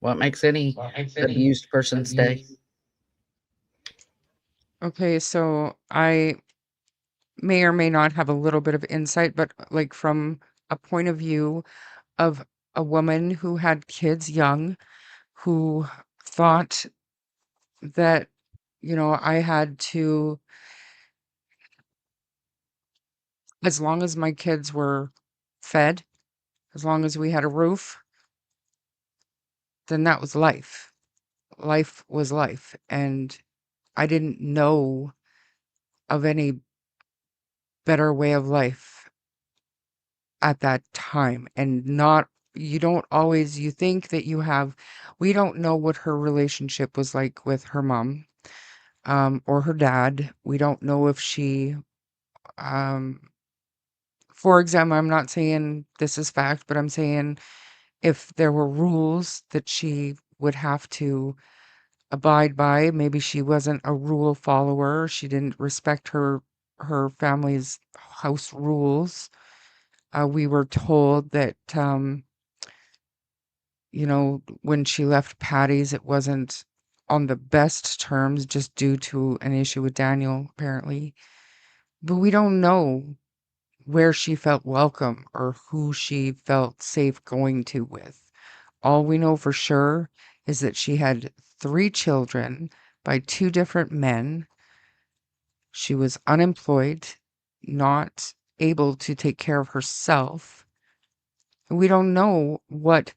What makes any abused person stay? Okay, so I may or may not have a little bit of insight, but like from a point of view of a woman who had kids young, who thought that, I had to, as long as my kids were fed, as long as we had a roof, then that was life. Life was life. And I didn't know of any better way of life at that time. And not, you don't always, you think that you have, we don't know what her relationship was like with her mom, or her dad. We don't know if she, um, for example, I'm not saying this is fact, but I'm saying if there were rules that she would have to abide by, maybe she wasn't a rule follower. She didn't respect her family's house rules. We were told that, when she left Patty's, it wasn't on the best terms just due to an issue with Daniel, apparently. But we don't know. where she felt welcome or who she felt safe going to with. All we know for sure is that she had 3 children by 2 different men. She was unemployed, not able to take care of herself. We don't know what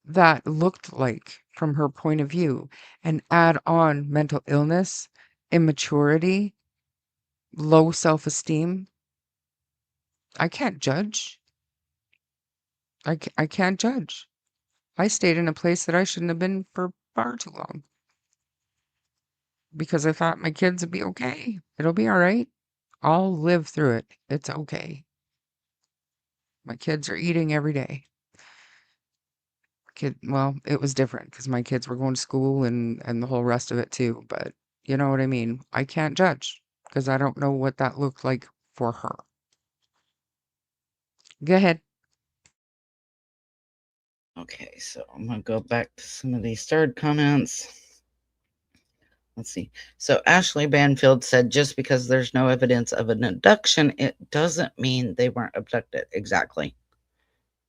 that looked like from her point of view. And add on mental illness, immaturity, low self-esteem. I can't judge. I can't judge. I stayed in a place that I shouldn't have been for far too long because I thought my kids would be okay. It'll be all right. I'll live through it. It's okay. My kids are eating every day. Well, it was different because my kids were going to school and the whole rest of it too. But you know what I mean? I can't judge because I don't know what that looked like for her. Go ahead. Okay, so I'm going to go back to some of these third comments. Let's see. So Ashley Banfield said, just because there's no evidence of an abduction, it doesn't mean they weren't abducted. Exactly.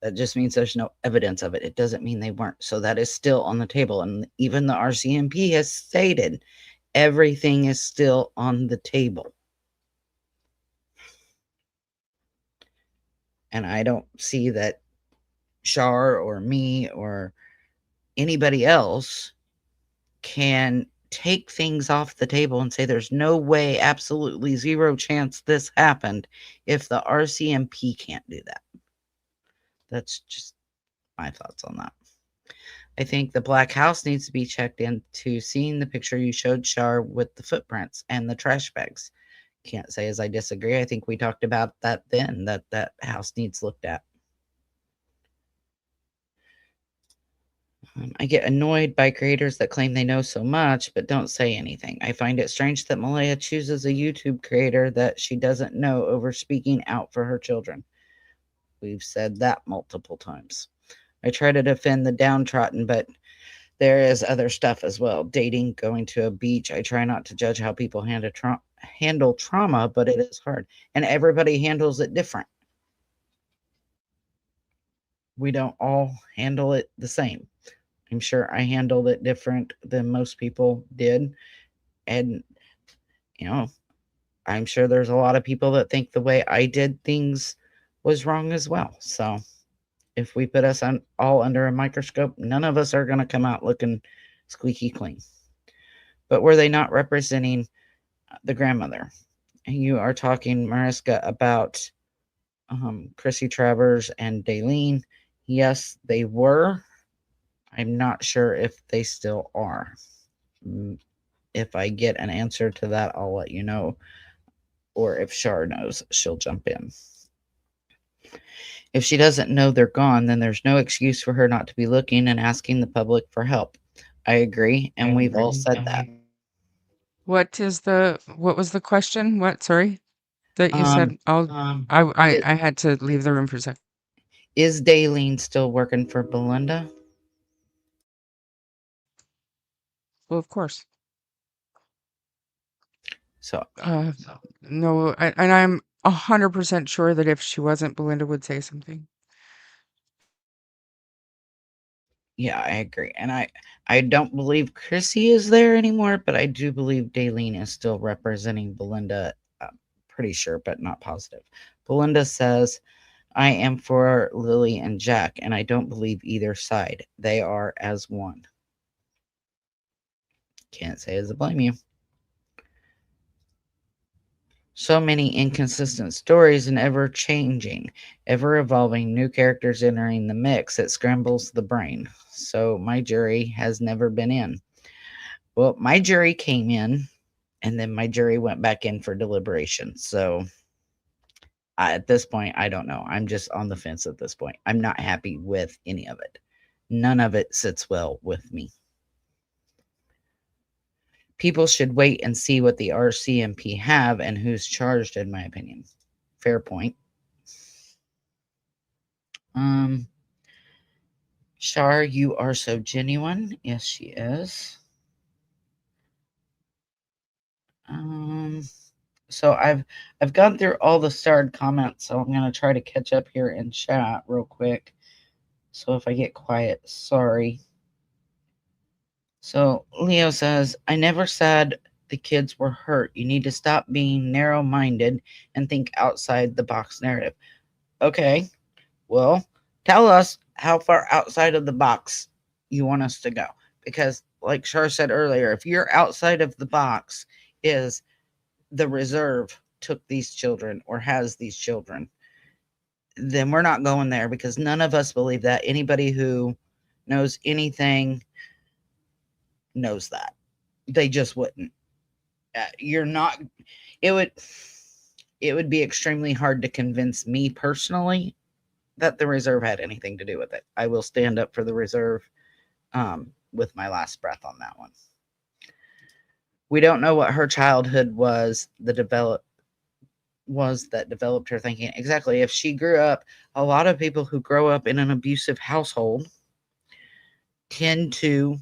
That just means there's no evidence of it. It doesn't mean they weren't. So that is still on the table. And even the RCMP has stated everything is still on the table. And I don't see that Shar or me or anybody else can take things off the table and say there's no way, absolutely zero chance this happened if the RCMP can't do that. That's just my thoughts on that. I think the black house needs to be checked into. Seeing the picture you showed, Shar, with the footprints and the trash bags. Can't say as I disagree. I think we talked about that then, that house needs looked at. I get annoyed by creators that claim they know so much but don't say anything. I find it strange that Malaya chooses a YouTube creator that she doesn't know over speaking out for her children. We've said that multiple times. I try to defend the downtrodden, but there is other stuff as well. Dating, going to a beach. I try not to judge how people handle trauma, but it is hard. And everybody handles it different. We don't all handle it the same. I'm sure I handled it different than most people did. And, I'm sure there's a lot of people that think the way I did things was wrong as well. So if we put us all under a microscope, none of us are going to come out looking squeaky clean. But were they not representing the grandmother? And you are talking, Mariska, about Chrissy Travers and Daleen. Yes, they were. I'm not sure if they still are. If I get an answer to that, I'll let you know. Or if Shar knows, she'll jump in. If she doesn't know they're gone, then there's no excuse for her not to be looking and asking the public for help. I agree, and we've all said that. What was the question? What, sorry? That you said I had to leave the room for a second. Is Daleen still working for Belinda? Well, of course. So no, and I'm 100% sure that if she wasn't, Belinda would say something. yeah, I agree. And I don't believe Chrissy is there anymore, but I do believe Daleen is still representing Belinda. Pretty sure, but not positive. Belinda says, I am for Lilly and Jack, and I don't believe either side. They are as one. Can't say as I blame you. So many inconsistent stories and ever changing, ever evolving new characters entering the mix. It scrambles the brain. So my jury has never been in. Well, my jury came in and then my jury went back in for deliberation. So at this point, I don't know. I'm just on the fence at this point. I'm not happy with any of it. None of it sits well with me. People should wait and see what the RCMP have and who's charged, in my opinion. Fair point. Shar, you are so genuine. Yes, she is. So I've gone through all the starred comments, so I'm gonna try to catch up here in chat real quick. So if I get quiet, sorry. So Leo says, I never said the kids were hurt. You need to stop being narrow minded and think outside the box narrative. Okay, well, tell us how far outside of the box you want us to go. Because, like Shar said earlier, if you're outside of the box, is the reserve took these children or has these children, then we're not going there because none of us believe that. Anybody who knows anything knows that. They just wouldn't. You're not, it would be extremely hard to convince me personally that the reserve had anything to do with it. I will stand up for the reserve with my last breath on that one. We don't know what her childhood was that developed her thinking. Exactly. If she grew up, a lot of people who grow up in an abusive household tend to,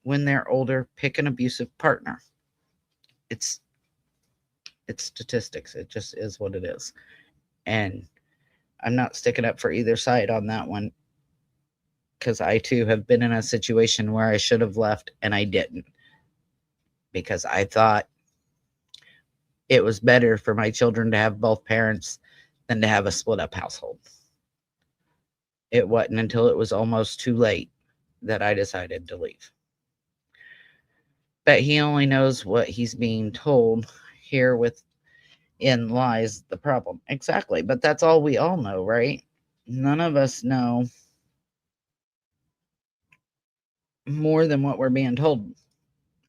when they're older, pick an abusive partner. It's statistics. It just is what it is. And I'm not sticking up for either side on that one, because I too have been in a situation where I should have left and I didn't, because I thought it was better for my children to have both parents than to have a split up household. It wasn't until it was almost too late that I decided to leave. But he only knows what he's being told. Here within lies the problem. Exactly. But that's all we all know, right? None of us know more than what we're being told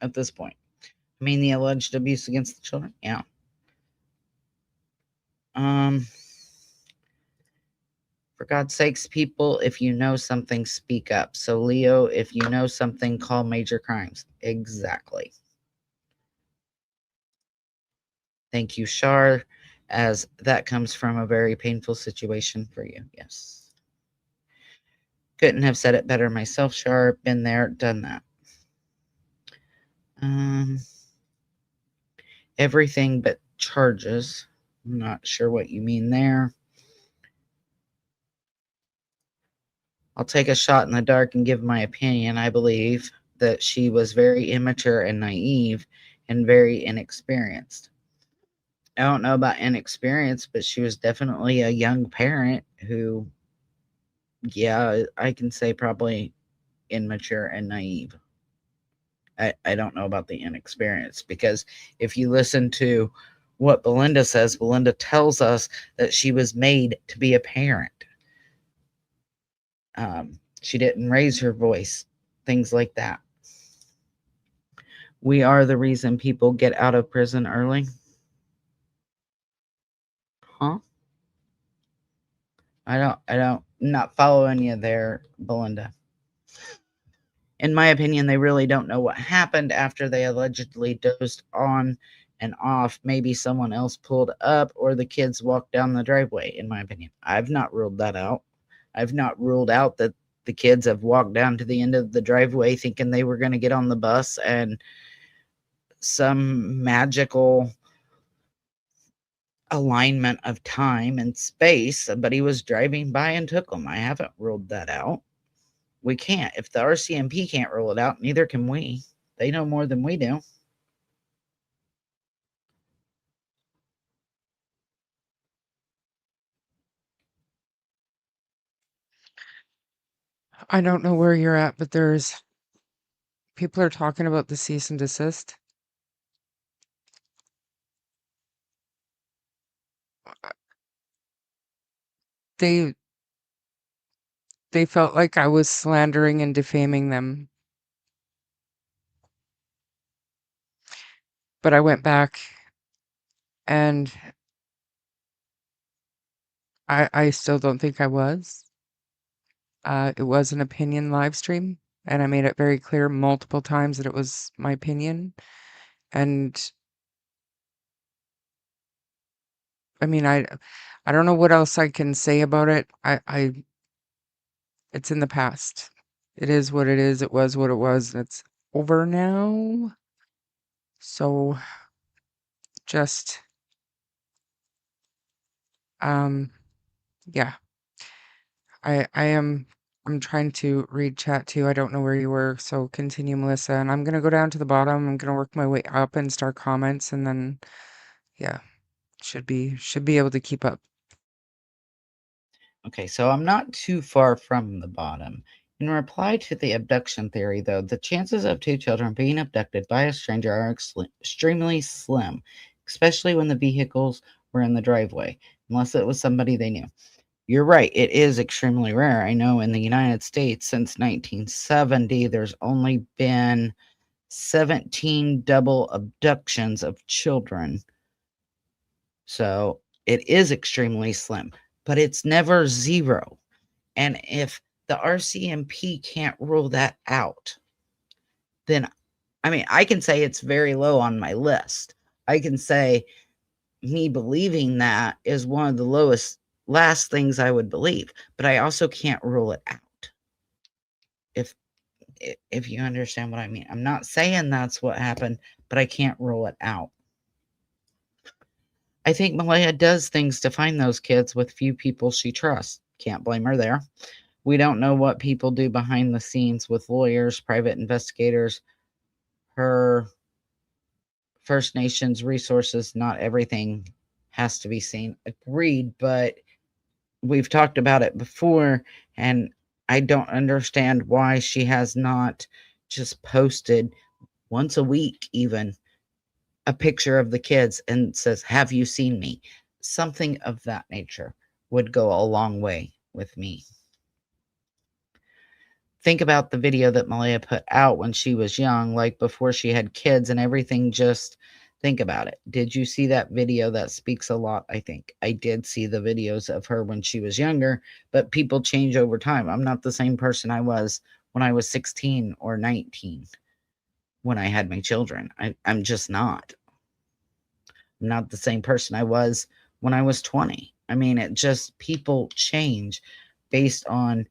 at this point. I mean, the alleged abuse against the children. Yeah. For God's sakes, people, if you know something, speak up. So, Leo, if you know something, call major crimes. Exactly. Thank you, Shar, as that comes from a very painful situation for you. Yes. Couldn't have said it better myself, Shar. Been there, done that. Everything but charges. I'm not sure what you mean there. I'll take a shot in the dark and give my opinion. I believe that she was very immature and naive and very inexperienced. I don't know about inexperienced, but she was definitely a young parent who, yeah, I can say probably immature and naive. I don't know about the inexperienced, because if you listen to what Belinda says, Belinda tells us that she was made to be a parent. She didn't raise her voice, things like that. We are the reason people get out of prison early. Huh? I'm not following you there, Belinda. In my opinion, they really don't know what happened after they allegedly dozed on and off. Maybe someone else pulled up or the kids walked down the driveway, in my opinion. I've not ruled that out. I've not ruled out that the kids have walked down to the end of the driveway thinking they were going to get on the bus and some magical alignment of time and space, somebody was driving by and took them. I haven't ruled that out. We can't. If the RCMP can't rule it out, neither can we. They know more than we do. I don't know where you're at, but there's people are talking about the cease and desist. They felt like I was slandering and defaming them. But I went back and I still don't think I was. It was an opinion live stream, and I made it very clear multiple times that it was my opinion. And I mean, I don't know what else I can say about it. It's in the past. It is what it is. It was what it was, and it's over now. So just Yeah, I'm trying to read chat too. I don't know where you were, so continue, Melissa. And I'm gonna go down to the bottom. I'm gonna work my way up and start comments, and then yeah, should be able to keep up. Okay, so I'm not too far from the bottom. In reply to the abduction theory, though, the chances of two children being abducted by a stranger are extremely slim, especially when the vehicles were in the driveway, unless it was somebody they knew. You're right, it is extremely rare. I know in the United States since 1970, there's only been 17 double abductions of children. So it is extremely slim, but it's never zero. And if the RCMP can't rule that out, then I mean, I can say it's very low on my list. I can say me believing that is one of the last things I would believe, but I also can't rule it out. If you understand what I mean. I'm not saying that's what happened, but I can't rule it out. I think Malaya does things to find those kids with few people she trusts. Can't blame her there. We don't know what people do behind the scenes with lawyers, private investigators, her First Nations resources. Not everything has to be seen. Agreed, but we've talked about it before, and I don't understand why she has not just posted once a week, even a picture of the kids and says, "Have you seen me?" Something of that nature would go a long way with me. Think about the video that Malaya put out when she was young, like before she had kids and everything. Just think about it. Did you see that video? That speaks a lot, I think. I did see the videos of her when she was younger, but people change over time. I'm not the same person I was when I was 16 or 19 when I had my children. I'm just not. I'm not the same person I was when I was 20. I mean, it just, people change based on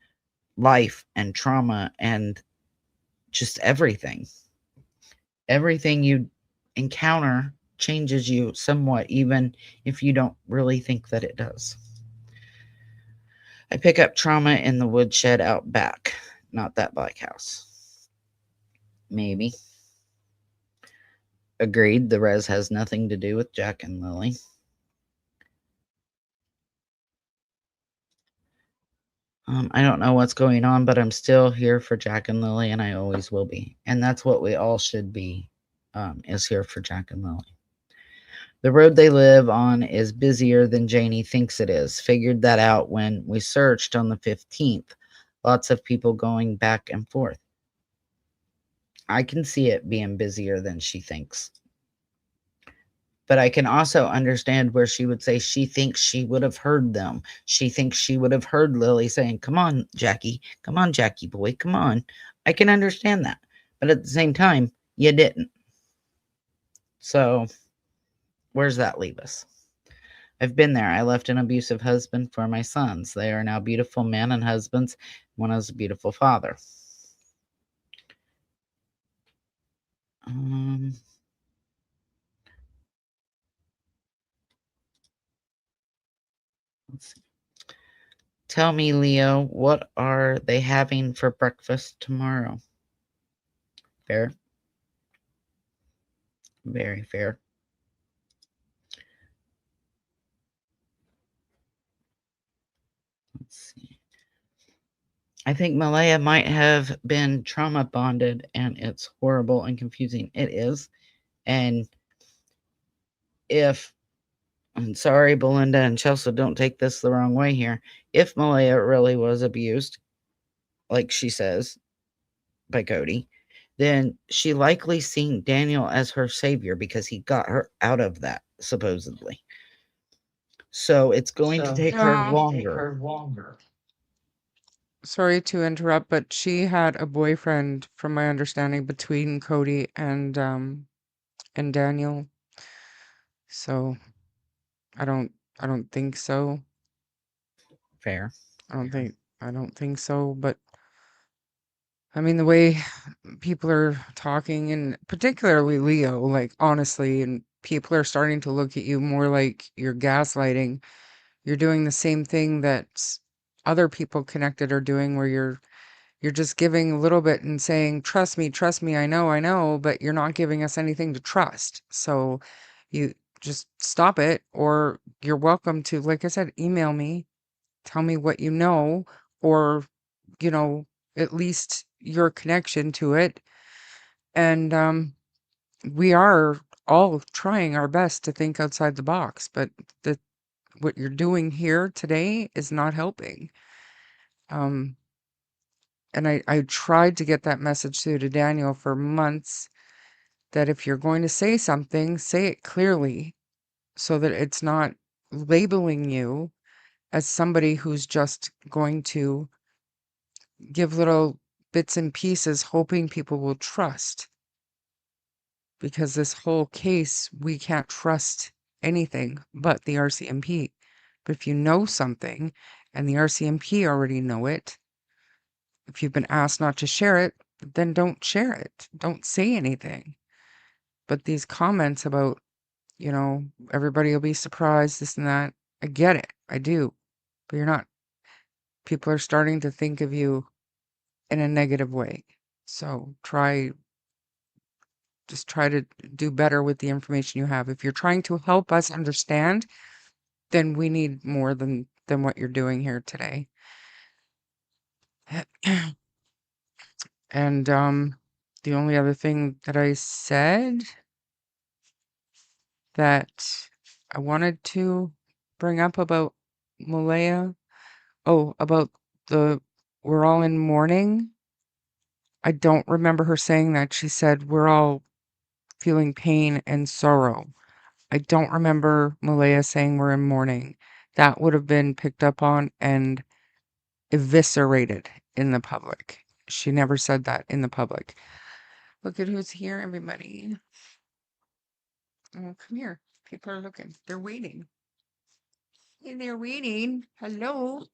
life and trauma and just everything. Everything you encounter changes you somewhat, even if you don't really think that it does. I pick up trauma in the woodshed out back, not that black house. Maybe. Agreed, the res has nothing to do with Jack and Lily. I don't know what's going on, but I'm still here for Jack and Lily, and I always will be. And that's what we all should be, is here for Jack and Lily. The road they live on is busier than Janie thinks it is. Figured that out when we searched on the 15th. Lots of people going back and forth. I can see it being busier than she thinks. But I can also understand where she would say she thinks she would have heard them. She thinks she would have heard Lily saying, "Come on, Jackie. Come on, Jackie boy. Come on." I can understand that. But at the same time, you didn't. So where's that leave us? I've been there. I left an abusive husband for my sons. They are now beautiful men and husbands. One is a beautiful father. Let's see. Tell me, Leo, what are they having for breakfast tomorrow? Fair. Very fair. Let's see. I think Malaya might have been trauma bonded, and it's horrible and confusing. It is. And I'm sorry, Belinda and Chelsea, don't take this the wrong way here. If Malaya really was abused, like she says, by Cody, then she likely seen Daniel as her savior because he got her out of that, supposedly. So it's going to take her longer. Sorry to interrupt, but she had a boyfriend, from my understanding, between Cody and Daniel. So I don't think so. Fair. I don't think so, but I mean the way people are talking, and particularly Leo, like honestly, and people are starting to look at you more like you're gaslighting. you're doing the same thing that other people connected are doing, where you're just giving a little bit and saying, trust me, I know, but you're not giving us anything to trust. So you just stop it, or you're welcome to, like I said, email me, tell me what you know, or, you know, at least your connection to it. And we are all trying our best to think outside the box, but the what you're doing here today is not helping. Um, and I tried to get that message through to Daniel for months, that if you're going to say something, say it clearly, so that it's not labeling you as somebody who's just going to give little bits and pieces, hoping people will trust. Because this whole case, we can't trust anything but the RCMP. But if you know something and the RCMP already know it, if you've been asked not to share it, then don't share it. Don't say anything. But these comments about, you know, everybody will be surprised, this and that, I get it. I do. But you're not. People are starting to think of you in a negative way. So just try to do better with the information you have. If you're trying to help us understand, then we need more than what you're doing here today. And the only other thing that I said that I wanted to bring up about Malaya, about the we're all in mourning. I don't remember her saying that. She said we're all feeling pain and sorrow. I don't remember Malaya saying we're in mourning. That would have been picked up on and eviscerated in the public. She never said that in the public. Look at who's here, everybody. Oh, come here. People are looking. They're waiting. Hey, they're waiting. Hello.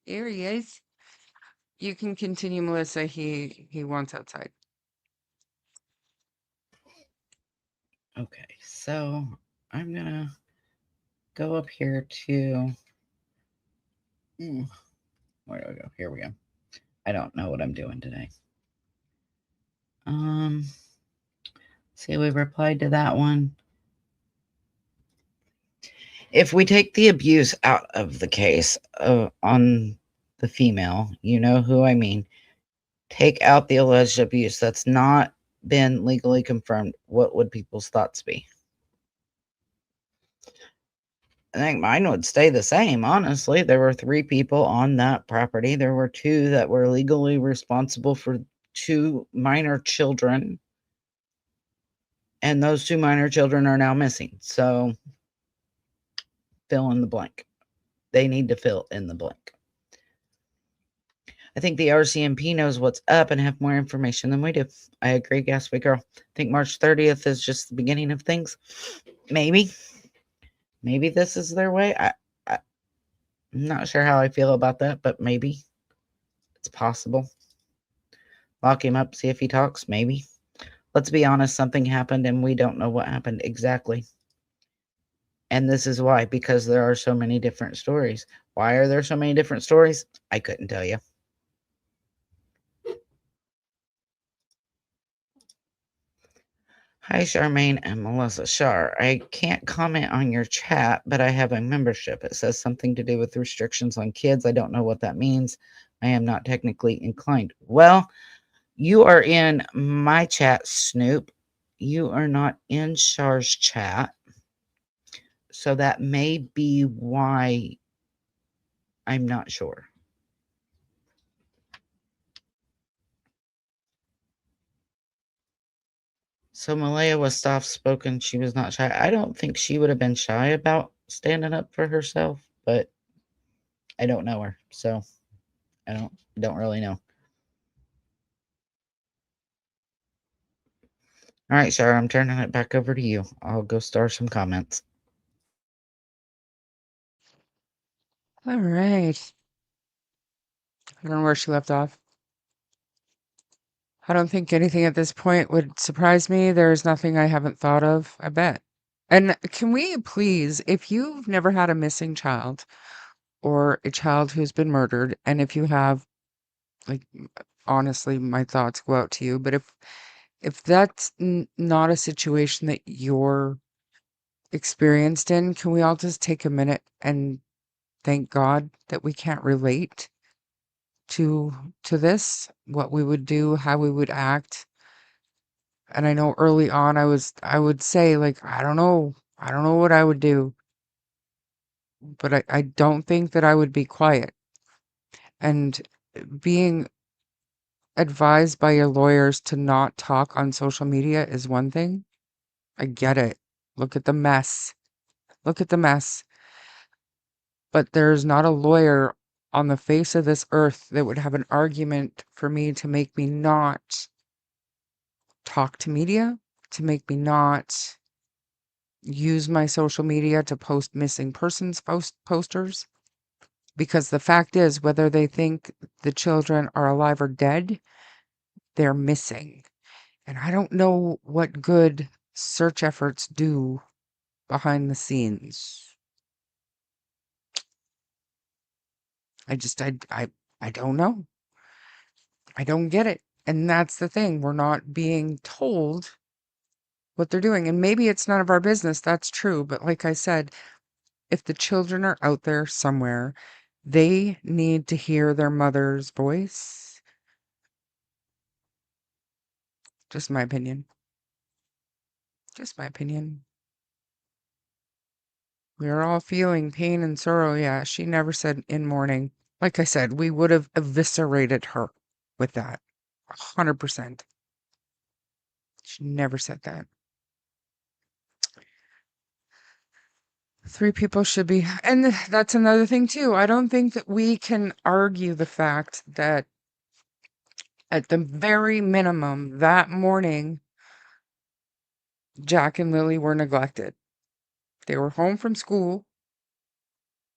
There he is. You can continue, Melissa. He wants outside. Okay, so I'm gonna go up here to where do I go? Here we go. I don't know what I'm doing today. See, we replied to that one. If we take the abuse out of the case on the female, you know who I mean, take out the alleged abuse that's not been legally confirmed, what would people's thoughts be? I think mine would stay the same, honestly. There were 3 people on that property. There were 2 that were legally responsible for 2 minor children. And those 2 minor children are now missing. So fill in the blank. They need to fill in the blank. I think the RCMP knows what's up and have more information than we do. I agree, Gatsby Girl. I think March 30th is just the beginning of things. Maybe this is their way. I'm not sure how I feel about that, but maybe it's possible. Lock him up, see if he talks. Maybe. Let's be honest, something happened and we don't know what happened exactly. And this is why, because there are so many different stories. Why are there so many different stories? I couldn't tell you. Hi, Charmaine and Melissa Shar. I can't comment on your chat, but I have a membership. It says something to do with restrictions on kids. I don't know what that means. I am not technically inclined. Well, you are in my chat, Snoop. You are not in Char's chat. So that may be why. I'm not sure. So Malaya was soft-spoken. She was not shy. I don't think she would have been shy about standing up for herself, but I don't know her, so I don't really know. All right, Shara, I'm turning it back over to you. I'll go start some comments. All right. I don't know where she left off. I don't think anything at this point would surprise me. There's nothing I haven't thought of, I bet. And can we please, if you've never had a missing child or a child who's been murdered, and if you have, like, honestly, my thoughts go out to you. But if that's not a situation that you're experienced in, can we all just take a minute and thank God that we can't relate to this, what we would do, how we would act. And I know early on I would say, like, I don't know what I would do, but I don't think that I would be quiet. And being advised by your lawyers to not talk on social media is one thing. I get it. Look at the mess. Look at the mess. But there's not a lawyer on the face of this earth that would have an argument for me to make me not talk to media, to make me not use my social media to post missing persons posters. Because the fact is, whether they think the children are alive or dead, they're missing. And I don't know what good search efforts do behind the scenes. I just, I don't know. I don't get it. And that's the thing. We're not being told what they're doing. And maybe it's none of our business. That's true. But like I said, if the children are out there somewhere, they need to hear their mother's voice. Just my opinion. Just my opinion. We are all feeling pain and sorrow. Yeah, she never said in mourning. Like I said, we would have eviscerated her with that. 100%. She never said that. 3 people should be, and that's another thing too. I don't think that we can argue the fact that at the very minimum that morning, Jack and Lily were neglected. They were home from school.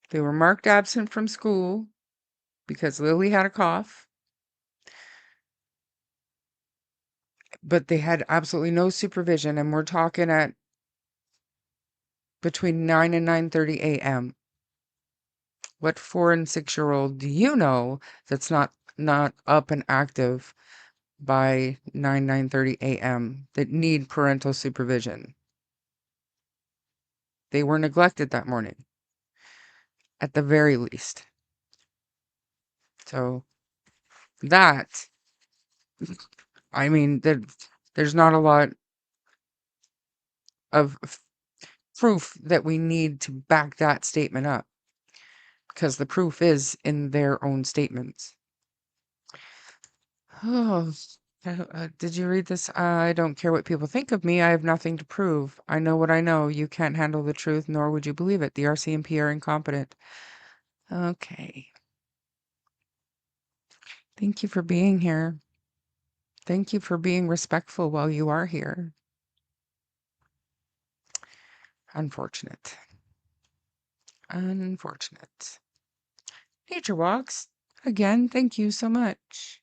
They were marked absent from school because Lily had a cough. But they had absolutely no supervision, and we're talking at between 9 and 9:30 a.m. What 4 and 6-year-old do you know that's not up and active by 9:30 a.m. that need parental supervision? They were neglected that morning, at the very least. So that, I mean, there's not a lot of proof that we need to back that statement up, because the proof is in their own statements. Oh, did you read this? I don't care what people think of me. I have nothing to prove. I know what I know. You can't handle the truth, nor would you believe it. The RCMP are incompetent. Okay. Thank you for being here. Thank you for being respectful while you are here. Unfortunate. Unfortunate. Nature walks. Again, thank you so much.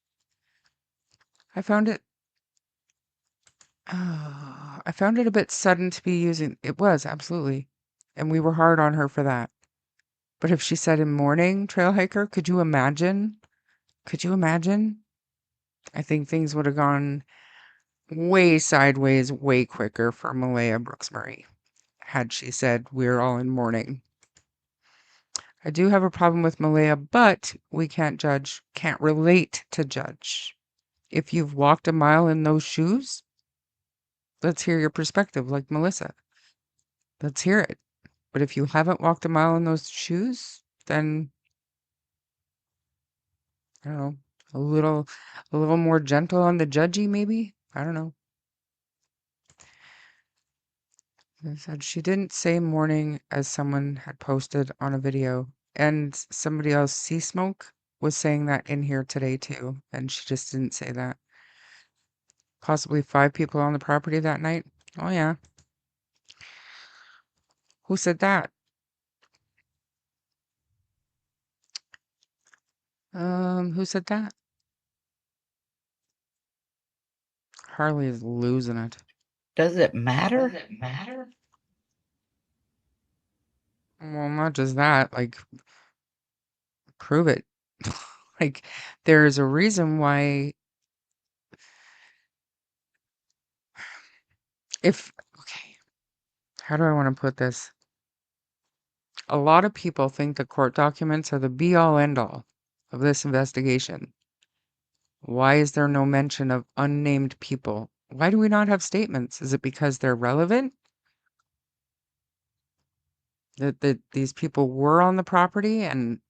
I found it I found it a bit sudden to be using. It was, absolutely. And we were hard on her for that. But if she said in morning, trail hiker, could you imagine? Could you imagine? I think things would have gone way sideways, way quicker for Malaya Brooks Murray had she said we're all in mourning. I do have a problem with Malaya, but we can't judge, can't relate to judge. If you've walked a mile in those shoes, let's hear your perspective, like Melissa. Let's hear it. But if you haven't walked a mile in those shoes, then I don't know, a little more gentle on the judgy, maybe? I don't know. They said she didn't say morning, as someone had posted on a video. And somebody else, Sea Smoke, was saying that in here today too. And she just didn't say that. Possibly 5 people on the property that night. Oh yeah. Who said that? Who said that? Harley is losing it. Does it matter? Well, not just that, like, prove it. Like, there's a reason why if okay, how do I want to put this? A lot of people think the court documents are the be all end all of this investigation. Why is there no mention of unnamed people? Why do we not have statements? Is it because they're relevant? That these people were on the property and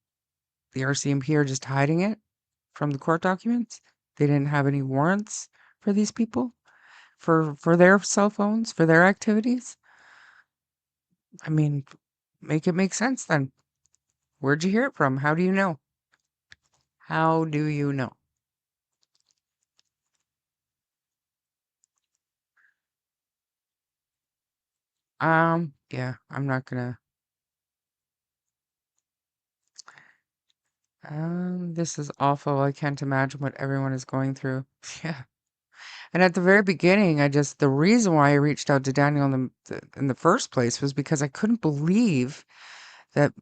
the RCMP are just hiding it from the court documents? They didn't have any warrants for these people for their cell phones, for their activities? I mean, make it make sense then. Where'd you hear it from? How do you know? How do you know? Yeah, I'm not gonna. This is awful. I can't imagine what everyone is going through. Yeah. And at the very beginning, the reason why I reached out to Daniel in the first place was because I couldn't believe that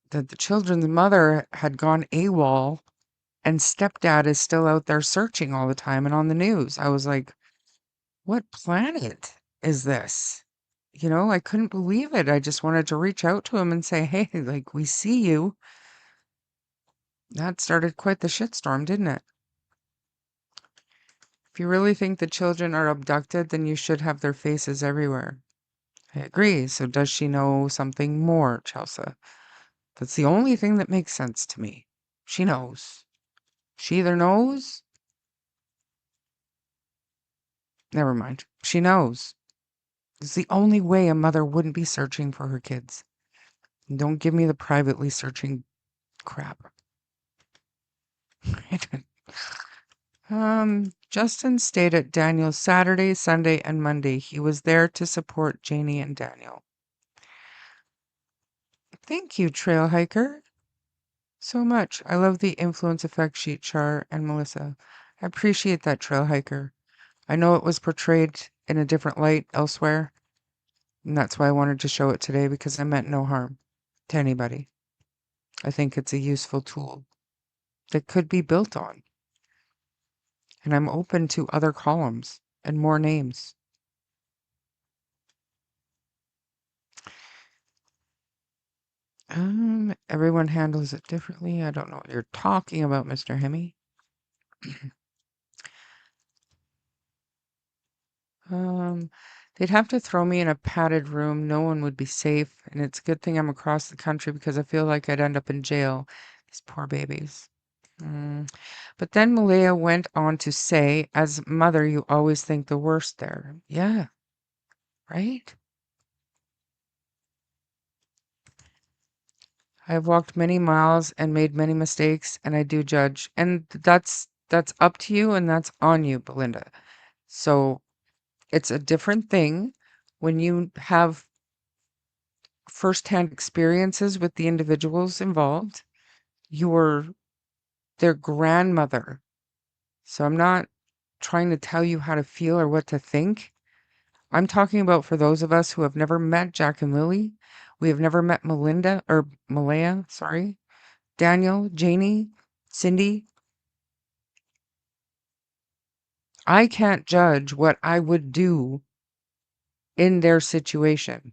the children's mother had gone AWOL and stepdad is still out there searching all the time and on the news. I was like, what planet is this? You know, I couldn't believe it. I just wanted to reach out to him and say, hey, like, we see you. That started quite the shitstorm, didn't it? If you really think the children are abducted, then you should have their faces everywhere. I agree. So does she know something more, Chelsea? That's the only thing that makes sense to me. She knows. She either knows. Never mind. She knows. It's the only way a mother wouldn't be searching for her kids. Don't give me the privately searching crap. Justin stayed at Daniel's Saturday, Sunday, and Monday. He was there to support Janie and Daniel. Thank you, Trail Hiker, so much. I love the influence effect sheet, Char and Melissa. I appreciate that, Trail Hiker. I know it was portrayed in a different light elsewhere, and that's why I wanted to show it today because I meant no harm to anybody. I think it's a useful tool that could be built on. And I'm open to other columns and more names. Everyone handles it differently. I don't know what you're talking about, Mr. Hemi. They'd have to throw me in a padded room. No one would be safe. And it's a good thing I'm across the country because I feel like I'd end up in jail. These poor babies. But then Malaya went on to say, as mother, you always think the worst there. Yeah, right? I've walked many miles and made many mistakes, and I do judge. And that's up to you and that's on you, Belinda. So it's a different thing when you have firsthand experiences with the individuals involved. You're their grandmother. So I'm not trying to tell you how to feel or what to think. I'm talking about for those of us who have never met Jack and Lily. We have never met Melinda or Malaya, sorry. Daniel, Janie, Cindy. I can't judge what I would do in their situation,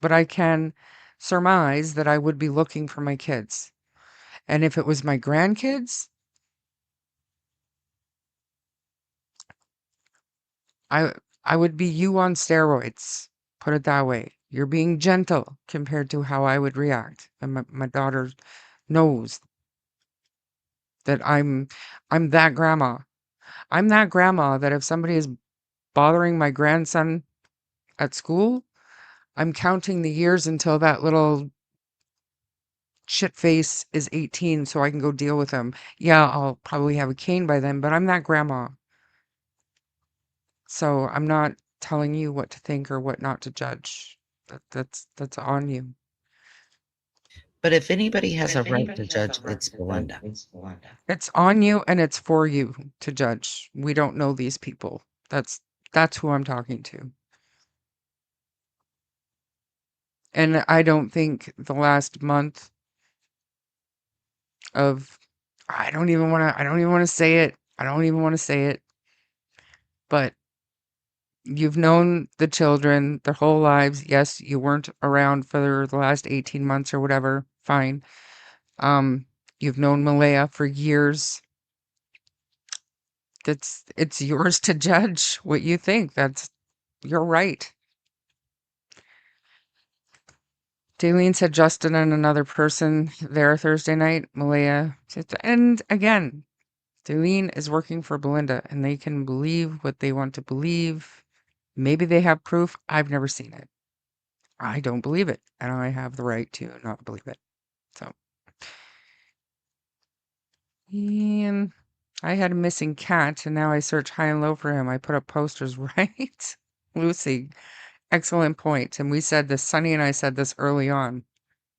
but I can surmise that I would be looking for my kids. And if it was my grandkids, I I would be you on steroids. Put it that way. You're being gentle compared to how I would react. And my daughter knows that I'm that grandma. I'm that grandma that if somebody is bothering my grandson at school, I'm counting the years until that little shit face is 18 so I can go deal with him. Yeah, I'll probably have a cane by then, but I'm that grandma. So I'm not telling you what to think or what not to judge. That's on you. But if anybody has a right to judge, it's Belinda. It's on you and it's for you to judge. We don't know these people. That's who I'm talking to. And I don't think the last month of I don't even want to say it. I don't even want to say it. But you've known the children their whole lives. Yes, you weren't around for the last 18 months or whatever. Fine. Um, you've known Malaya for years. It's yours to judge what you think. You're right. Daleen said Justin and another person there Thursday night. Malaya said, and again, Daleen is working for Belinda, and they can believe what they want to believe. Maybe they have proof. I've never seen it. I don't believe it, and I have the right to not believe it. So, and I had a missing cat, and now I search high and low for him. I put up posters, right? Lucy, excellent point. And we said this, Sunny and I said this early on.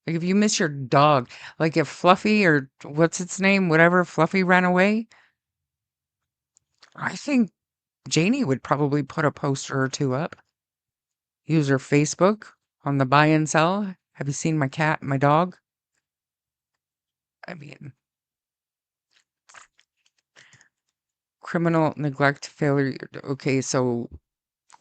Like, if you miss your dog, like if Fluffy or what's its name, whatever, Fluffy ran away, I think Janie would probably put a poster or two up. Use her Facebook on the buy and sell. Have you seen my cat, my dog? I mean, criminal neglect failure. Okay, so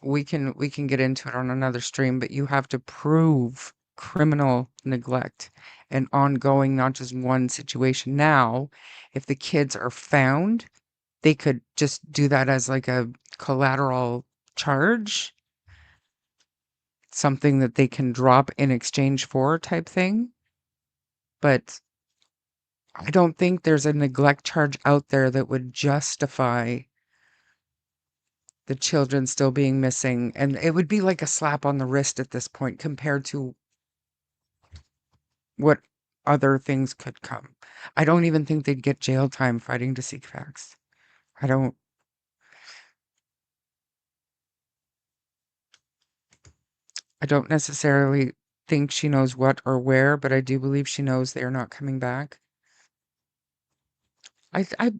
we can get into it on another stream, but you have to prove criminal neglect and ongoing, not just one situation. Now, if the kids are found, they could just do that as like a collateral charge, something that they can drop in exchange for type thing. But I don't think there's a neglect charge out there that would justify the children still being missing. And it would be like a slap on the wrist at this point compared to what other things could come. I don't even think they'd get jail time fighting to seek facts. I don't. I don't necessarily think she knows what or where, but I do believe she knows they are not coming back. I th-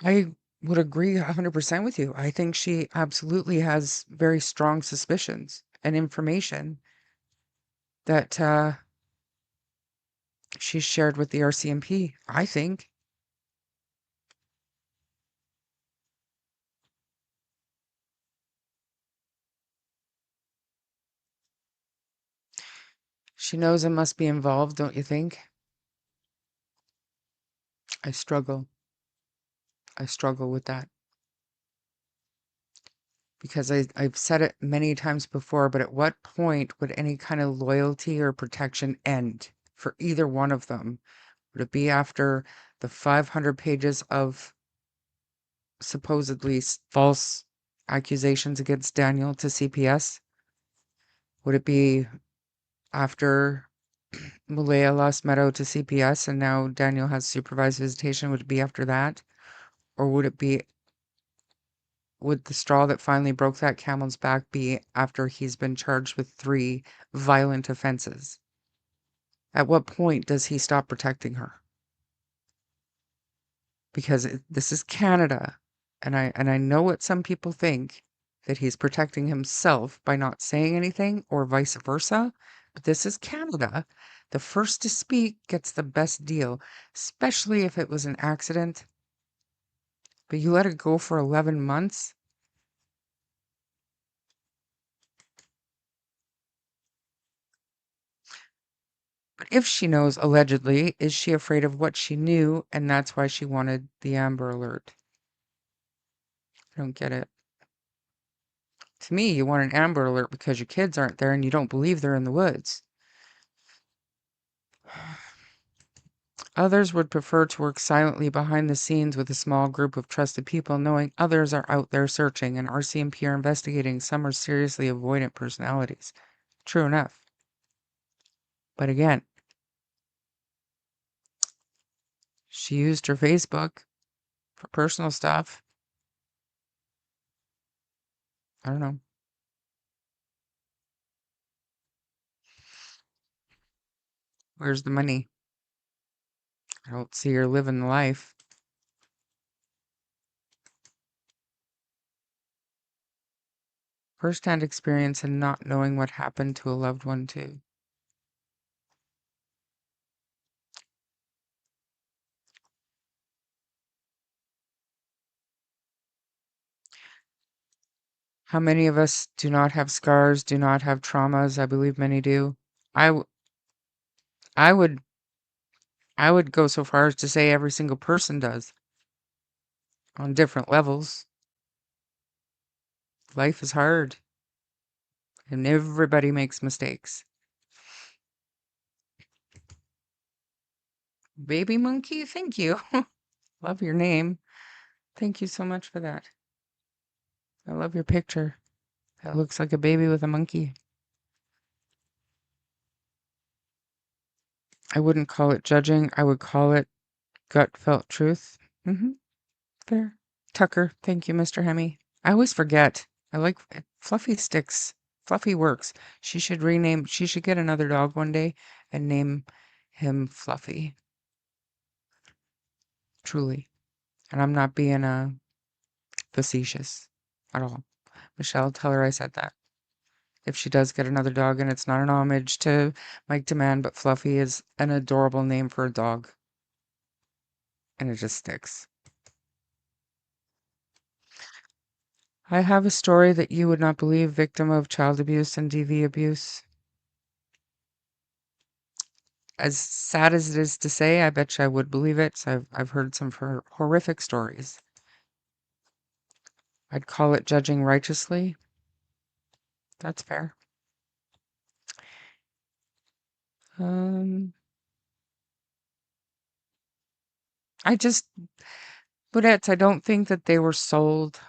I would agree 100% with you. I think she absolutely has very strong suspicions and information that she's shared with the RCMP. I think she knows I must be involved, don't you think? I struggle. I struggle with that because I've said it many times before, but at what point would any kind of loyalty or protection end for either one of them? Would it be after the 500 pages of supposedly false accusations against Daniel to CPS? Would it be after Malaya lost Meadow to CPS and now Daniel has supervised visitation? Would it be after that? Or would the straw that finally broke that camel's back be after he's been charged with 3 violent offenses? At what point does he stop protecting her? Because this is Canada, and I know what some people think, that he's protecting himself by not saying anything or vice versa, but this is Canada. The first to speak gets the best deal, especially if it was an accident, but you let it go for 11 months. But if she knows, allegedly, is she afraid of what she knew, and that's why she wanted the Amber Alert? I don't get it. To me, you want an Amber Alert because your kids aren't there and you don't believe they're in the woods. Others would prefer to work silently behind the scenes with a small group of trusted people, knowing others are out there searching and RCMP are investigating. Some are seriously avoidant personalities. True enough. But again, she used her Facebook for personal stuff. I don't know. Where's the money? I don't see her living the life. First-hand experience and not knowing what happened to a loved one, too. How many of us do not have scars, do not have traumas? I believe many do. I, w- I would I would go so far as to say every single person does on different levels. Life is hard and everybody makes mistakes. Baby monkey, thank you. Love your name. Thank you so much for that. I love your picture. That looks like a baby with a monkey. I wouldn't call it judging. I would call it gut felt truth. Fair. Tucker, thank you, Mr. Hemi. I always forget. I like Fluffy sticks. Fluffy works. She should get another dog one day and name him Fluffy. Truly. And I'm not being facetious at all. Michelle, tell her I said that. If she does get another dog, and it's not an homage to Mike Demand, but Fluffy is an adorable name for a dog. And it just sticks. I have a story that you would not believe, victim of child abuse and DV abuse. As sad as it is to say, I bet you I would believe it. So I've heard some horrific stories. I'd call it judging righteously. That's fair. I just, Budettes, I don't think that they were sold.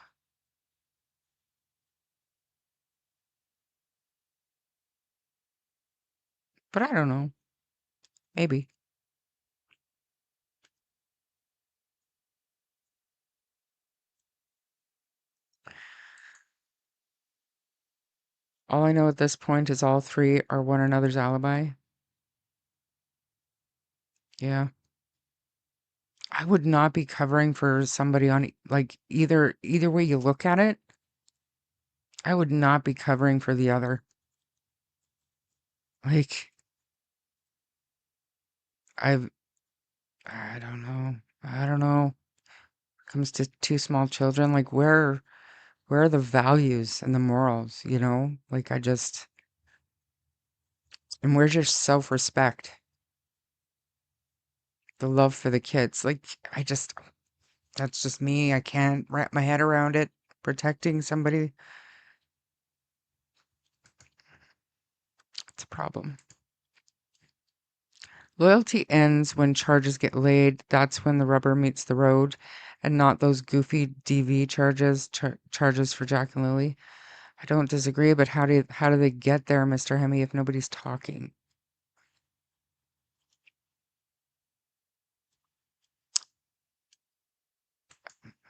But I don't know. Maybe. All I know at this point is all three are one another's alibi. Yeah. I would not be covering for somebody on like either way you look at it. I would not be covering for the other. Like I've I don't know. I don't know. Comes to two small children, like where are the values and the morals, you know? Like I just and where's your self-respect? The love for the kids. Like that's just me. I can't wrap my head around it. Protecting somebody, it's a problem. Loyalty ends when charges get laid. That's when the rubber meets the road, and not those goofy DV charges for Jack and Lily. I don't disagree, but how do they get there, Mr. Hemi, if nobody's talking?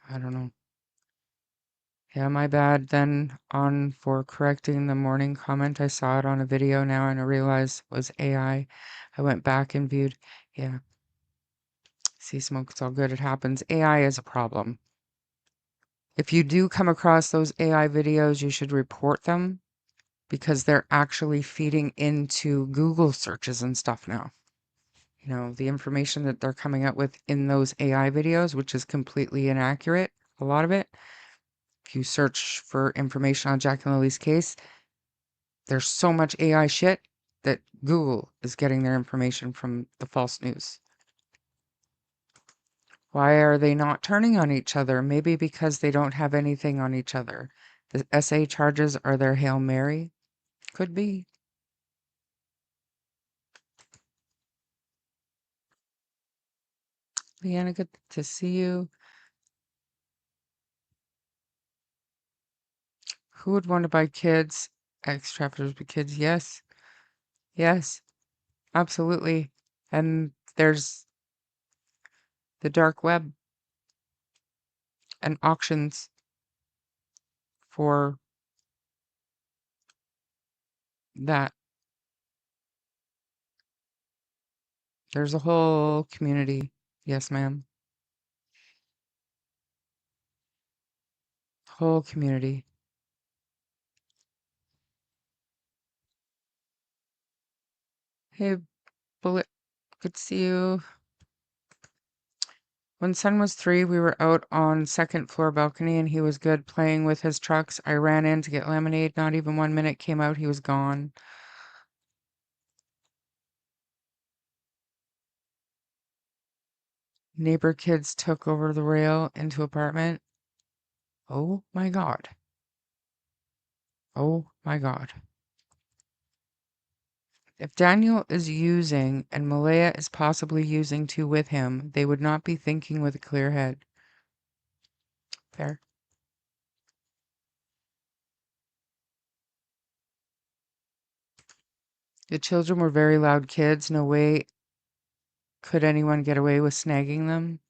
I don't know. Yeah, my bad then on for correcting the morning comment. I saw it on a video now and I realized it was AI. I went back and viewed. Yeah. See, smoke, it's all good. It happens. AI is a problem. If you do come across those AI videos, you should report them because they're actually feeding into Google searches and stuff now. You know, the information that they're coming up with in those AI videos, which is completely inaccurate, a lot of it. If you search for information on Jack and Lily's case, there's so much AI shit that Google is getting their information from the false news. Why are they not turning on each other? Maybe because they don't have anything on each other. The SA charges are their Hail Mary? Could be. Leanna, good to see you. Who would want to buy kids? Ex-traffickers with kids? Yes. Yes. Absolutely. And there's the dark web and auctions for that. There's a whole community. Yes, ma'am. Whole community. Hey, Bullet. Good to see you. When son was 3, we were out on second floor balcony and he was good playing with his trucks. I ran in to get lemonade. Not even 1 minute came out, he was gone. Neighbor kids took over the rail into apartment. Oh my God. Oh my God. If Daniel is using and Malaya is possibly using too with him, they would not be thinking with a clear head. Fair. The children were very loud kids. No way could anyone get away with snagging them.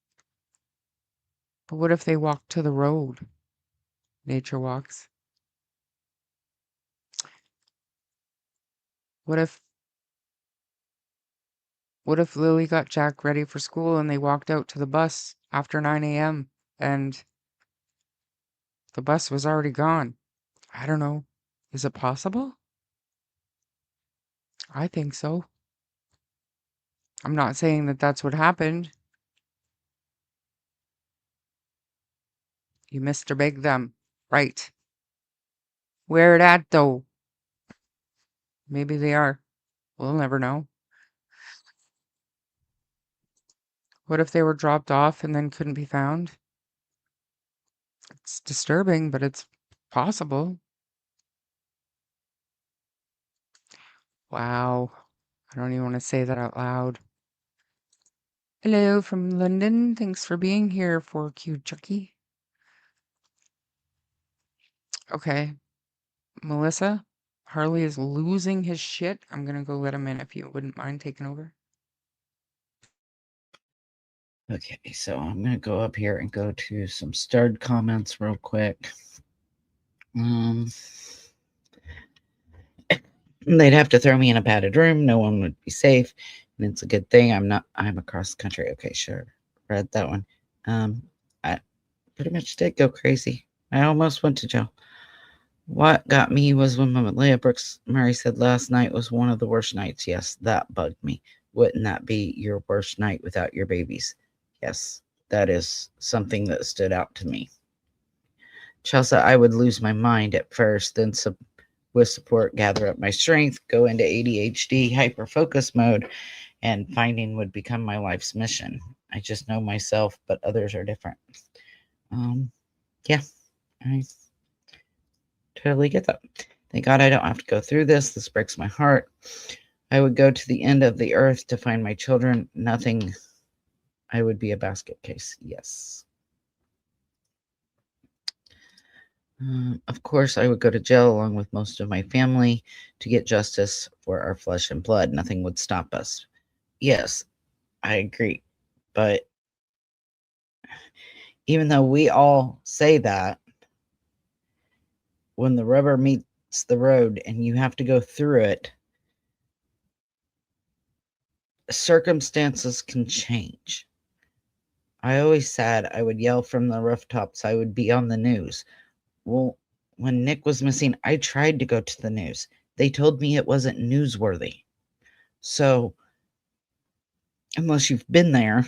But what if they walked to the road? Nature walks. What if Lily got Jack ready for school and they walked out to the bus after 9 a.m. and the bus was already gone? I don't know. Is it possible? I think so. I'm not saying that that's what happened. You Mr. Big them. Right. Where it at, though? Maybe they are. We'll never know. What if they were dropped off and then couldn't be found? It's disturbing, but it's possible. Wow. I don't even want to say that out loud. Hello from London. Thanks for being here for Q Chucky. Okay. Melissa, Harley is losing his shit. I'm going to go let him in if you wouldn't mind taking over. Okay, so I'm going to go up here and go to some starred comments real quick. They'd have to throw me in a padded room. No one would be safe. And it's a good thing I'm across the country. Okay, sure. Read that one. I pretty much did go crazy. I almost went to jail. What got me was when Leah Brooks Murray said last night was one of the worst nights. Yes, that bugged me. Wouldn't that be your worst night without your babies? Yes, that is something that stood out to me. Chelsea, I would lose my mind at first, then with support, gather up my strength, go into ADHD hyper-focus mode, and finding would become my life's mission. I just know myself, but others are different. Yeah, I totally get that. Thank God I don't have to go through this. This breaks my heart. I would go to the end of the earth to find my children. Nothing. I would be a basket case. Yes. Of course, I would go to jail along with most of my family to get justice for our flesh and blood. Nothing would stop us. Yes, I agree. But even though we all say that, when the rubber meets the road and you have to go through it, circumstances can change. I always said I would yell from the rooftops. I would be on the news. Well, when Nick was missing, I tried to go to the news. They told me it wasn't newsworthy. So, unless you've been there,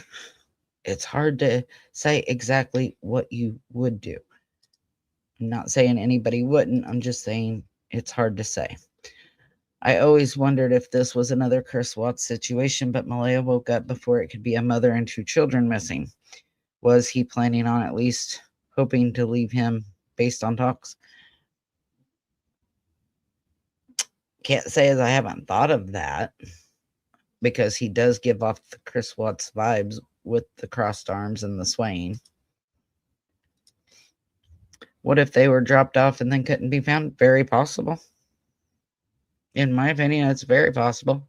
it's hard to say exactly what you would do. I'm not saying anybody wouldn't. I'm just saying it's hard to say. I always wondered if this was another Chris Watts situation, but Malaya woke up before it could be a mother and 2 children missing. Was he planning on at least hoping to leave him based on talks? Can't say as I haven't thought of that, because he does give off the Chris Watts vibes with the crossed arms and the swaying. What if they were dropped off and then couldn't be found? Very possible. In my opinion, it's very possible.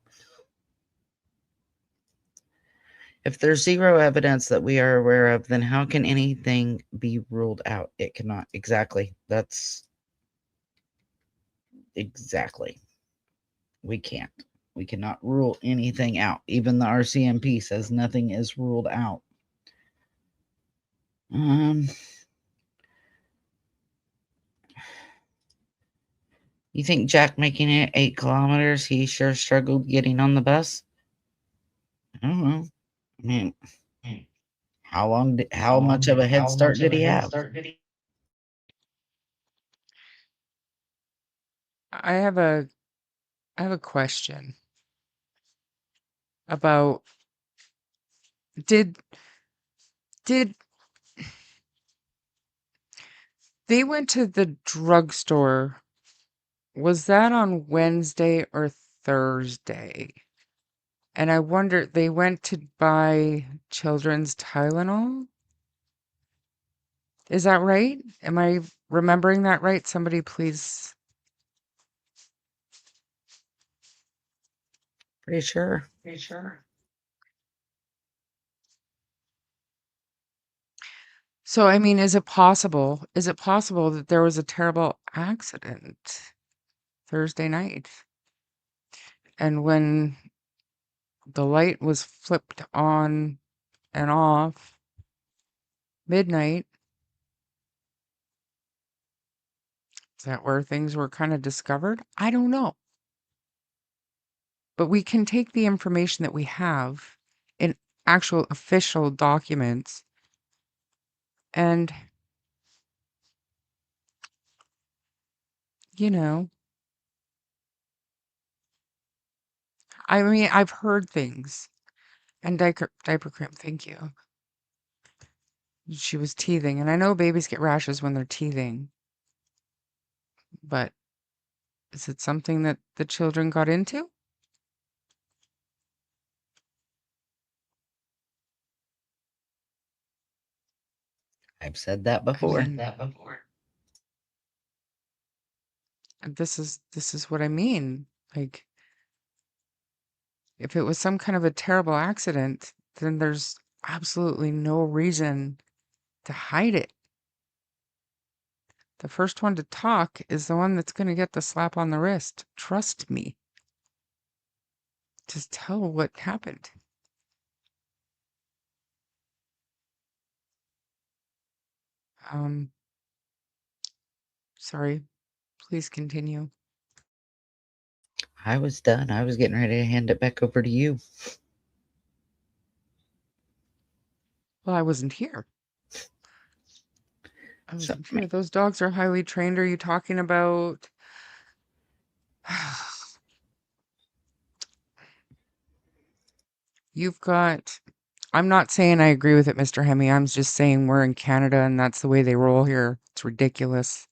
If there's zero evidence that we are aware of, then how can anything be ruled out? It cannot. Exactly. That's exactly. We can't. We cannot rule anything out. Even the RCMP says nothing is ruled out. You think Jack making it 8 kilometers, he sure struggled getting on the bus? I don't know. I mean, How much of a head start did he have? I have a question about did did they went to the drugstore? Was that on Wednesday or Thursday? And I wonder, they went to buy children's Tylenol? Is that right? Am I remembering that right? Somebody please. Pretty sure. So, I mean, is it possible that there was a terrible accident Thursday night? And when the light was flipped on and off midnight, is that where things were kind of discovered? I don't know. But we can take the information that we have in actual official documents and, you know, I mean, I've heard things. And diaper cramp, thank you. She was teething, and I know babies get rashes when they're teething, but is it something that the children got into? I've said that I before. mean, this is what I mean. Like, if it was some kind of a terrible accident, then there's absolutely no reason to hide it. The first one to talk is the one that's going to get the slap on the wrist. Trust me. Just tell what happened. Um, sorry. Please continue. I was done. I was getting ready to hand it back over to you. Well, I wasn't here. I wasn't here. Those dogs are highly trained. Are you talking about? You've got. I'm not saying I agree with it, Mr. Hemi. I'm just saying we're in Canada and that's the way they roll here. It's ridiculous.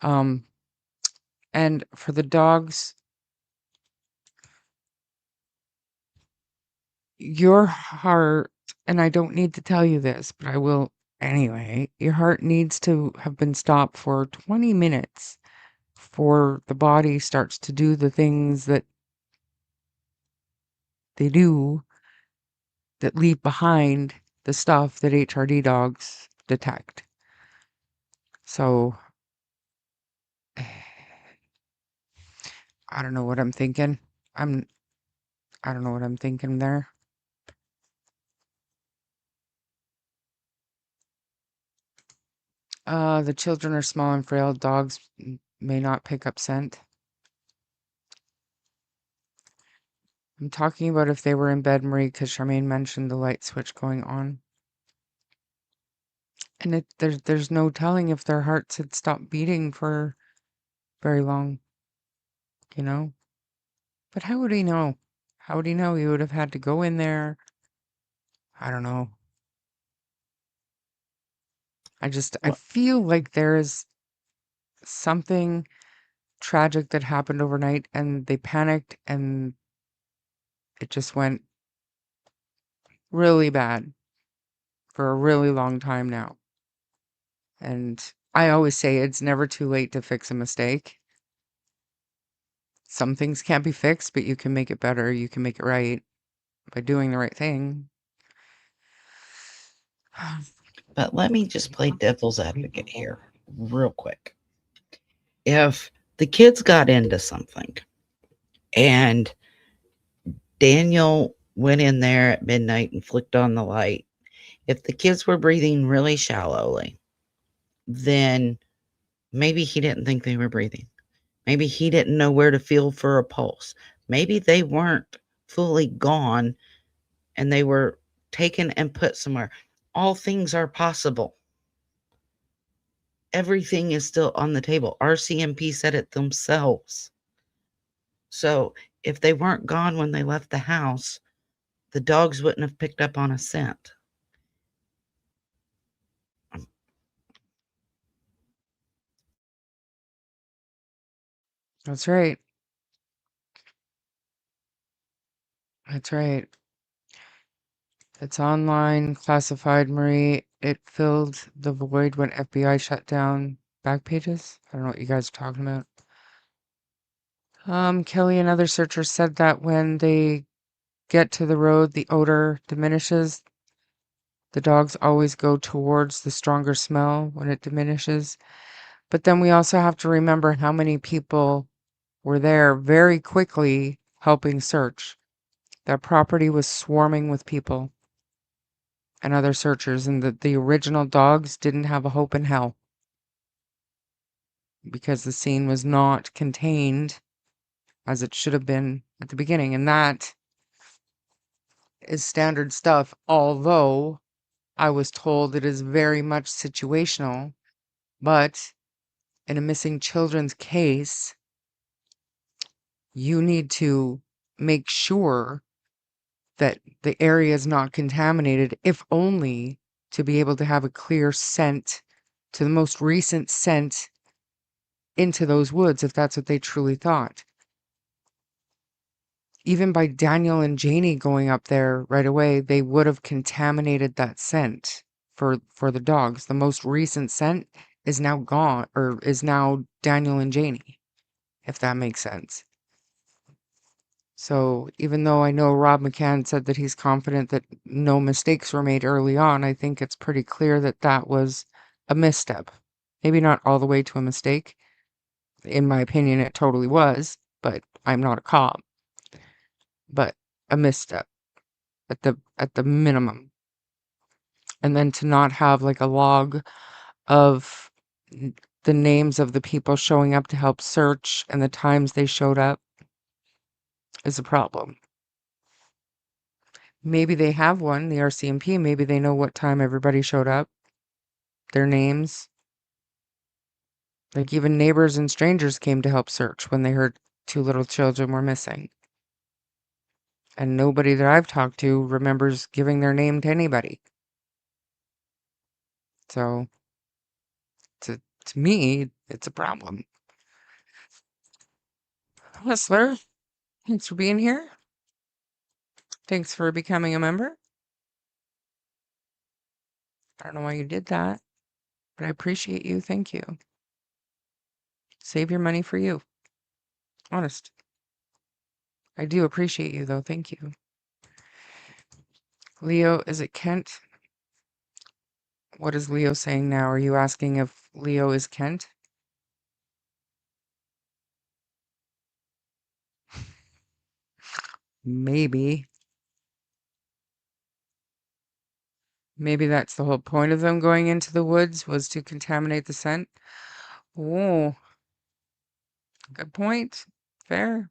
And for the dogs, your heart, and I don't need to tell you this, but I will anyway. Your heart needs to have been stopped for 20 minutes before the body starts to do the things that they do that leave behind the stuff that HRD dogs detect. So I don't know what I'm thinking. I don't know what I'm thinking there. The children are small and frail. Dogs may not pick up scent. I'm talking about if they were in bed, Marie, because Charmaine mentioned the light switch going on. And there's no telling if their hearts had stopped beating for very long, you know? But how would he know? How would he know? He would have had to go in there. I don't know. I feel like there is something tragic that happened overnight and they panicked and it just went really bad for a really long time now. And I always say it's never too late to fix a mistake. Some things can't be fixed, but you can make it better. You can make it right by doing the right thing. But let me just play devil's advocate here, real quick. If the kids got into something and Daniel went in there at midnight and flicked on the light, if the kids were breathing really shallowly, then maybe he didn't think they were breathing. Maybe he didn't know where to feel for a pulse. Maybe they weren't fully gone and they were taken and put somewhere. All things are possible. Everything is still on the table. RCMP said it themselves. So if they weren't gone when they left the house, the dogs wouldn't have picked up on a scent. That's right. That's right. It's online, classified, Marie. It filled the void when FBI shut down back pages. I don't know what you guys are talking about. Kelly and other searchers said that when they get to the road, the odor diminishes. The dogs always go towards the stronger smell when it diminishes. But then we also have to remember how many people were there very quickly helping search. That property was swarming with people and other searchers, and the original dogs didn't have a hope in hell because the scene was not contained as it should have been at the beginning. And that is standard stuff, although I was told it is very much situational. But in a missing children's case, you need to make sure that the area is not contaminated, if only to be able to have a clear scent to the most recent scent into those woods, if that's what they truly thought. Even by Daniel and Janie going up there right away, they would have contaminated that scent for the dogs. The most recent scent is now gone, or is now Daniel and Janie, if that makes sense. So even though I know Rob McCann said that he's confident that no mistakes were made early on, I think it's pretty clear that that was a misstep. Maybe not all the way to a mistake. In my opinion, it totally was, but I'm not a cop. But a misstep at the minimum. And then to not have like a log of the names of the people showing up to help search and the times they showed up is a problem. Maybe they have one, the RCMP, maybe they know what time everybody showed up, their names. Like even neighbors and strangers came to help search when they heard 2 little children were missing. And nobody that I've talked to remembers giving their name to anybody. So to me, it's a problem. Whistler, thanks for being here. Thanks for becoming a member. I don't know why you did that, but I appreciate you. Thank you. Save your money for you. Honest. I do appreciate you, though. Thank you. Leo, is it Kent? What is Leo saying now? Are you asking if Leo is Kent? Maybe. Maybe that's the whole point of them going into the woods, was to contaminate the scent. Oh, good point. Fair.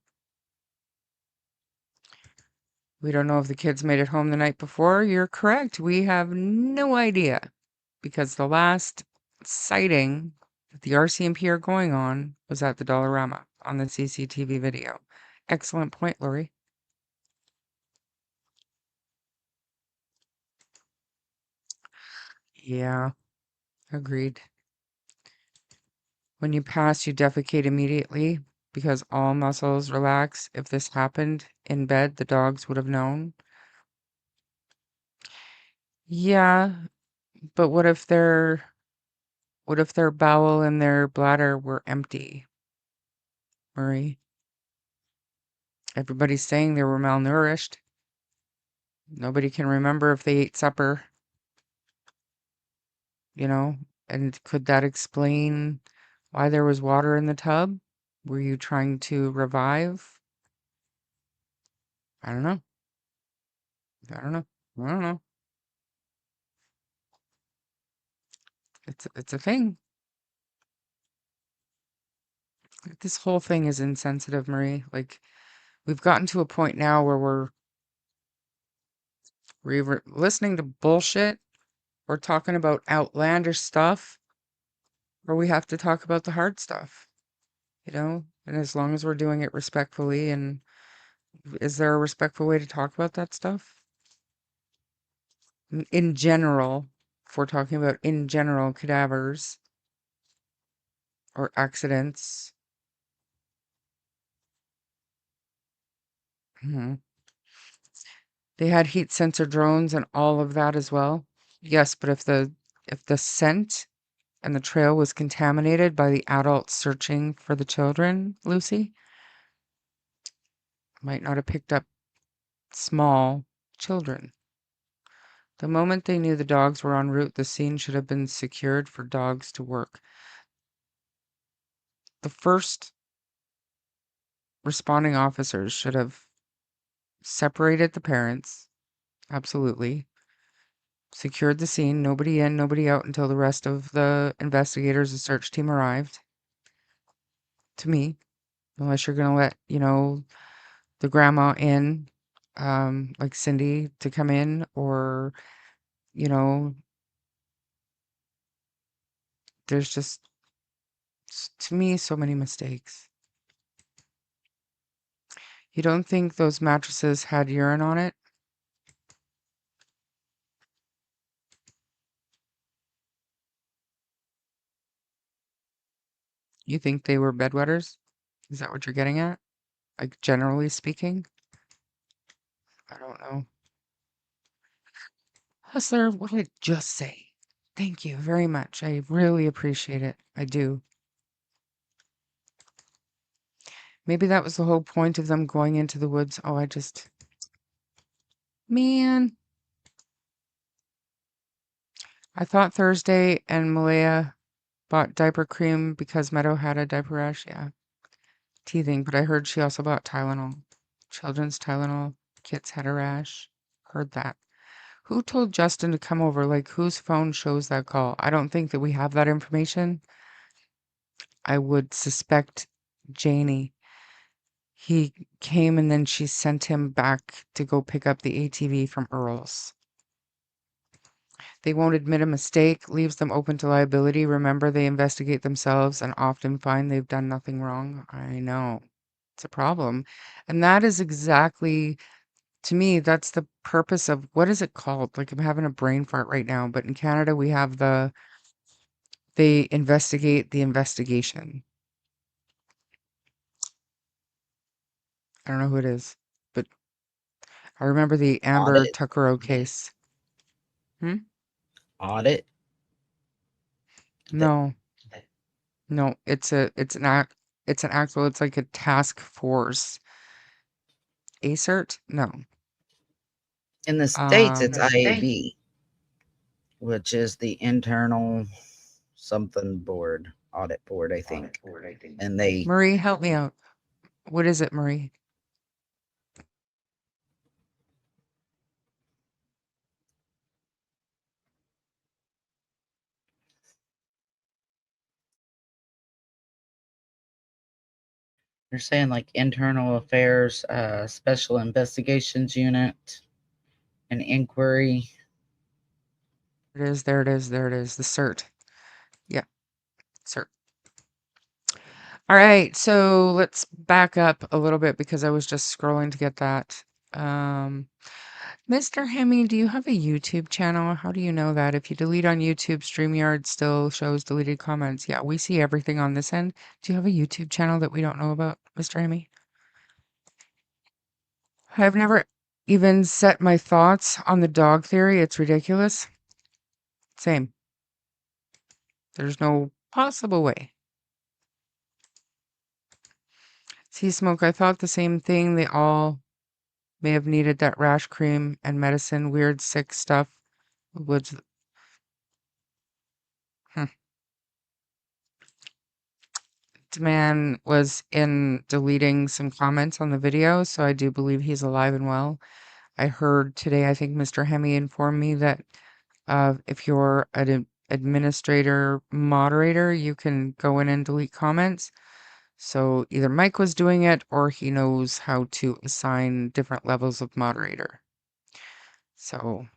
We don't know if the kids made it home the night before. You're correct. We have no idea because the last sighting that the RCMP are going on was at the Dollarama on the CCTV video. Excellent point, Lori. Yeah, agreed. When you pass, you defecate immediately because all muscles relax. If this happened in bed, the dogs would have known. Yeah, but what if their bowel and their bladder were empty, Marie? Everybody's saying they were malnourished. Nobody can remember if they ate supper, you know? And could that explain why there was water in the tub? Were you trying to revive? I don't know. I don't know. I don't know. It's a thing. This whole thing is insensitive, Marie. Like, we've gotten to a point now where We're either listening to bullshit or talking about outlandish stuff, or we have to talk about the hard stuff, And as long as we're doing it respectfully, and is there a respectful way to talk about that stuff? In general, if we're talking about in general cadavers or accidents. Mhm. They had heat sensor drones and all of that as well. Yes, but if the scent and the trail was contaminated by the adults searching for the children, Lucy, might not have picked up small children. The moment they knew the dogs were en route, the scene should have been secured for dogs to work. The first responding officers should have separated the parents, absolutely, secured the scene, nobody in, nobody out until the rest of the investigators and search team arrived. To me, unless you're gonna let, the grandma in, like Cindy to come in, or, you know, there's just, to me, so many mistakes. You don't think those mattresses had urine on it? You think they were bedwetters? Is that what you're getting at? Like, generally speaking? I don't know. Hustler, what did I just say? Thank you very much. I really appreciate it. I do. Maybe that was the whole point of them going into the woods. Oh, man. I thought Thursday and Malaya bought diaper cream because Meadow had a diaper rash. Yeah. Teething, but I heard she also bought Tylenol. Children's Tylenol. Kids had a rash. Heard that. Who told Justin to come over? Like, whose phone shows that call? I don't think that we have that information. I would suspect Janie. He came and then she sent him back to go pick up the ATV from Earl's. They won't admit a mistake, leaves them open to liability. Remember, they investigate themselves and often find they've done nothing wrong. I know. It's a problem. And that is exactly, to me, that's the purpose of, what is it called? Like, I'm having a brain fart right now, but in Canada, we have they investigate the investigation. I don't know who it is, but I remember the Amber Audit. Tuckero case. Audit. No, no, it's an actual, it's like a task force. ACERT? No. In the States, it's Um, IAB, which is the internal something board, audit board, I think. And they Marie, help me out. What is it, Marie? they're saying like internal affairs, special investigations unit, an inquiry. It is, there it is, there it is. The CERT. Yeah, CERT. All right, so let's back up a little bit because I was just scrolling to get that. Mr. Hemi, do you have a YouTube channel? How do you know that? If you delete on YouTube, StreamYard still shows deleted comments. Yeah, we see everything on this end. Do you have a YouTube channel that we don't know about, Mr. Hemi? I've never even set my thoughts on the dog theory. It's ridiculous. Same. There's no possible way. See, Smoke, I thought the same thing. They all may have needed that rash cream and medicine, weird, sick stuff. Woods. Hmm. The man was in deleting some comments on the video, so I do believe he's alive and well. I heard today, I think Mr. Hemi informed me that if you're an administrator moderator, you can go in and delete comments. So either Mike was doing it or he knows how to assign different levels of moderator. So,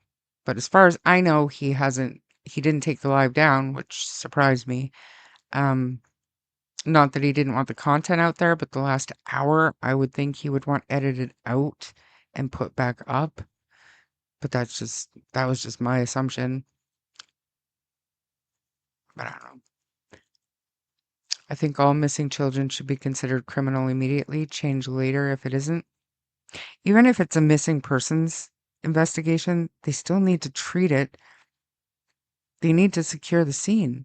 but as far as I know, he didn't take the live down, which surprised me. Not that he didn't want the content out there, but the last hour, I would think he would want edited out and put back up. But that was just my assumption. But I don't know. I think all missing children should be considered criminal immediately, change later if it isn't. Even if it's a missing persons investigation, they still need to treat it. They need to secure the scene.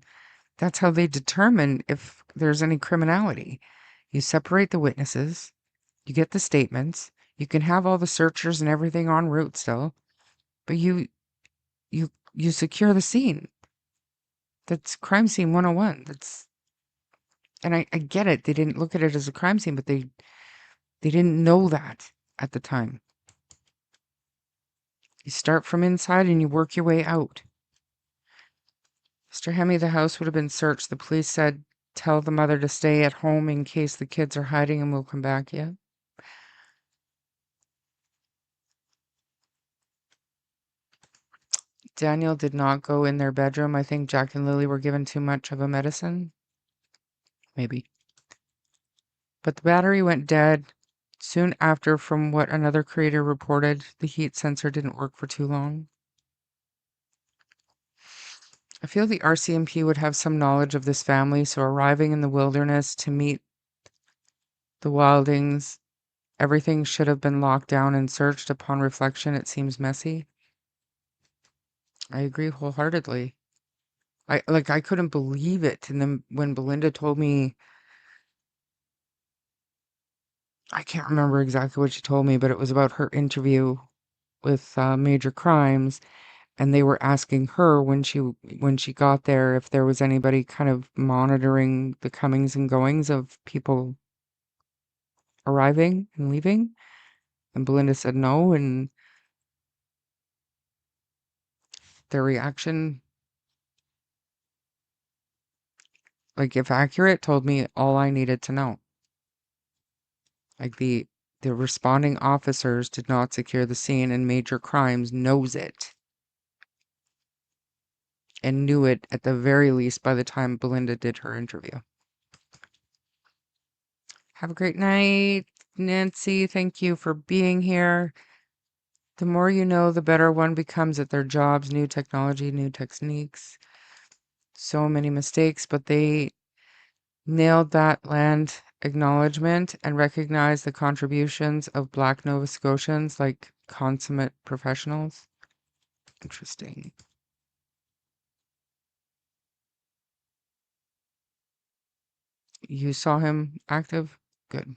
That's how they determine if there's any criminality. You separate the witnesses, you get the statements, you can have all the searchers and everything en route still, but you secure the scene. That's crime scene 101. And I get it. They didn't look at it as a crime scene, but they didn't know that at the time. You start from inside and you work your way out. Mr. Hemme, the house would have been searched. The police said, tell the mother to stay at home in case the kids are hiding and we'll come back. Yeah. Daniel did not go in their bedroom. I think Jack and Lily were given too much of a medicine. Maybe. But the battery went dead soon after, from what another creator reported. The heat sensor didn't work for too long. I feel the RCMP would have some knowledge of this family, so arriving in the wilderness to meet the Wildings, everything should have been locked down and searched. Upon reflection, it seems messy. I agree wholeheartedly. I couldn't believe it. And then when Belinda told me, I can't remember exactly what she told me, but it was about her interview with Major Crimes, and they were asking her when she got there if there was anybody kind of monitoring the comings and goings of people arriving and leaving, and Belinda said no, and their reaction, like if accurate, told me all I needed to know. Like the responding officers did not secure the scene, and Major Crimes knows it. And knew it at the very least by the time Belinda did her interview. Have a great night, Nancy. Thank you for being here. The more you know, the better one becomes at their jobs. New technology, new techniques. So many mistakes, but they nailed that land acknowledgement and recognized the contributions of Black Nova Scotians like consummate professionals. Interesting. You saw him active? Good.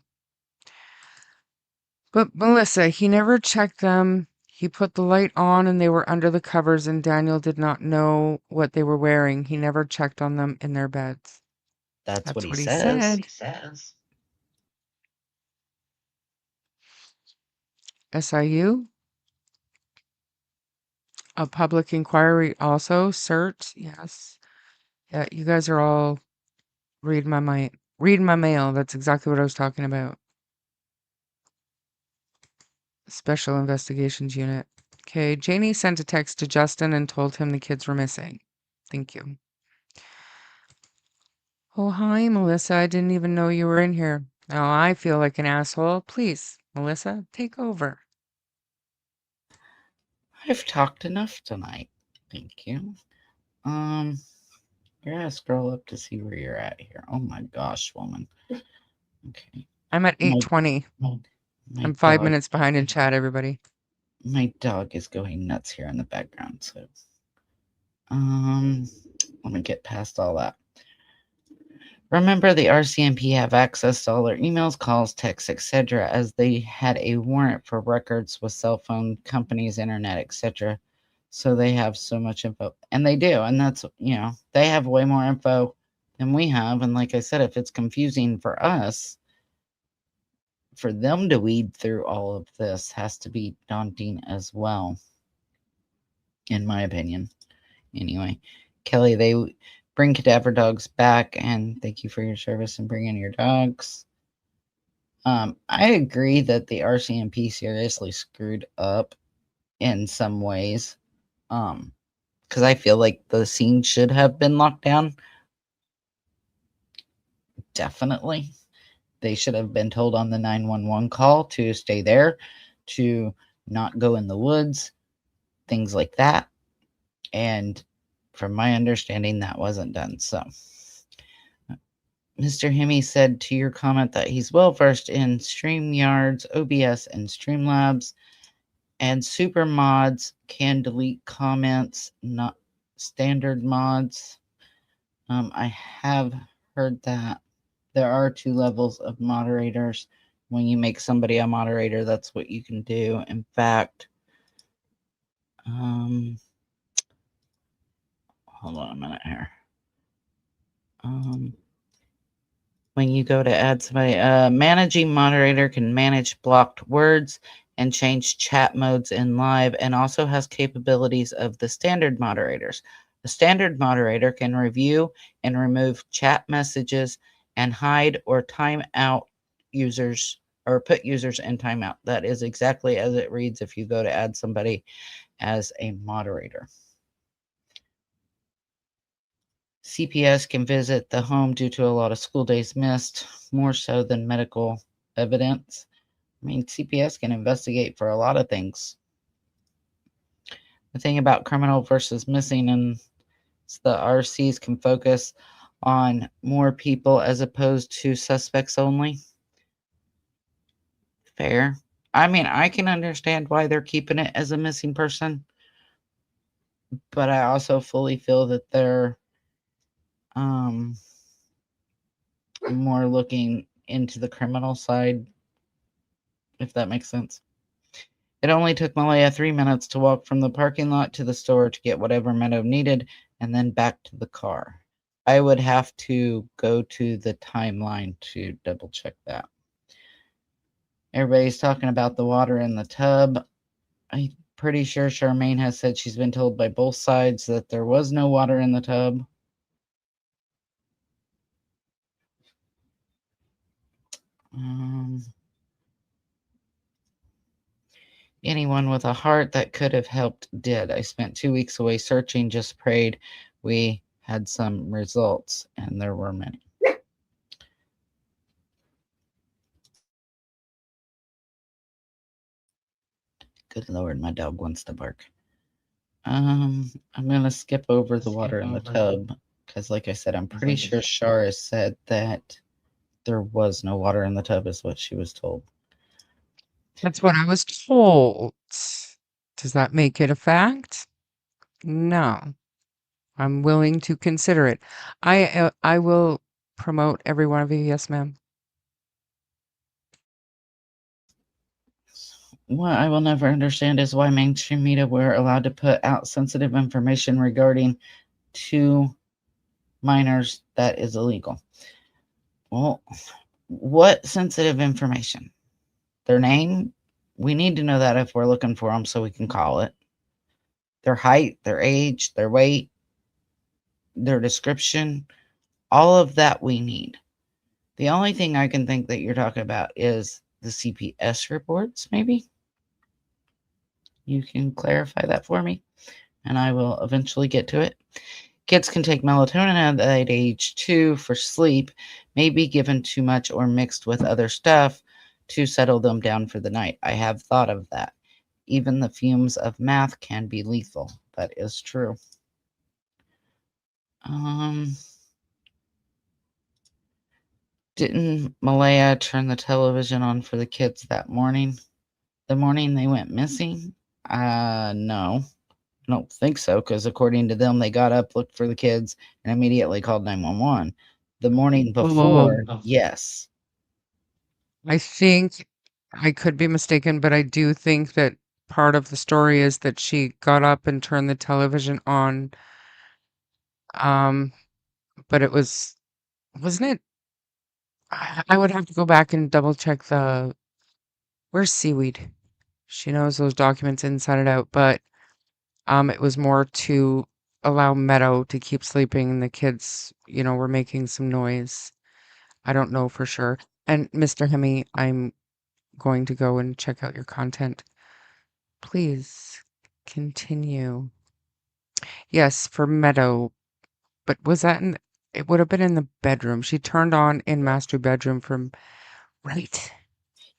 But Melissa, he never checked them. He put the light on and they were under the covers, and Daniel did not know what they were wearing. He never checked on them in their beds. That's what he said. says. SIU? A public inquiry also. CERT? Yes. Yeah, you guys are all read my mail. That's exactly what I was talking about. Special Investigations Unit. Okay, Janie sent a text to Justin and told him the kids were missing. Thank you. Oh, hi, Melissa. I didn't even know you were in here. Now I feel like an asshole. Please, Melissa, take over. I've talked enough tonight. Thank you. You're gonna scroll up to see where you're at here. Oh my gosh, woman. Okay. I'm at 8:20. I'm 5 minutes behind in chat, everybody. My dog is going nuts here in the background, so let me get past all that. Remember, the RCMP have access to all their emails, calls, texts, etc., as they had a warrant for records with cell phone companies, internet, etc. So they have so much info, and they do, and that's, they have way more info than we have. And like I said, if it's confusing for us, for them to weed through all of this has to be daunting as well, in my opinion. Anyway, Kelly, they bring cadaver dogs back, and thank you for your service and bringing your dogs. I agree that the RCMP seriously screwed up in some ways. Because I feel like the scene should have been locked down. Definitely. They should have been told on the 911 call to stay there, to not go in the woods, things like that. And from my understanding, that wasn't done. So, Mr. Hemi said to your comment that he's well versed in StreamYards, OBS, and Streamlabs, and super mods can delete comments, not standard mods. I have heard that there are 2 levels of moderators. When you make somebody a moderator, that's what you can do. In fact, hold on a minute here. When you go to add somebody, managing moderator can manage blocked words and change chat modes in live, and also has capabilities of the standard moderators. The standard moderator can review and remove chat messages and hide or time out users, or put users in timeout. That is exactly as it reads if you go to add somebody as a moderator. CPS can visit the home due to a lot of school days missed, more so than medical evidence. I mean, CPS can investigate for a lot of things. The thing about criminal versus missing, and the RCs can focus on more people as opposed to suspects only. Fair. I mean, I can understand why they're keeping it as a missing person, but I also fully feel that they're more looking into the criminal side, if that makes sense. It only took Malaya 3 minutes to walk from the parking lot to the store to get whatever Meadow needed and then back to the car. I would have to go to the timeline to double check that. Everybody's talking about the water in the tub. I'm pretty sure Charmaine has said she's been told by both sides that there was no water in the tub. Anyone with a heart that could have helped did. I spent 2 weeks away searching, just prayed we had some results, and there were many. Good Lord, my dog wants to bark. I'm going to skip over the water in the tub because, like I said, I'm pretty sure Shara said that there was no water in the tub is what she was told. That's what I was told. Does that make it a fact? No. I'm willing to consider it. I will promote every one of you. Yes, ma'am. What I will never understand is why mainstream media were allowed to put out sensitive information regarding 2 minors that is illegal. Well, what sensitive information? Their name? We need to know that if we're looking for them so we can call it. Their height, their age, their weight, their description, all of that we need. The only thing I can think that you're talking about is the CPS reports, maybe? You can clarify that for me, and I will eventually get to it. Kids can take melatonin at age 2 for sleep, may be given too much or mixed with other stuff to settle them down for the night. I have thought of that. Even the fumes of meth can be lethal. That is true. Didn't Malaya turn the television on for the kids that morning? The morning they went missing? No. I don't think so, because according to them, they got up, looked for the kids, and immediately called 911. The morning before, yes. I think I could be mistaken, but I do think that part of the story is that she got up and turned the television on. But it wasn't it? I would have to go back and double check where's Seaweed? She knows those documents inside and out, but it was more to allow Meadow to keep sleeping and the kids, were making some noise. I don't know for sure. And Mr. Hemi, I'm going to go and check out your content. Please Continue. Yes, for Meadow. But was that in it would have been in the bedroom. She turned on in master bedroom from right.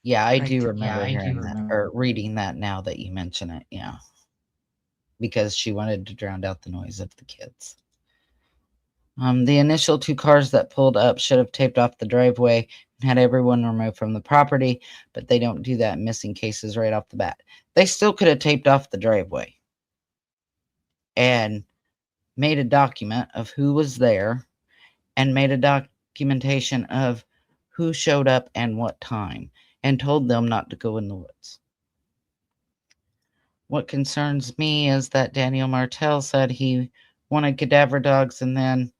Yeah, I Right. do remember hearing that or reading that now that you mention it. Yeah. Because she wanted to drown out the noise of the kids. The initial 2 cars that pulled up should have taped off the driveway and had everyone removed from the property, but they don't do that in missing cases right off the bat. They still could have taped off the driveway and made a document of who was there and made a documentation of who showed up and what time and told them not to go in the woods. What concerns me is that Daniel Martell said he wanted cadaver dogs, and then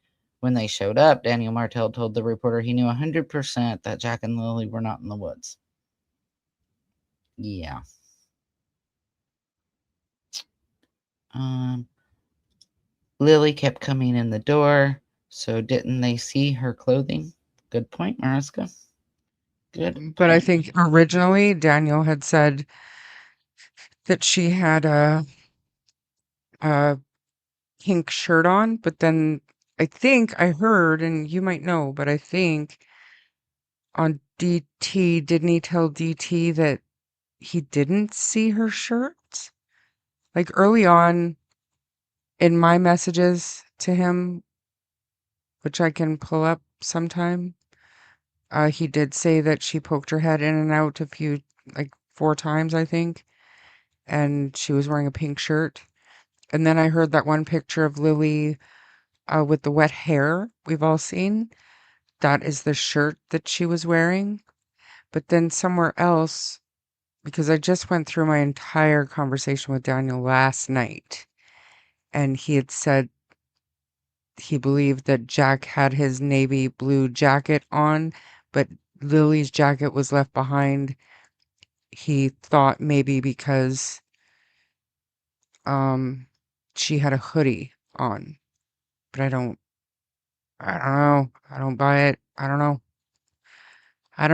when they showed up, Daniel Martell told the reporter he knew 100% that Jack and Lily were not in the woods. Yeah. Lily kept coming in the door, so didn't they see her clothing? Good point, Mariska. Good. But I think originally Daniel had said that she had a pink shirt on, but then I think I heard, and you might know, but I think on DT, didn't he tell DT that he didn't see her shirt? Like early on in my messages to him, which I can pull up sometime, he did say that she poked her head in and out a few, like 4 times, I think, and she was wearing a pink shirt. And then I heard that one picture of Lily with the wet hair we've all seen. That is the shirt that she was wearing. But then somewhere else, because I just went through my entire conversation with Daniel last night, and he had said he believed that Jack had his navy blue jacket on, but Lily's jacket was left behind. He thought maybe because she had a hoodie on. But I don't know. I don't buy it. I don't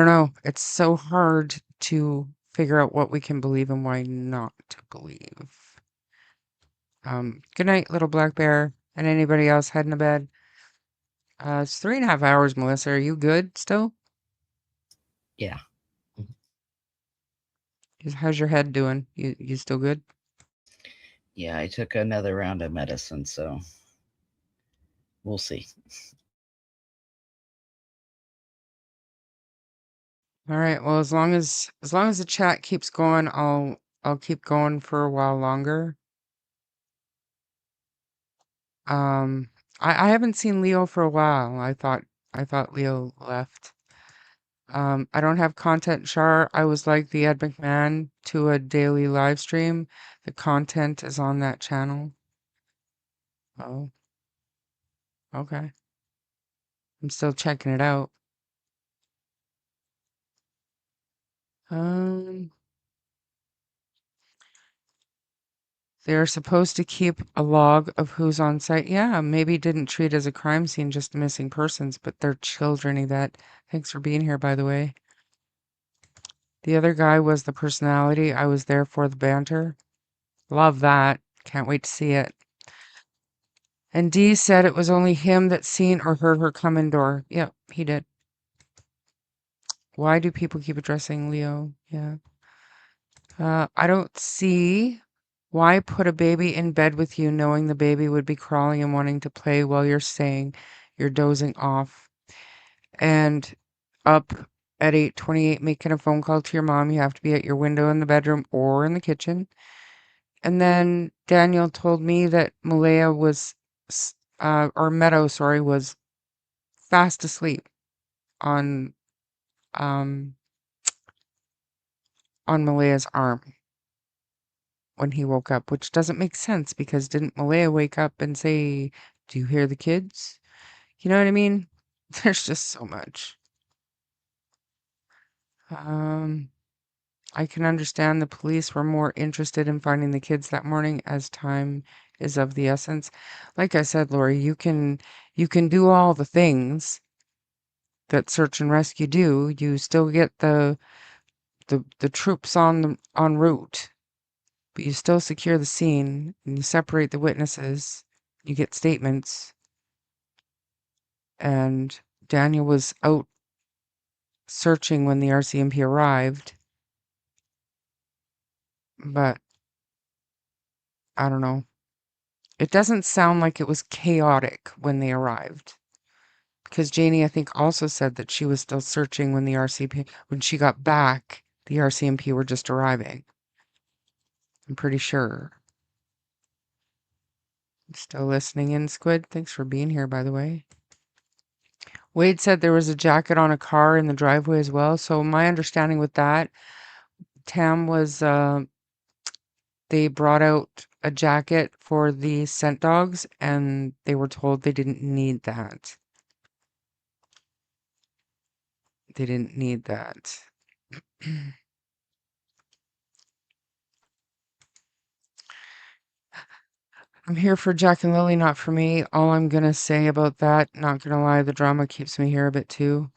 know. It's so hard to figure out what we can believe and why not to believe. Good night, little black bear, and anybody else heading to bed. It's 3.5 hours, Melissa. Are you good still? Yeah. How's your head doing? You still good? Yeah, I took another round of medicine, so we'll see. All right. Well, as long as the chat keeps going, I'll keep going for a while longer. I haven't seen Leo for a while. I thought Leo left. I don't have content char. I was like the Ed McMahon to a daily live stream. The content is on that channel. Oh, okay. I'm still checking it out. They're supposed to keep a log of who's on site. Yeah, maybe didn't treat as a crime scene, just missing persons, but they're children, Yvette. Thanks for being here, by the way. The other guy was the personality. I was there for the banter. Love that. Can't wait to see it. And Dee said it was only him that seen or heard her come indoor. Yep, he did. Why do people keep addressing Leo? Yeah. I don't see why put a baby in bed with you knowing the baby would be crawling and wanting to play while you're saying you're dozing off. And up at 8:28 making a phone call to your mom. You have to be at your window in the bedroom or in the kitchen. And then Daniel told me that Malaya was, or Meadow, sorry, was fast asleep on Malaya's arm when he woke up, which doesn't make sense because didn't Malaya wake up and say, "Do you hear the kids?" You know what I mean? There's just so much. I can understand the police were more interested in finding the kids that morning as time is of the essence. Like I said, Lori, you can do all the things that search and rescue do. You still get the troops en route. but you still secure the scene and you separate the witnesses. You get statements. And Daniel was out searching when the RCMP arrived. But I don't know. It doesn't sound like it was chaotic when they arrived. Because Janie, I think, also said that she was still searching when when she got back, the RCMP were just arriving. I'm pretty sure. Still listening in, Squid? Thanks for being here, by the way. Wade said there was a jacket on a car in the driveway as well. So my understanding with that, Tam, was they brought out a jacket for the scent dogs and they were told they didn't need that. They didn't need that. I'm here for Jack and Lily, not for me. All I'm gonna say about that, not gonna lie, the drama keeps me here a bit too.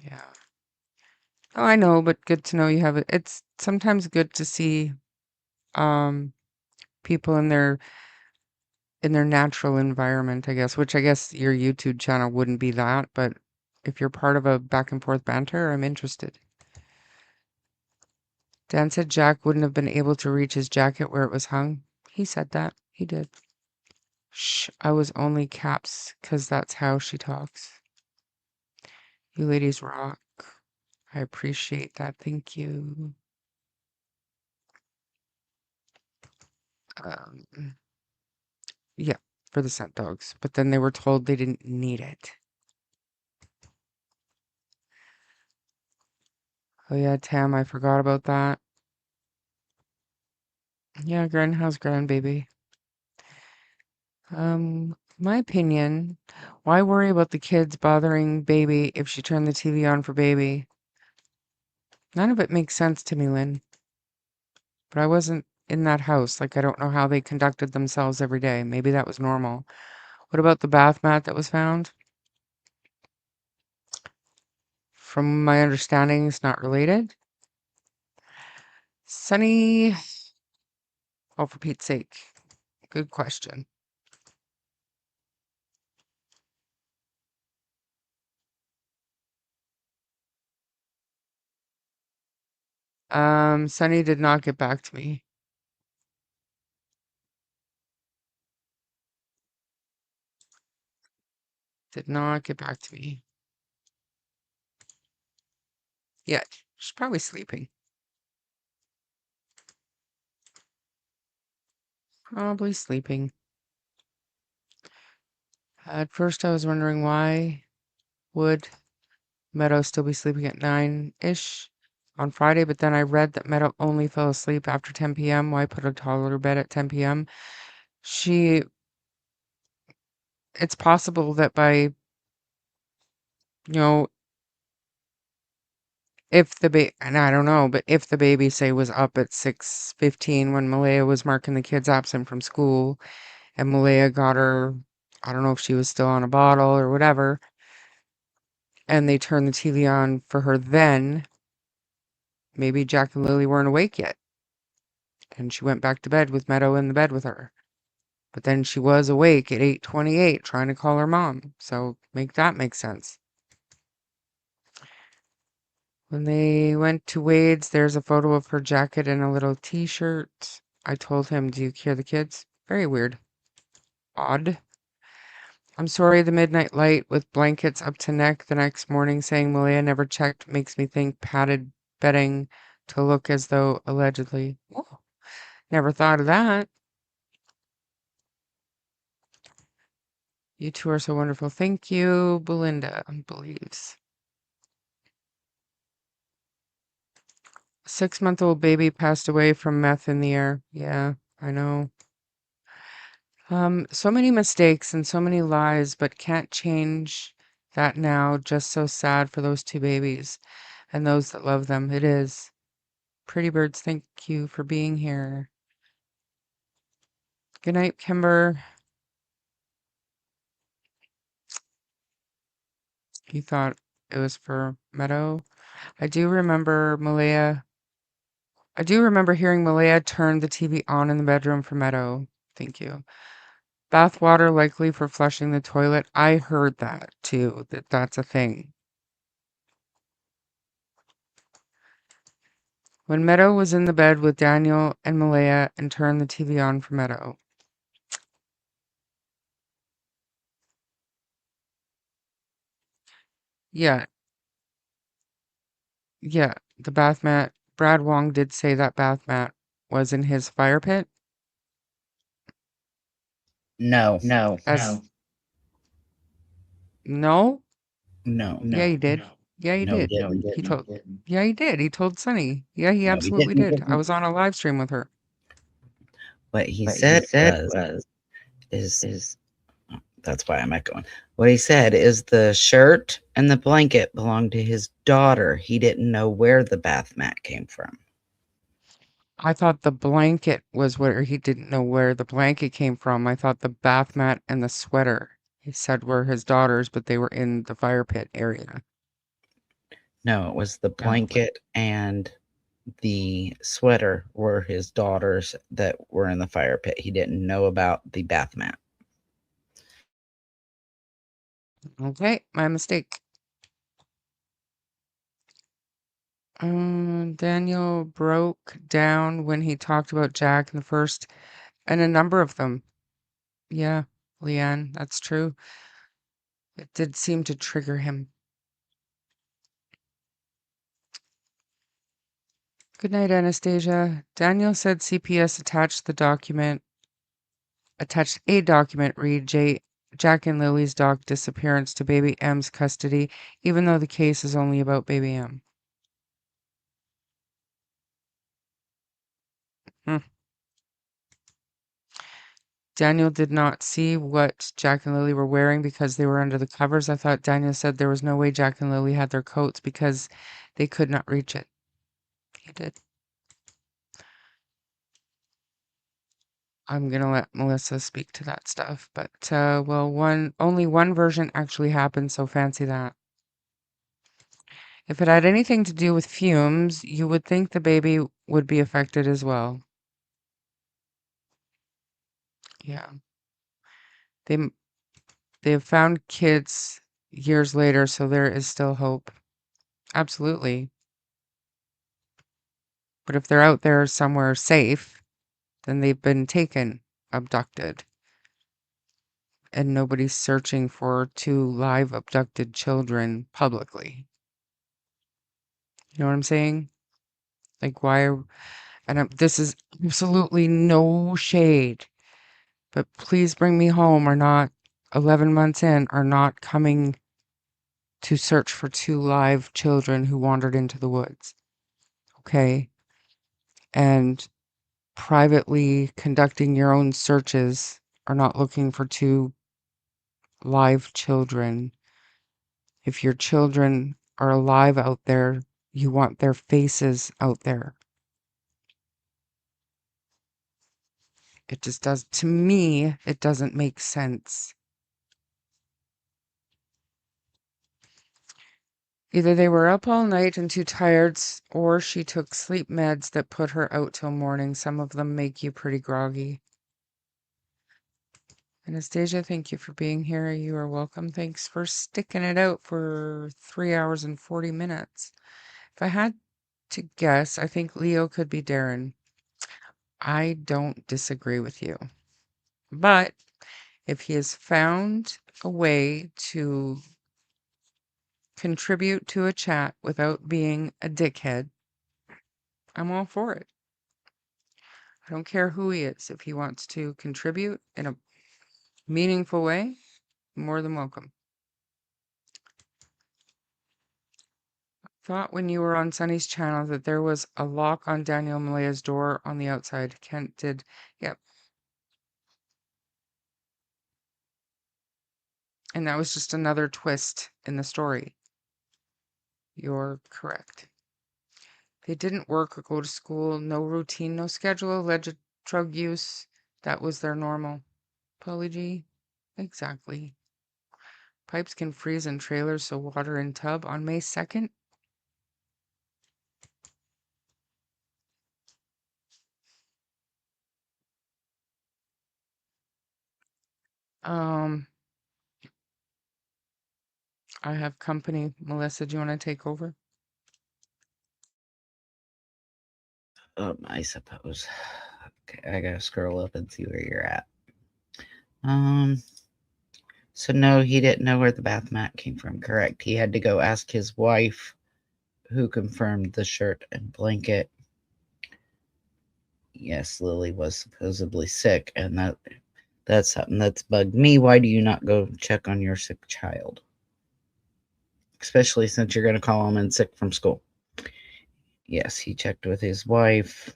Yeah. Oh, I know, but good to know you have it. It's sometimes good to see people in their natural environment, I guess, which I guess your YouTube channel wouldn't be that, but if you're part of a back and forth banter, I'm interested. Dan said Jack wouldn't have been able to reach his jacket where it was hung. He said that. He did. Shh, I was only caps, 'cause that's how she talks. You ladies rock. I appreciate that. Thank you. Yeah, for the scent dogs. But then they were told they didn't need it. Oh yeah, Tam, I forgot about that. Yeah, Gran, how's Gran, baby? My opinion, why worry about the kids bothering baby if she turned the TV on for baby? None of it makes sense to me, Lynn. But I wasn't in that house. Like, I don't know how they conducted themselves every day. Maybe that was normal. What about the bath mat that was found? From my understanding, it's not related. Sunny. Oh, for Pete's sake. Good question. Sunny did not get back to me. Did not get back to me. Yeah, she's probably sleeping. Probably sleeping. At first, I was wondering why would Meadow still be sleeping at 9-ish on Friday, but then I read that Meadow only fell asleep after 10 p.m. Why put a toddler to bed at 10 p.m.? It's possible that by, you know, and I don't know, but if the baby, say, was up at 6:15 when Malaya was marking the kids absent from school, and Malaya got her, I don't know if she was still on a bottle or whatever, and they turned the TV on for her then, maybe Jack and Lily weren't awake yet. And she went back to bed with Meadow in the bed with her. But then she was awake at 8:28 trying to call her mom. So make that make sense. When they went to Wade's, there's a photo of her jacket and a little t-shirt. I told him, do you hear the kids? Very weird. Odd. I'm sorry, the midnight light with blankets up to neck the next morning saying Malaya never checked makes me think padded bedding to look as though allegedly. Oh, never thought of that. You two are so wonderful. Thank you, Belinda believes. 6-month-old baby passed away from meth in the air. Yeah, I know. So many mistakes and so many lies, but can't change that now. Just so sad for those two babies and those that love them. It is. Pretty birds, thank you for being here. Good night, Kimber. You thought it was for Meadow? I do remember Malaya I do remember hearing Malaya turn the TV on in the bedroom for Meadow. Thank you. Bath water likely for flushing the toilet. I heard that too, that's a thing. When Meadow was in the bed with Daniel and Malaya and turned the TV on for Meadow. Yeah, yeah, the bath mat. Brad Wong did say that bath mat was in his fire pit. No, As no? no, Yeah, he did. Yeah, he no, he did. didn't. He told. Yeah, he did. He told Sunny. Yeah, he No, he absolutely didn't. did. I was on a live stream with her. What he said is that's why I'm echoing. What he said is the shirt and the blanket belonged to his daughter. He didn't know where the bath mat came from. I thought the blanket was where he didn't know where the blanket came from. I thought the bath mat and the sweater he said were his daughter's, but they were in the fire pit area. No, it was the blanket and the sweater were his daughters that were in the fire pit. He didn't know about the bath mat. Okay, my mistake. Daniel broke down when he talked about Jack in the first, and a number of them. Yeah, Leanne, that's true. It did seem to trigger him. Good night, Anastasia. Daniel said CPS attached a document read Jack and Lily's dog disappearance to baby M's custody, even though the case is only about baby M. Daniel did not see what Jack and Lily were wearing because they were under the covers. I thought Daniel said there was no way Jack and Lily had their coats because they could not reach it. He did. I'm gonna let Melissa speak to that stuff, but well, only one version actually happened, so fancy that. If it had anything to do with fumes, you would think the baby would be affected as well. Yeah. They they have found kids years later, so there is still hope. Absolutely. But if they're out there somewhere safe, then they've been taken, abducted. And nobody's searching for two live abducted children publicly. You know what I'm saying? Like, this is absolutely no shade, but please bring me home, or not 11 months in, are not coming to search for two live children who wandered into the woods. Okay? And privately conducting your own searches are not looking for two live children. If your children are alive out there, you want their faces out there. It just does, to me, it doesn't make sense. Either they were up all night and too tired, or she took sleep meds that put her out till morning. Some of them make you pretty groggy. Anastasia, thank you for being here. You are welcome. Thanks for sticking it out for 3 hours and 40 minutes. If I had to guess, I think Leo could be Darren. I don't disagree with you. But if he has found a way to contribute to a chat without being a dickhead, I'm all for it. I don't care who he is. If he wants to contribute in a meaningful way, more than welcome. Thought when you were on Sunny's channel that there was a lock on Daniel Malaya's door on the outside. Kent did. Yep. And that was just another twist in the story. You're correct. They didn't work or go to school. No routine, no schedule, alleged drug use. That was their normal. Polyg. Exactly. Pipes can freeze in trailers, so water in tub on May 2nd. I have company. Melissa, do you want to take over? I suppose. Okay, I gotta scroll up and see where you're at. Um, so no, he didn't know where the bath mat came from. Correct. He had to go ask his wife, who confirmed the shirt and blanket. Yes, Lilly was supposedly sick, and that's something that's bugged me. Why do you not go check on your sick child? Especially since you're gonna call him in sick from school. Yes, he checked with his wife.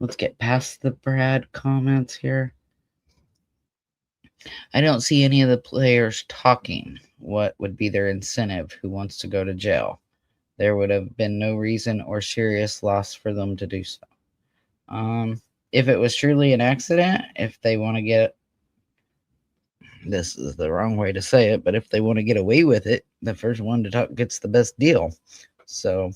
Let's get past the Brad comments here. I don't see any of the players talking. What would be their incentive? Who wants to go to jail? There would have been no reason or serious loss for them to do so. If it was truly an accident, if they want to get, this is the wrong way to say it, but if they want to get away with it, the first one to talk gets the best deal. So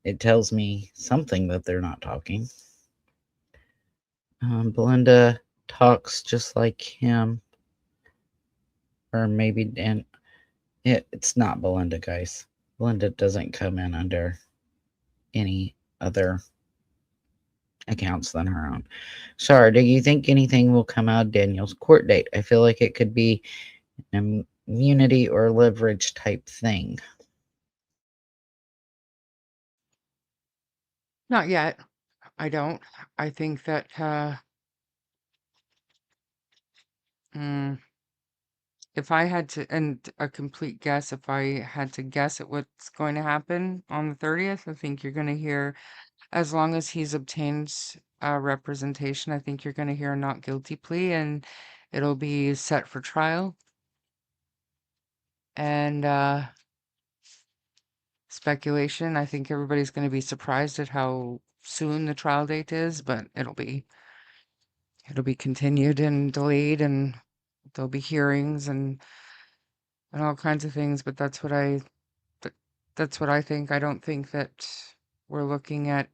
it tells me something that they're not talking. Belinda talks just like him, or maybe Dan. It's not Belinda, guys. Belinda doesn't come in under any other accounts than her own. Sorry, do you think anything will come out of Daniel's court date? I feel like it could be an immunity or leverage type thing. Not yet. I don't. I think that if I had to, and a complete guess, if I had to guess at what's going to happen on the 30th, I think you're going to hear, as long as he's obtained representation, I think you're going to hear a not guilty plea and it'll be set for trial. And speculation, I think everybody's going to be surprised at how soon the trial date is, but it'll be continued and delayed, and there'll be hearings and all kinds of things, but that's what I think. I don't think that we're looking at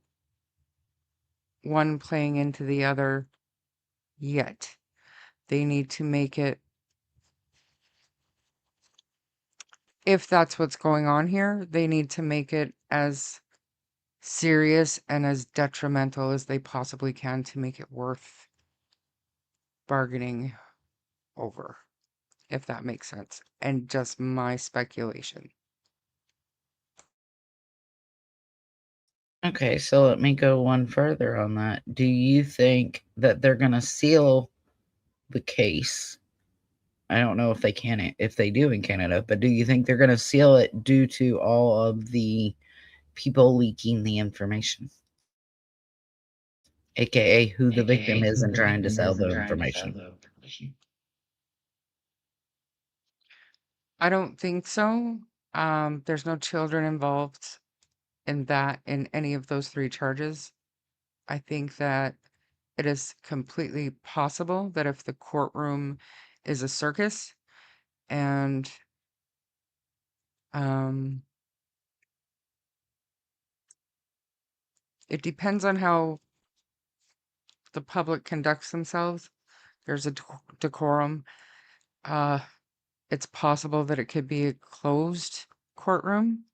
one playing into the other yet. They need to make it, if that's what's going on here, they need to make it as serious and as detrimental as they possibly can to make it worth bargaining over, if that makes sense. And just my speculation. Okay, so let me go one further on that. Do you think that they're going to seal the case? I don't know if they can, if they do in Canada, but do you think they're going to seal it due to all of the people leaking the information? AKA who the victim is and trying to sell the information. I don't think so. There's no children involved in any of those three charges. I think that it is completely possible that if the courtroom is a circus and it depends on how the public conducts themselves. There's a decorum. It's possible that it could be a closed courtroom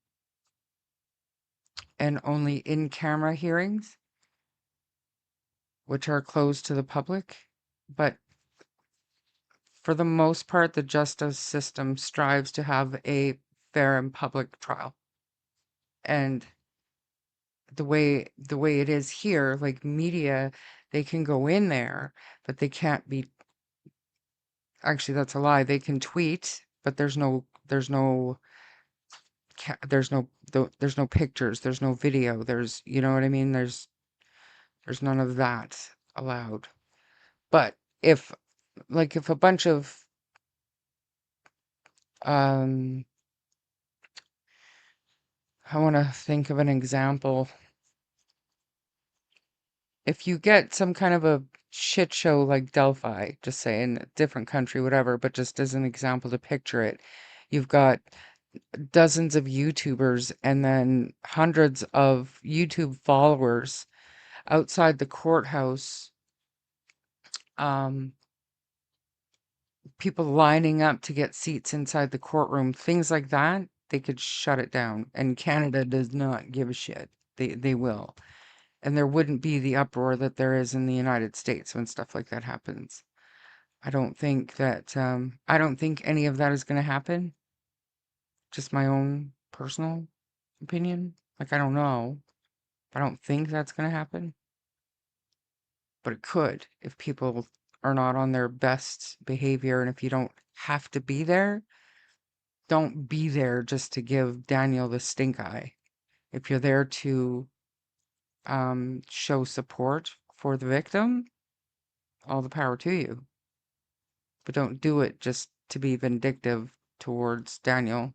and only in-camera hearings, which are closed to the public. But for the most part, the justice system strives to have a fair and public trial. And the way it is here, like media, they can go in there, but they can't be, actually that's a lie. They can tweet, but there's no pictures, there's no video, there's, you know what I mean? There's none of that allowed. But if a bunch of I want to think of an example. If you get some kind of a shit show like Delphi, just say in a different country, whatever, but just as an example to picture it, you've got dozens of YouTubers and then hundreds of YouTube followers outside the courthouse um, people lining up to get seats inside the courtroom, things like that, they could shut it down. And Canada does not give a shit. They will. And there wouldn't be the uproar that there is in the United States when stuff like that happens. I don't think any of that is going to happen. Just my own personal opinion. Like, I don't know. I don't think that's going to happen. But it could if people are not on their best behavior, and if you don't have to be there, don't be there just to give Daniel the stink eye. If you're there to show support for the victim, all the power to you. But don't do it just to be vindictive towards Daniel.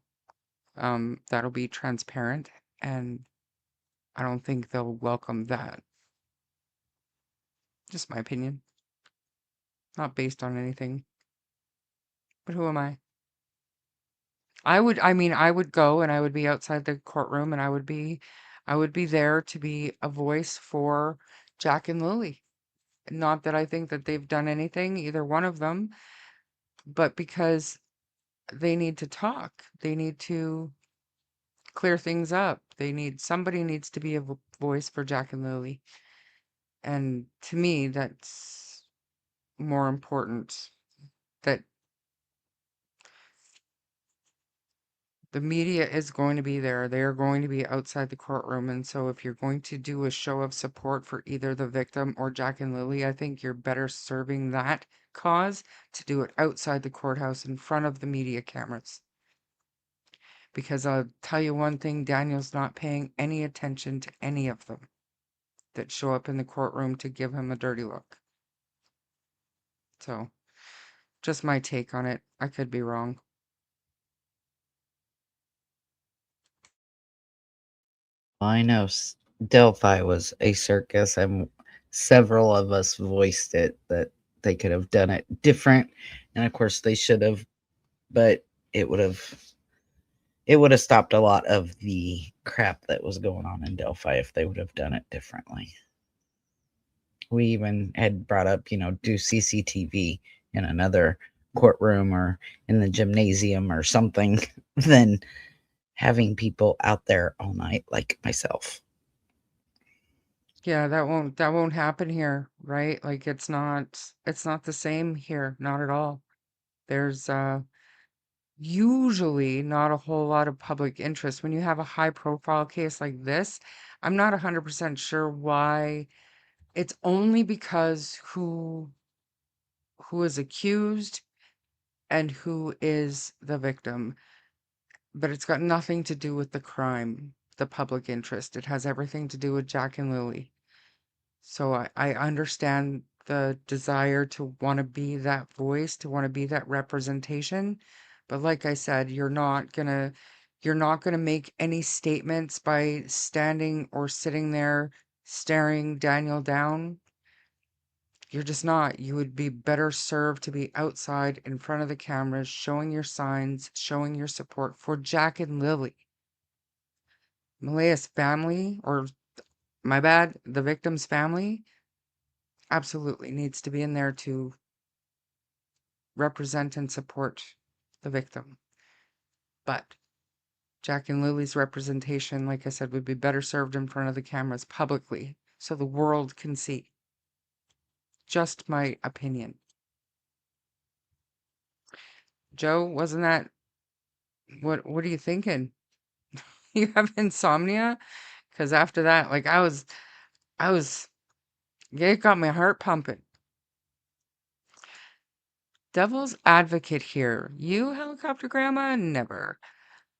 That'll be transparent, and I don't think they'll welcome that. Just my opinion. Not based on anything. But who am I? I would go and I would be outside the courtroom and I would be there to be a voice for Jack and Lily. Not that I think that they've done anything, either one of them, but because they need to talk. They need to clear things up. Somebody needs to be a voice for Jack and Lily. And to me, that's more important, that the media is going to be there. They are going to be outside the courtroom. And so if you're going to do a show of support for either the victim or Jack and Lily, I think you're better serving that cause to do it outside the courthouse in front of the media cameras. Because I'll tell you one thing, Daniel's not paying any attention to any of them that show up in the courtroom to give him a dirty look. So, just my take on it. I could be wrong. I know Delphi was a circus, and several of us voiced it that they could have done it different, and of course they should have, but it would have stopped a lot of the crap that was going on in Delphi if they would have done it differently. We even had brought up, do CCTV in another courtroom or in the gymnasium or something than having people out there all night like myself. Yeah, that won't happen here, right? Like it's not the same here, not at all. There's usually not a whole lot of public interest when you have a high profile case like this. I'm not 100% sure why. It's only because who is accused and who is the victim. But it's got nothing to do with the crime, the public interest. It has everything to do with Jack and Lily. So I understand the desire to want to be that voice, to want to be that representation. But like I said, you're not gonna make any statements by standing or sitting there staring Daniel down. You're just not. You would be better served to be outside in front of the cameras, showing your signs, showing your support for Jack and Lily. Malaya's family, or my bad, the victim's family, absolutely needs to be in there to represent and support the victim. But Jack and Lily's representation, like I said, would be better served in front of the cameras publicly so the world can see. Just my opinion. Joe, wasn't that what are you thinking? You have insomnia? Because after that, like I was, yeah, it got my heart pumping. Devil's advocate here. You, helicopter grandma? Never.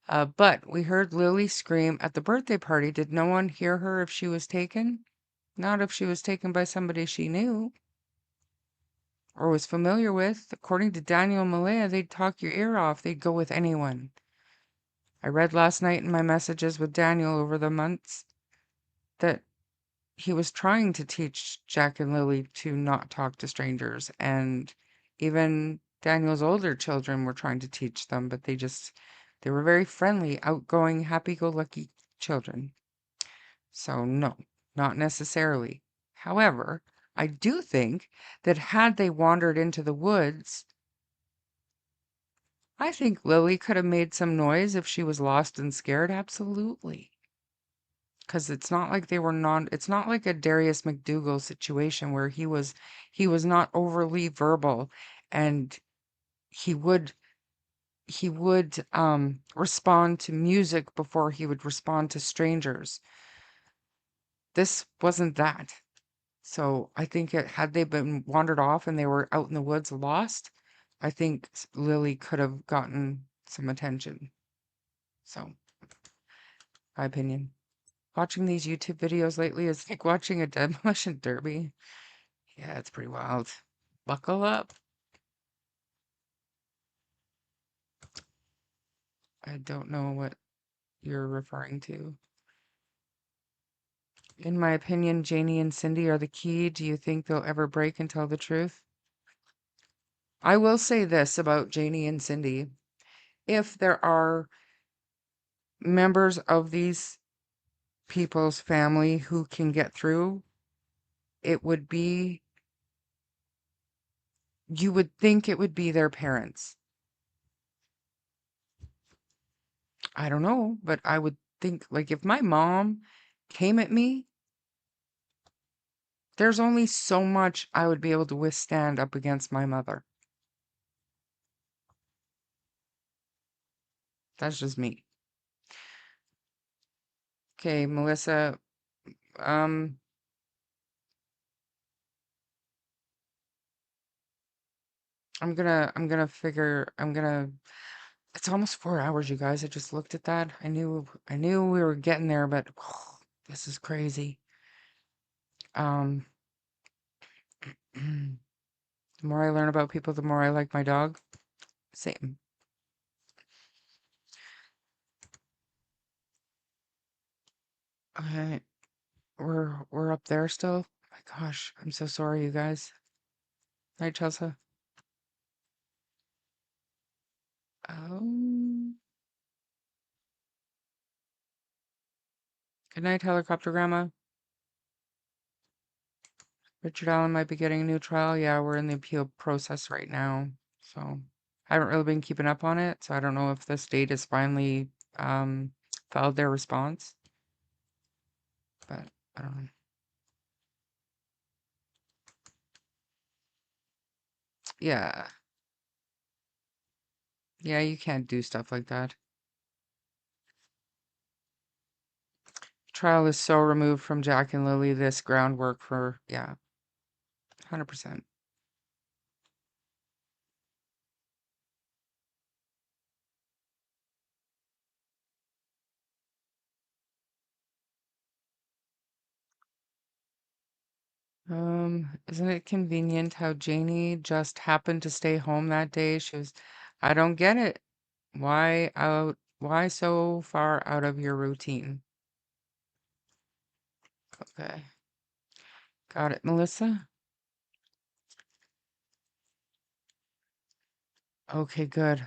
But we heard Lily scream at the birthday party. Did no one hear her if she was taken? Not if she was taken by somebody she knew or was familiar with. According to Daniel and Malaya, they'd talk your ear off. They'd go with anyone. I read last night in my messages with Daniel over the months that he was trying to teach Jack and Lily to not talk to strangers. And even Daniel's older children were trying to teach them, but they were very friendly, outgoing, happy-go-lucky children. So no, not necessarily. However, I do think that had they wandered into the woods, I think Lily could have made some noise if she was lost and scared. Absolutely. Because it's not like they were it's not like a Darius McDougal situation where he was not overly verbal, and he would respond to music before he would respond to strangers. This wasn't that. So I think had they been wandered off and they were out in the woods lost, I think Lily could have gotten some attention. So, my opinion. Watching these YouTube videos lately is like watching a demolition derby. Yeah, it's pretty wild. Buckle up. I don't know what you're referring to. In my opinion, Janie and Cindy are the key. Do you think they'll ever break and tell the truth? I will say this about Janie and Cindy. If there are members of these people's family who can get through, it would be, you would think it would be their parents. I don't know, but I would think, like, if my mom came at me, there's only so much I would be able to withstand up against my mother. That's just me. Okay, Melissa, um, it's almost 4 hours, you guys. I just looked at that. I knew we were getting there, but this is crazy. Um, the more I learn about people, the more I like my dog. Same. Okay, we're up there still. My gosh, I'm so sorry, you guys. Night, Chelsea. Um, Good night, helicopter grandma. Richard Allen might be getting a new trial. Yeah, we're in the appeal process right now. So I haven't really been keeping up on it. So I don't know if the state has finally filed their response. But I don't know. Yeah. Yeah, you can't do stuff like that. Trial is so removed from Jack and Lily. This groundwork for, yeah, 100%. Isn't it convenient how Janie just happened to stay home that day? I don't get it. Why so far out of your routine? Okay. Got it, Melissa? Okay, good.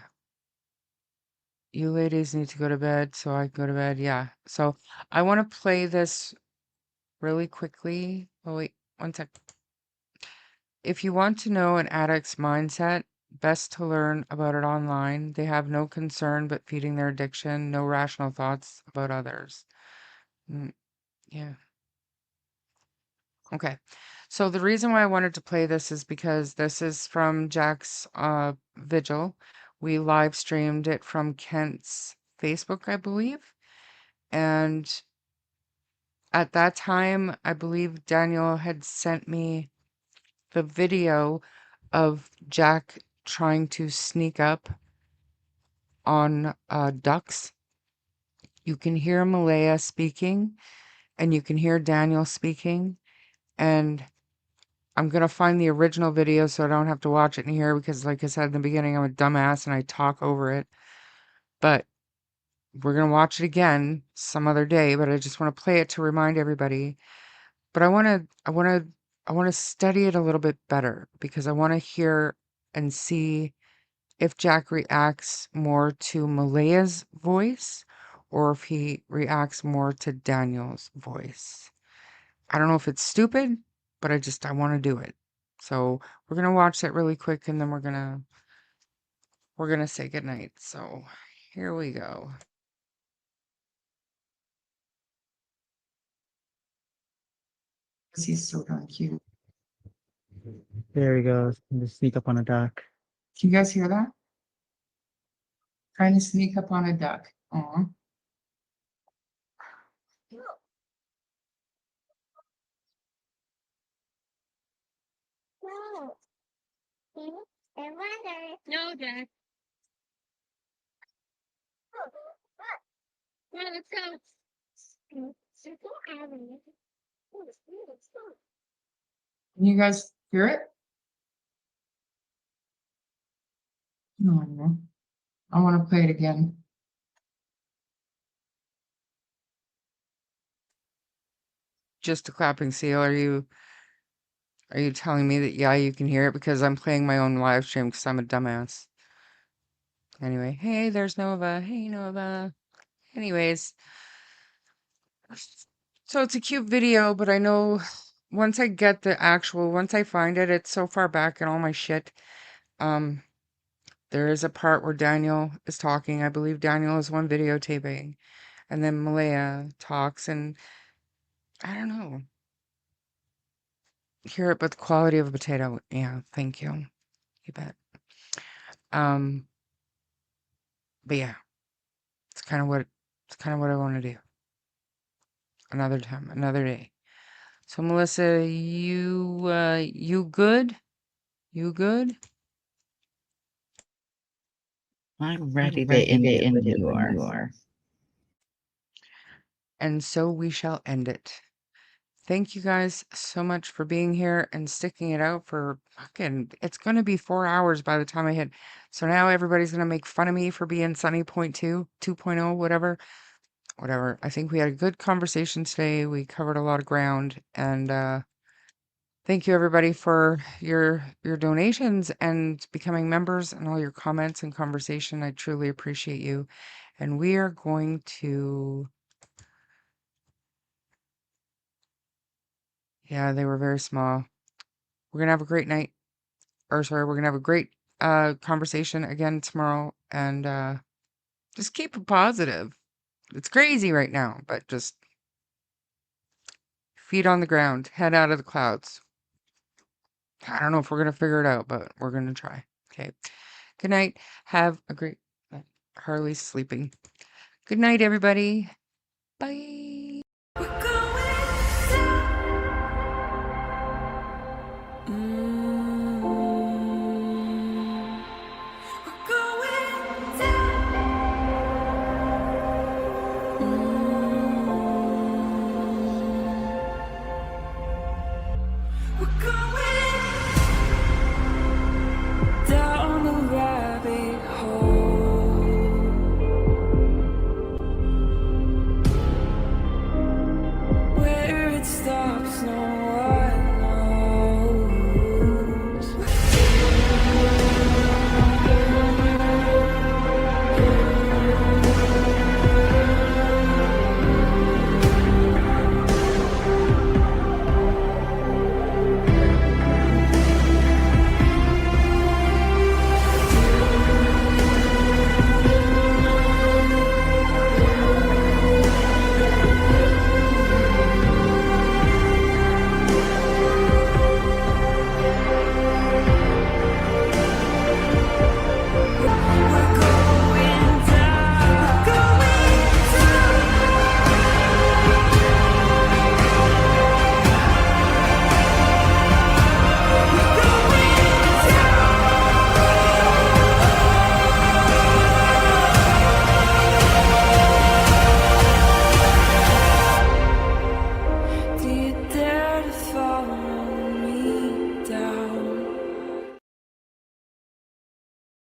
You ladies need to go to bed so I can go to bed. Yeah. So I want to play this really quickly. Oh, wait, one sec. If you want to know an addict's mindset, best to learn about it online. They have no concern but feeding their addiction, no rational thoughts about others. Yeah. Okay. So the reason why I wanted to play this is because this is from Jack's vigil. We live streamed it from Kent's Facebook, I believe. And at that time, I believe Daniel had sent me the video of Jack trying to sneak up on ducks. You can hear Malaya speaking, and you can hear Daniel speaking. And I'm going to find the original video so I don't have to watch it in here because, like I said in the beginning, I'm a dumbass and I talk over it. But we're going to watch it again some other day, but I just want to play it to remind everybody. But I want to study it a little bit better because I want to hear and see if Jack reacts more to Malaya's voice or if he reacts more to Daniel's voice. I don't know if it's stupid. but I want to do it. So we're gonna watch that really quick, and then we're gonna say goodnight. So here we go. He's so darn cute. There he goes. Just sneak up on a duck. Can you guys hear that? Trying to sneak up on a duck. Aw. No, Dad. Yeah, let's go. Can you guys hear it? No. I want to play it again. Just a clapping seal. Are you telling me that yeah, you can hear it because I'm playing my own live stream because I'm a dumbass. Anyway, hey, there's Nova. Hey, Nova. Anyways, so it's a cute video, but I know once I find it, it's so far back in all my shit. There is a part where Daniel is talking. I believe Daniel is one videotaping, and then Malaya talks, and I don't know. Hear it, but the quality of a potato. Yeah, thank you. You bet. But yeah, it's kind of what I want to do. Another time, another day. So Melissa, you good? You good? I'm ready to end it when you are. And so we shall end it. Thank you guys so much for being here and sticking it out for it's going to be 4 hours by the time I hit. So now everybody's going to make fun of me for being Sunny Point 2.0, whatever. I think we had a good conversation today. We covered a lot of ground, and thank you everybody for your donations and becoming members and all your comments and conversation. I truly appreciate you. And we are going to Yeah, they were very small. We're gonna have a great night. Or sorry, we're gonna have a great conversation again tomorrow, and just keep it positive. It's crazy right now, but just feet on the ground, head out of the clouds. I don't know if we're gonna figure it out, but we're gonna try. Okay. Good night. Have a great night. Harley's sleeping. Good night, everybody. Bye. We're